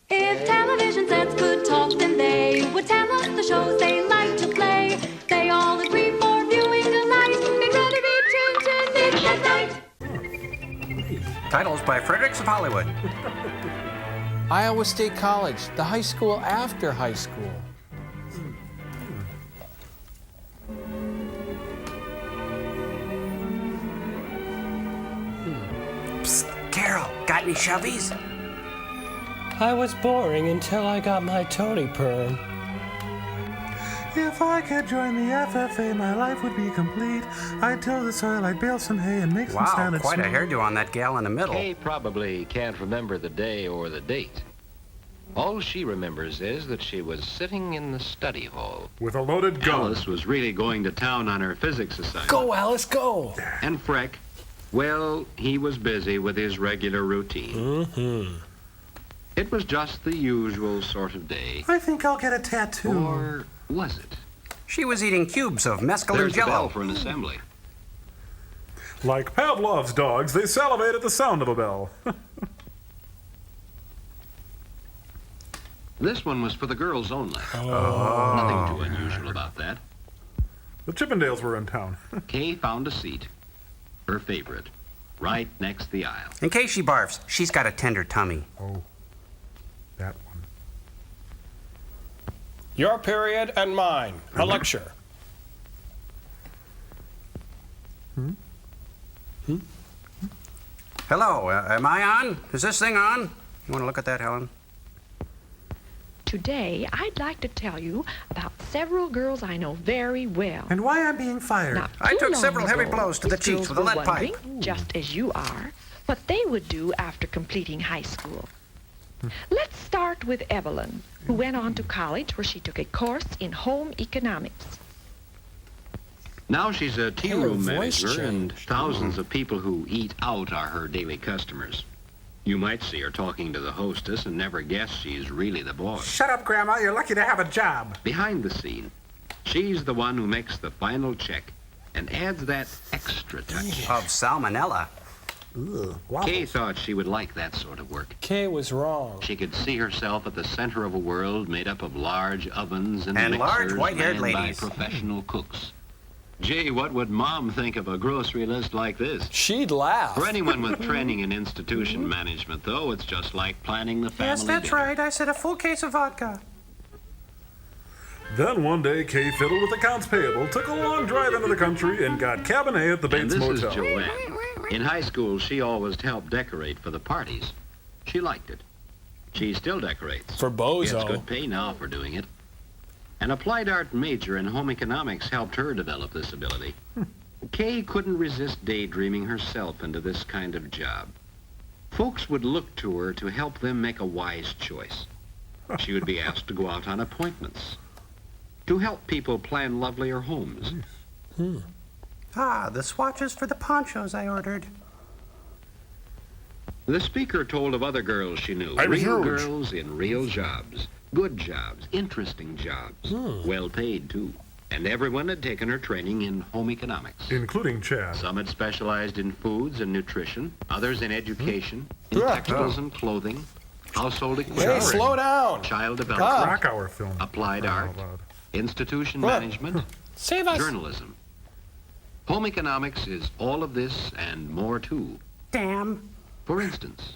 If television sets could talk, then they would tell us the shows they like to play. They all agree for viewing tonight. They'd rather be tuned to Nick at Night. Titles by Fredericks of Hollywood. Iowa State College, the high school after high school. Psst, Carol, got any shovies? I was boring until I got my Tony perm. If I could join the FFA, my life would be complete. I'd till the soil, I'd bale some hay and make some salad. Wow, quite a hairdo on that gal in the middle. Kay probably can't remember the day or the date. All she remembers is that she was sitting in the study hall. With a loaded gun. Alice was really going to town on her physics assignment. Go, Alice, go! And Freck, well, he was busy with his regular routine. Mm-hmm. It was just the usual sort of day. I think I'll get a tattoo. Or was it? She was eating cubes of mescaline There's the jello. bell for an assembly. Like Pavlov's dogs, they salivate at the sound of a bell. This one was for the girls only. Oh. Nothing too unusual about that. The Chippendales were in town. Kay found a seat, her favorite, right next the aisle. In case she barfs, she's got a tender tummy. Oh, that one. Your period and mine. A lecture. Hello, am I on? Is this thing on? You want to look at that, Helen? Today, I'd like to tell you about several girls I know very well. And why I'm being fired. Not I too took long several heavy ago, blows to the these cheeks girls with a were lead pipe. wondering, just as you are, what they would do after completing high school. Let's start with Evelyn, who went on to college where she took a course in home economics. Now she's a tea room Her voice manager, and changed. thousands of people who eat out are her daily customers. You might see her talking to the hostess and never guess she's really the boss. Shut up, Grandma. You're lucky to have a job. Behind the scene, she's the one who makes the final check and adds that extra touch. Of salmonella. Kay thought she would like that sort of work. Kay was wrong. She could see herself at the center of a world made up of large ovens and And large mixers white-haired manned by ladies. professional cooks. Gee, what would Mom think of a grocery list like this? She'd laugh. For anyone with training in institution management, though, it's just like planning the family Yes, that's dinner. right. I said a full case of vodka. Then one day, Kay fiddled with accounts payable, took a long drive into the country, and got Cabernet at the And Bates this Motel. is Joanne. In high school, she always helped decorate for the parties. She liked it. She still decorates. For Bozo. Gets good pay now for doing it. An applied art major in home economics helped her develop this ability. Kay couldn't resist daydreaming herself into this kind of job. Folks would look to her to help them make a wise choice. She would be asked to go out on appointments, to help people plan lovelier homes. Ah, the swatches for the ponchos I ordered. The speaker told of other girls she knew. I'm real huge. Girls in real jobs. Good jobs. Interesting jobs. Well paid, too. And everyone had taken her training in home economics. Including Chad. Some had specialized in foods and nutrition. Others in education, in textiles and clothing, household equipment. Hey, slow down. Child development. Rock Hour film. Applied art. Institution management. Save us. Journalism. Home economics is all of this and more, too. Damn. For instance,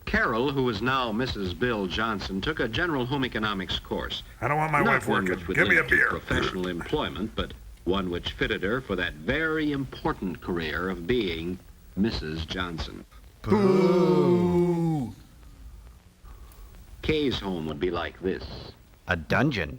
Carol, who is now Mrs. Bill Johnson, took a general home economics course. I don't want my Not wife one working. which would Give me a lead to beer. professional employment, but one which fitted her for that very important career of being Mrs. Johnson. Boo! Kay's home would be like this. A dungeon.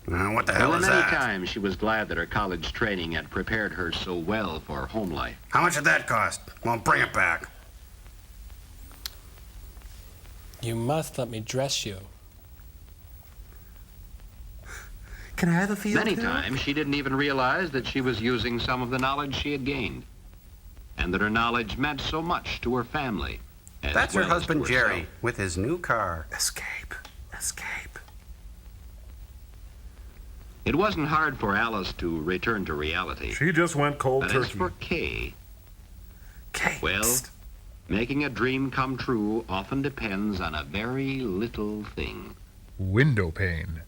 What the There hell were is many that? times she was glad that her college training had prepared her so well for home life. How much did that cost? Well, bring it back. You must let me dress you. Can I have a feel Many too? times she didn't even realize that she was using some of the knowledge she had gained, and that her knowledge meant so much to her family. as That's well her as husband, to herself. Jerry, with his new car. Escape. Escape. It wasn't hard for Alice to return to reality. She just went cold But turkey. as for Kay, well, making a dream come true often depends on a very little thing. Window pane.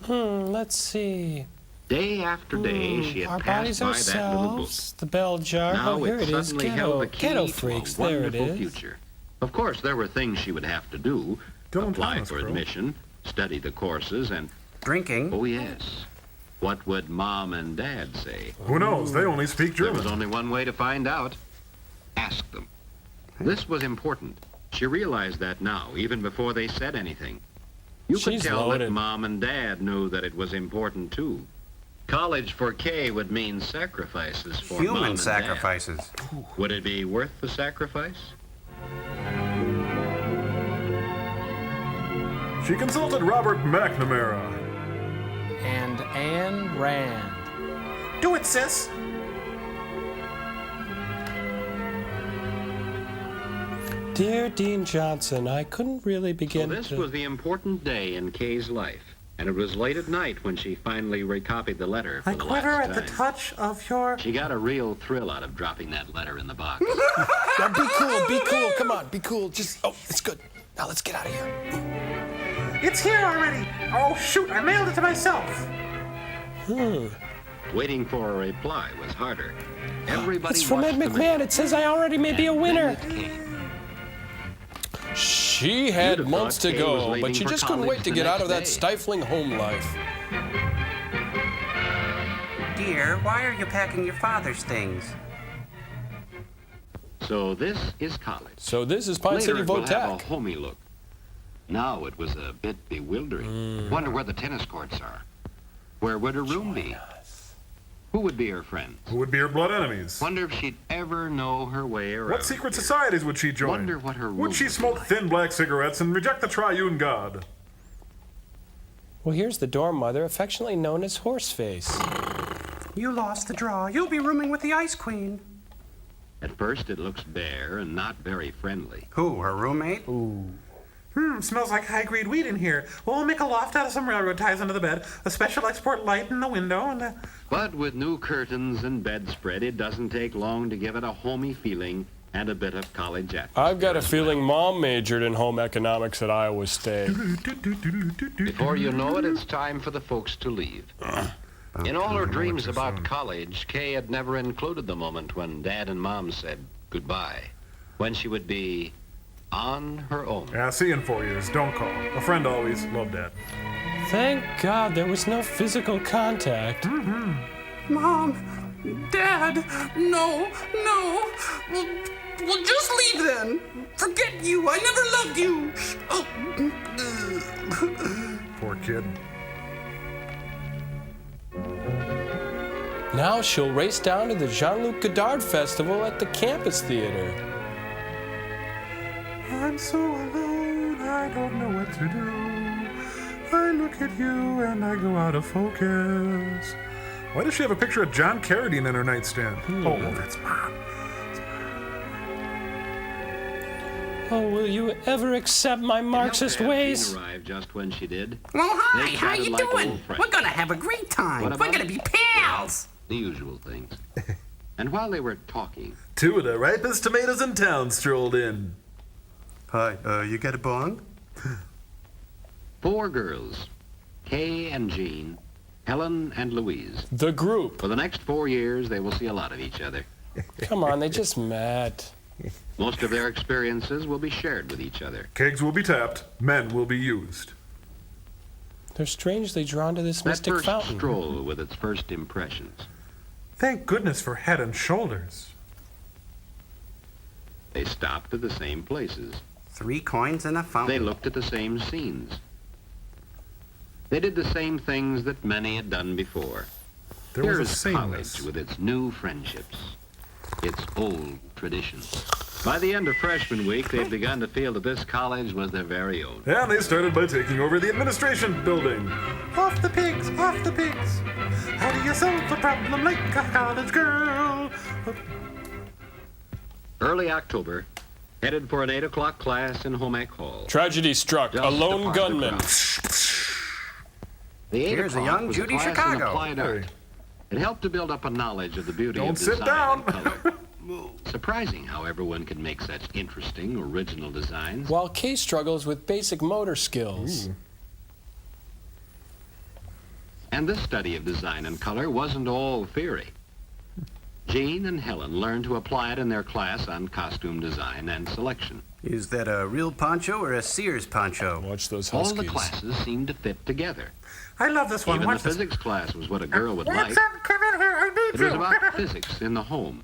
Let's see. Day after day, she Our had passed bodies by that little book. ourselves, the bell jar. Now Oh, here it it is. suddenly held the key Ghetto to freaks. a There it wonderful is. future. Of course, there were things she would have to do. Apply for admission, study the courses, and... Drinking. Oh, yes. What would Mom and Dad say? Who knows? They only speak There German. was only one way to find out. Ask them. This was important. She realized that now, even before they said anything. You could She's tell loaded. that Mom and Dad knew that it was important, too. College for Kay would mean sacrifices for Mom Human and sacrifices. Dad. Would it be worth the sacrifice? She consulted Robert McNamara. And Anne Rand. Do it, sis. Dear Dean Johnson, I couldn't really begin So this to... was the important day in Kay's life, and it was late at night when she finally recopied the letter for I the quiver last at time. the touch of your... She got a real thrill out of dropping that letter in the box. Now be cool, be cool. Come on, be cool. Just, oh, it's good. Now let's get out of here. It's here already. Oh, shoot. I mailed it to myself. Waiting for a reply was harder. Everybody It's from Ed watched the McMahon. It says I already may be a winner. She had You'd have months thought to Kay was go, leaving but she for just couldn't college wait to the get out next of that day. stifling home life. Dear, why are you packing your father's things? So this is college. So this is Pine Later City it will have a Votech. homey look. Now it was a bit bewildering. Wonder where the tennis courts are. Where would her room be? Who would be her friends? Who would be her blood enemies? Wonder if she'd ever know her way around. What secret societies would she join? Wonder what her room Would she smoke thin black cigarettes and reject the triune God? Well, here's the dorm mother, affectionately known as Horseface. You lost the draw. You'll be rooming with the Ice Queen. At first it looks bare and not very friendly. Who, her roommate? Ooh. Smells like high-grade weed in here. Well, we'll make a loft out of some railroad ties under the bed, a special export light in the window, and But with new curtains and bedspread, it doesn't take long to give it a homey feeling and a bit of college atmosphere. I've got a feeling Mom majored in home economics at Iowa State. Before you know it, it's time for the folks to leave. In all her dreams about college, Kay had never included the moment when Dad and Mom said goodbye, when she would be on her own. yeah, see you in 4 years. Don't call. A friend always. Love, Dad. Thank God there was no physical contact. Mom, Dad, no. Well, just leave then. Forget you. I never loved you. Poor kid. Now she'll race down to the Jean-Luc Godard Festival at the campus theater. I'm so alone, I don't know what to do. I look at you and I go out of focus. Why does she have a picture of John Carradine on her nightstand? Oh, that's Mom. Oh, will you ever accept my Marxist ways? Jean arrived just when she did. Well, hi, They how you chatted like doing? old friends. We're gonna have a great time. What We're about gonna it? be pals. The usual things. And while they were talking, Two of the ripest tomatoes in town strolled in. Hi, you got a bong? 4 girls, Kay and Jean, Helen and Louise. The group. For the next 4 years, they will see a lot of each other. Come on, they just met. Most of their experiences will be shared with each other. Kegs will be tapped. Men will be used. They're strangely drawn to this That mystic first fountain. stroll with its first impressions. Thank goodness for Head and Shoulders. They stopped at the same places. 3 coins and a fountain. They looked at the same scenes. They did the same things that many had done before. There was a Here is sameness. college with its new friendships, its old traditions. By the end of freshman week, they'd begun to feel that this college was their very own. And they started by taking over the administration building. Off the pigs, off the pigs. How do you solve the problem like a college girl? Early October, headed for an 8 o'clock class in Home Ec Hall. Tragedy struck. Just A lone apart the gunman. The 8 Here's a o'clock young was Judy class in Chicago. applied art. It helped to build up a knowledge of the beauty Don't of sit design down. and color. Surprising how everyone can make such interesting, original designs. While Kay struggles with basic motor skills. And this study of design and color wasn't all theory. Jean and Helen learned to apply it in their class on costume design and selection. Is that a real poncho or a Sears poncho? Watch those All huskies. the classes seemed to fit together. I love this one. Even Watch the this. physics class was what a girl would like. Watson, come in here. I need It you. was about physics in the home.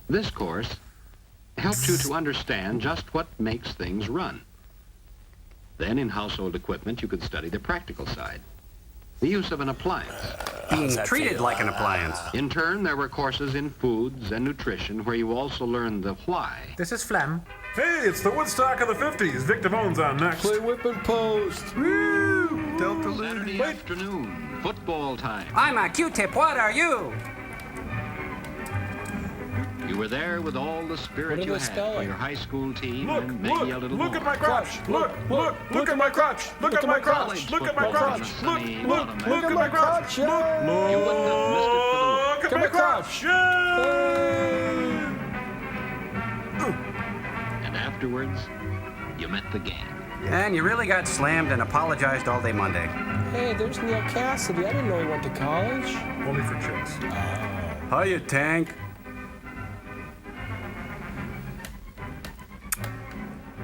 This course helped you to understand just what makes things run. Then in household equipment, you could study the practical side. The use of an appliance. Being treated like an appliance. In turn, there were courses in foods and nutrition where you also learned the why. This is phlegm. Hey, it's the Woodstock of the 50s. Vic Damone's on next. Play whip and post. Woo! Delta Saturday Wait. afternoon, football time. I'm a Q-tip. What are you? You were there with all the What spirit are you they had for spelling? your high school team Look, and maybe a little look more. at my crotch. Look at my crotch. Look at my crotch. Look at my crotch. Look at my crotch. You wouldn't have missed it for the world. Look at my crotch. And afterwards, you met the gang. And you really got slammed and apologized all day Monday. Hey, there's Neil Cassidy. I didn't know he went to college. Only for chicks. Hiya, Tank.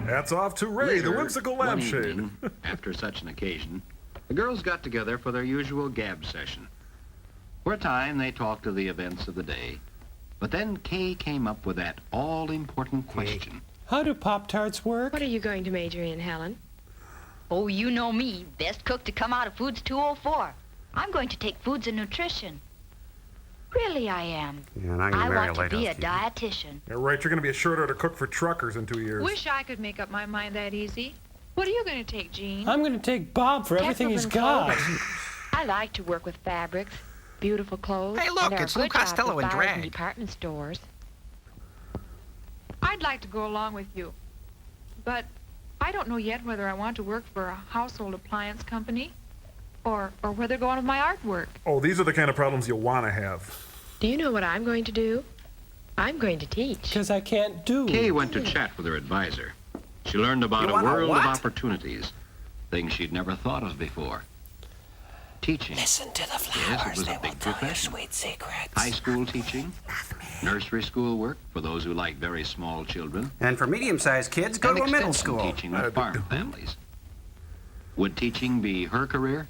Hats off to Ray, the Later, whimsical one lampshade. evening, after such an occasion, the girls got together for their usual gab session. For a time, they talked of the events of the day. But then Kay came up with that all-important question. How do Pop-Tarts work? What are you going to major in, Helen? Oh, you know me. Best cook to come out of Foods 204. I'm going to take Foods and Nutrition. Really, I am. Yeah, and I'm gonna I marry want to be a lighthouse dietitian. Yeah, right, you're going to be a short order cook for truckers in 2 years. Wish I could make up my mind that easy. What are you going to take, Jean? I'm going to take Bob for everything he's Pencils and got. clothing. I like to work with fabrics, beautiful clothes. Hey, look, and there it's are Lou good jobs Costello with in buyers drag. department stores. I'd like to go along with you, but I don't know yet whether I want to work for a household appliance company or whether go on with my artwork. Oh, these are the kind of problems you'll want to have. Do you know what I'm going to do? I'm going to teach. Because I can't do. Kay went to chat with her advisor. She learned about You a want a world what? of opportunities, things she'd never thought of before. Teaching. Listen to the Yes, flowers. it was They a will big tell you profession. sweet secrets. High school teaching, nursery school work for those who like very small children, And for medium-sized kids, go and to a middle extension school. teaching with farm families. Would teaching be her career?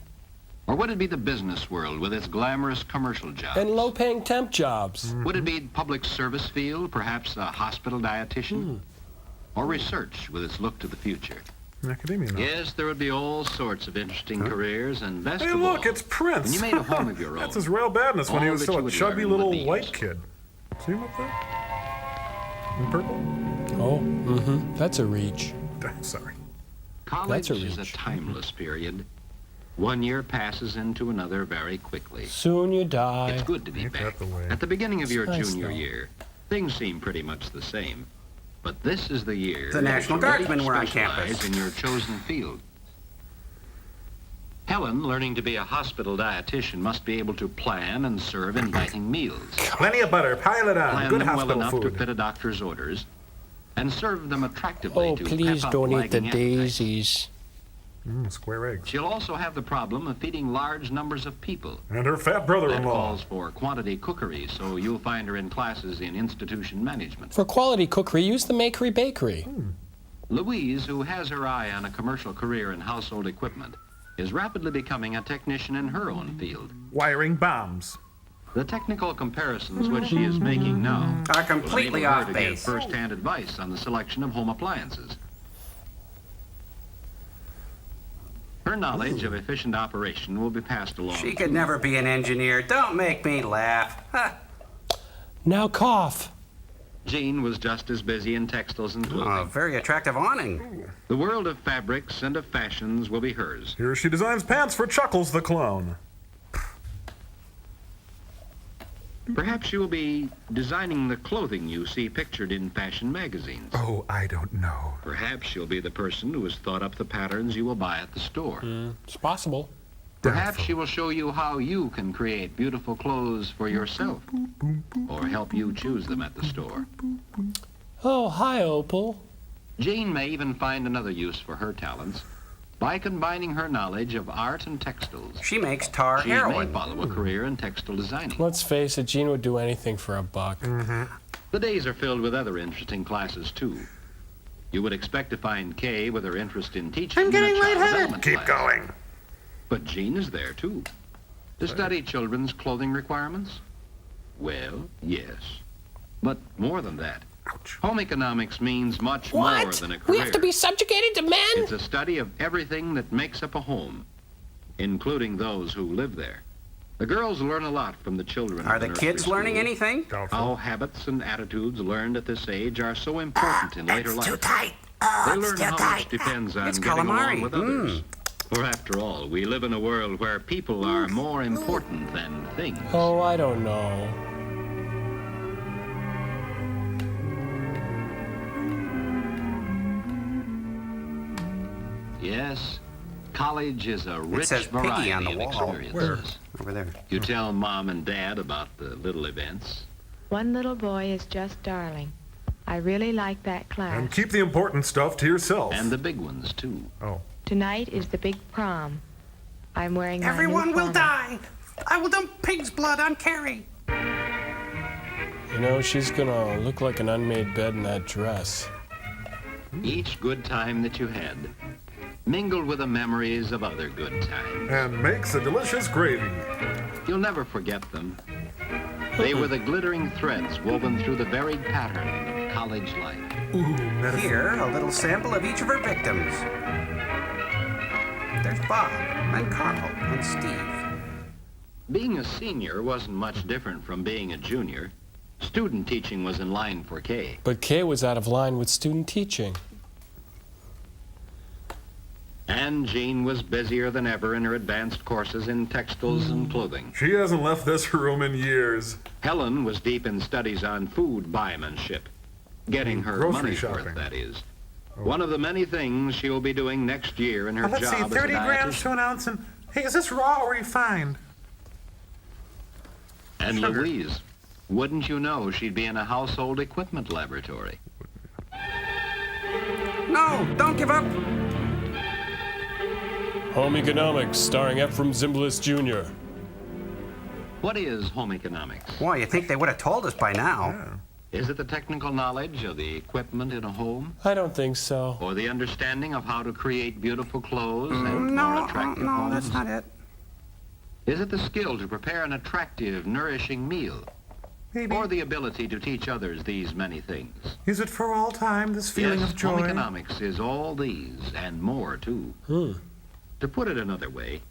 Or would it be the business world with its glamorous commercial jobs? And low-paying temp jobs. Would it be public service field, perhaps a hospital dietitian? Or research with its look to the future? Academia now. Yes, there would be all sorts of interesting careers, and best Hey, of look, all, it's Prince. when you made a home of your own. That's his real badness when he all was that still you a would chubby learn little would be white useful. kid. See him up there? In purple? Oh, That's a reach. Sorry. College That's a is a reach. timeless period. One year passes into another very quickly. Soon you die. It's good to be back. At the beginning of your junior year, things seem pretty much the same. But this is the year The National that you're ready Guardsmen to were on specialize campus. in your chosen field. Helen, learning to be a hospital dietitian, must be able to plan and serve inviting meals. Plenty of butter, pile it on. Plan Good them well hospital enough food. to fit a doctor's orders, and serve them attractively Oh, to please pep up don't eat the lagging appetite. daisies. Square eggs. She'll also have the problem of feeding large numbers of people. And her fat That brother-in-law. calls for quantity cookery, so you'll find her in classes in institution management. For quality cookery, use the Makery Bakery. Louise, who has her eye on a commercial career in household equipment, is rapidly becoming a technician in her own field. Wiring bombs. The technical comparisons which she is making now Are completely will enable her off to base. give first-hand advice on the selection of home appliances. Her knowledge of efficient operation will be passed along. She could never be an engineer. Don't make me laugh. Huh. Now cough. Jean was just as busy in textiles and clothing. Oh, very attractive awning. The world of fabrics and of fashions will be hers. Here she designs pants for Chuckles the clown. Perhaps she will be designing the clothing you see pictured in fashion magazines. Oh, I don't know. Perhaps she'll be the person who has thought up the patterns you will buy at the store. It's possible. Perhaps she will show you how you can create beautiful clothes for yourself, or help you choose them at the store. Oh, hi, Opal. Jane may even find another use for her talents by combining her knowledge of art and textiles. She makes tar She heroin. may follow a career in textile designing. Let's face it, Jean would do anything for a buck. The days are filled with other interesting classes, too. You would expect to find Kay with her interest in teaching. I'm getting in a child lightheaded. development Keep class. going. But Jean is there, too. To study children's clothing requirements? Well, yes. But more than that. Home economics means much more than a career. We have to be subjugated to men? It's a study of everything that makes up a home, including those who live there. The girls learn a lot from the children. Are of the nursery kids learning school. anything? How habits and attitudes learned at this age are so important in later life. too tight. They learn how much depends on It's getting calamari. along with others. For after all, we live in a world where people are more important than things. Oh, I don't know. Yes, college is a rich says Piggy variety on the of wall. experiences. Over there. You tell Mom and Dad about the little events. One little boy is just darling. I really like that class. And keep the important stuff to yourself. And the big ones, too. Oh. Tonight is the big prom. I'm wearing my Everyone new will prom- die. I will dump pig's blood on Carrie. You know, she's gonna look like an unmade bed in that dress. Each good time that you had, mingled with the memories of other good times. And makes a delicious gravy. You'll never forget them. They were the glittering threads woven through the varied pattern of college life. Here, a little sample of each of her victims. There's Bob, and Carl, and Steve. Being a senior wasn't much different from being a junior. Student teaching was in line for Kay. But Kay was out of line with student teaching. And Jean was busier than ever in her advanced courses in textiles and clothing. She hasn't left this room in years. Helen was deep in studies on food buymanship. Getting her Grocery money's shopping. worth, that is. One of the many things she will be doing next year in her Let's see, job 30 as a grams dietitian. to an ounce. And hey, is this raw or refined? And Sugar. Louise, wouldn't you know she'd be in a household equipment laboratory? No, don't give up. Home Economics, starring Ephraim Zimbalist Jr. What is home economics? Why, you think they would have told us by now. Is it the technical knowledge of the equipment in a home? I don't think so. Or the understanding of how to create beautiful clothes and more No, attractive no, homes? that's not it. Is it the skill to prepare an attractive, nourishing meal? Maybe. Or the ability to teach others these many things? Is it for all time, this feeling Yes, of joy? home economics is all these and more, too. To put it another way,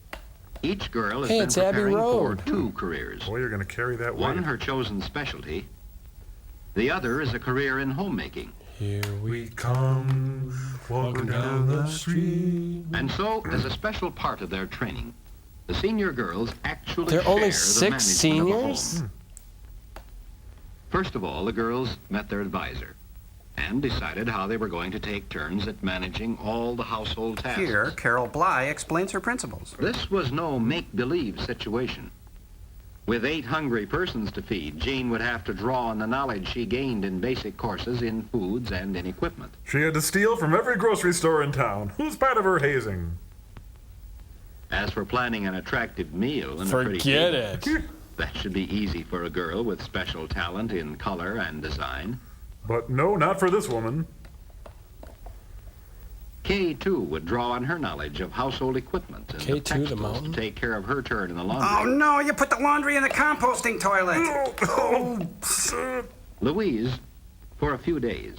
each girl has Hey, been it's Abbey preparing for Road. 2 careers. Boy, you're going to carry that One, weight. her chosen specialty. The other is a career in homemaking. Here we come, walking down the street. And so, as a special part of their training, the senior girls actually There are only share the 6 management of the seniors? home. First of all, the girls met their advisor and decided how they were going to take turns at managing all the household tasks. Here, Carol Bly explains her principles. This was no make-believe situation. With 8 hungry persons to feed, Jean would have to draw on the knowledge she gained in basic courses in foods and in equipment. She had to steal from every grocery store in town. Who's part of her hazing? As for planning an attractive meal and a pretty Forget table, it. that should be easy for a girl with special talent in color and design. But no, not for this woman. Kay, too, would draw on her knowledge of household equipment and Kay, the too, the textiles mountain? to take care of her turn in the laundry. Oh, no, you put the laundry in the composting toilet. Louise, for a few days,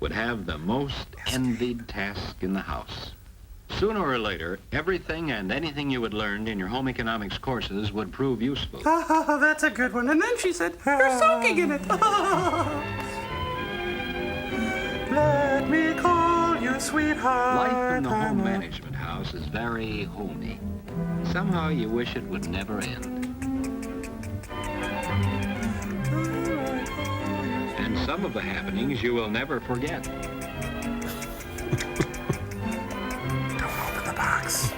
would have the most envied task in the house. Sooner or later, everything and anything you had learned in your home economics courses would prove useful. Oh, that's a good one. And then she said, you're soaking in it. Let me call you sweetheart. Life in the home management house is very homey. Somehow you wish it would never end. And some of the happenings you will never forget. Don't open the box.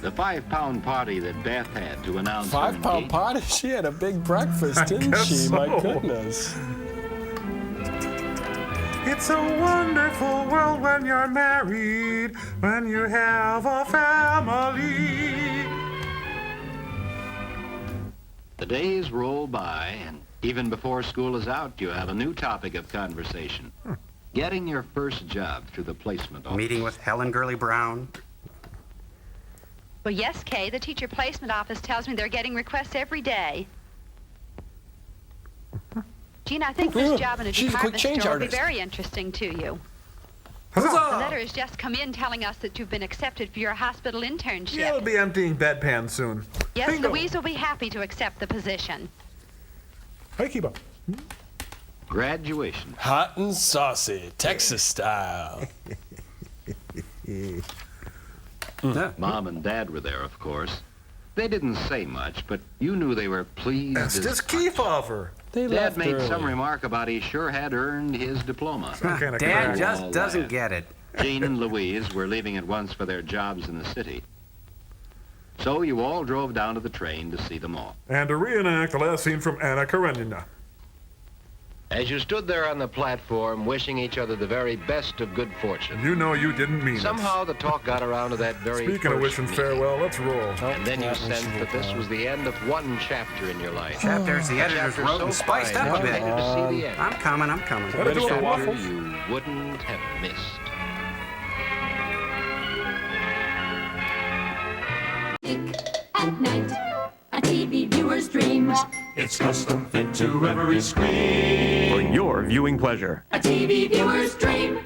The 5-pound party that Beth had to announce her 5-pound engagement. party? She had a big breakfast, didn't guess she? so. My goodness. It's a wonderful world when you're married, when you have a family. The days roll by, and even before school is out, you have a new topic of conversation. Getting your first job through the placement office. Meeting with Helen Gurley Brown. Well, yes, Kay. The teacher placement office tells me they're getting requests every day. Jean, I think this job in a she's a quick department change store will be artist. very interesting to you. The letter has just come in telling us that you've been accepted for your hospital internship. You'll be emptying bedpans soon. Yes, Bingo. Louise will be happy to accept the position. Hey, keep up. Graduation. Hot and saucy, Texas style. Mom and Dad were there, of course. They didn't say much, but you knew they were pleased. That's as just Kiefer. They Dad left made early. some remark about he sure had earned his diploma. Dad just doesn't get it. Jean and Louise were leaving at once for their jobs in the city. So you all drove down to the train to see them off. And to reenact the last scene from Anna Karenina. As you stood there on the platform, wishing each other the very best of good fortune. You know you didn't mean Somehow the talk got around to that very Speaking of first wishing meeting. farewell, let's roll. And then you sensed that this was the end of one chapter in your life. Chapters the A editors chapter wrote so and spiced fine up a that you bit. hated to see the end. I'm coming. Ready for Chapter waffles? you wouldn't have missed. At night, a TV viewer's dream. It's custom fit to every screen. For your viewing pleasure. A TV viewer's dream.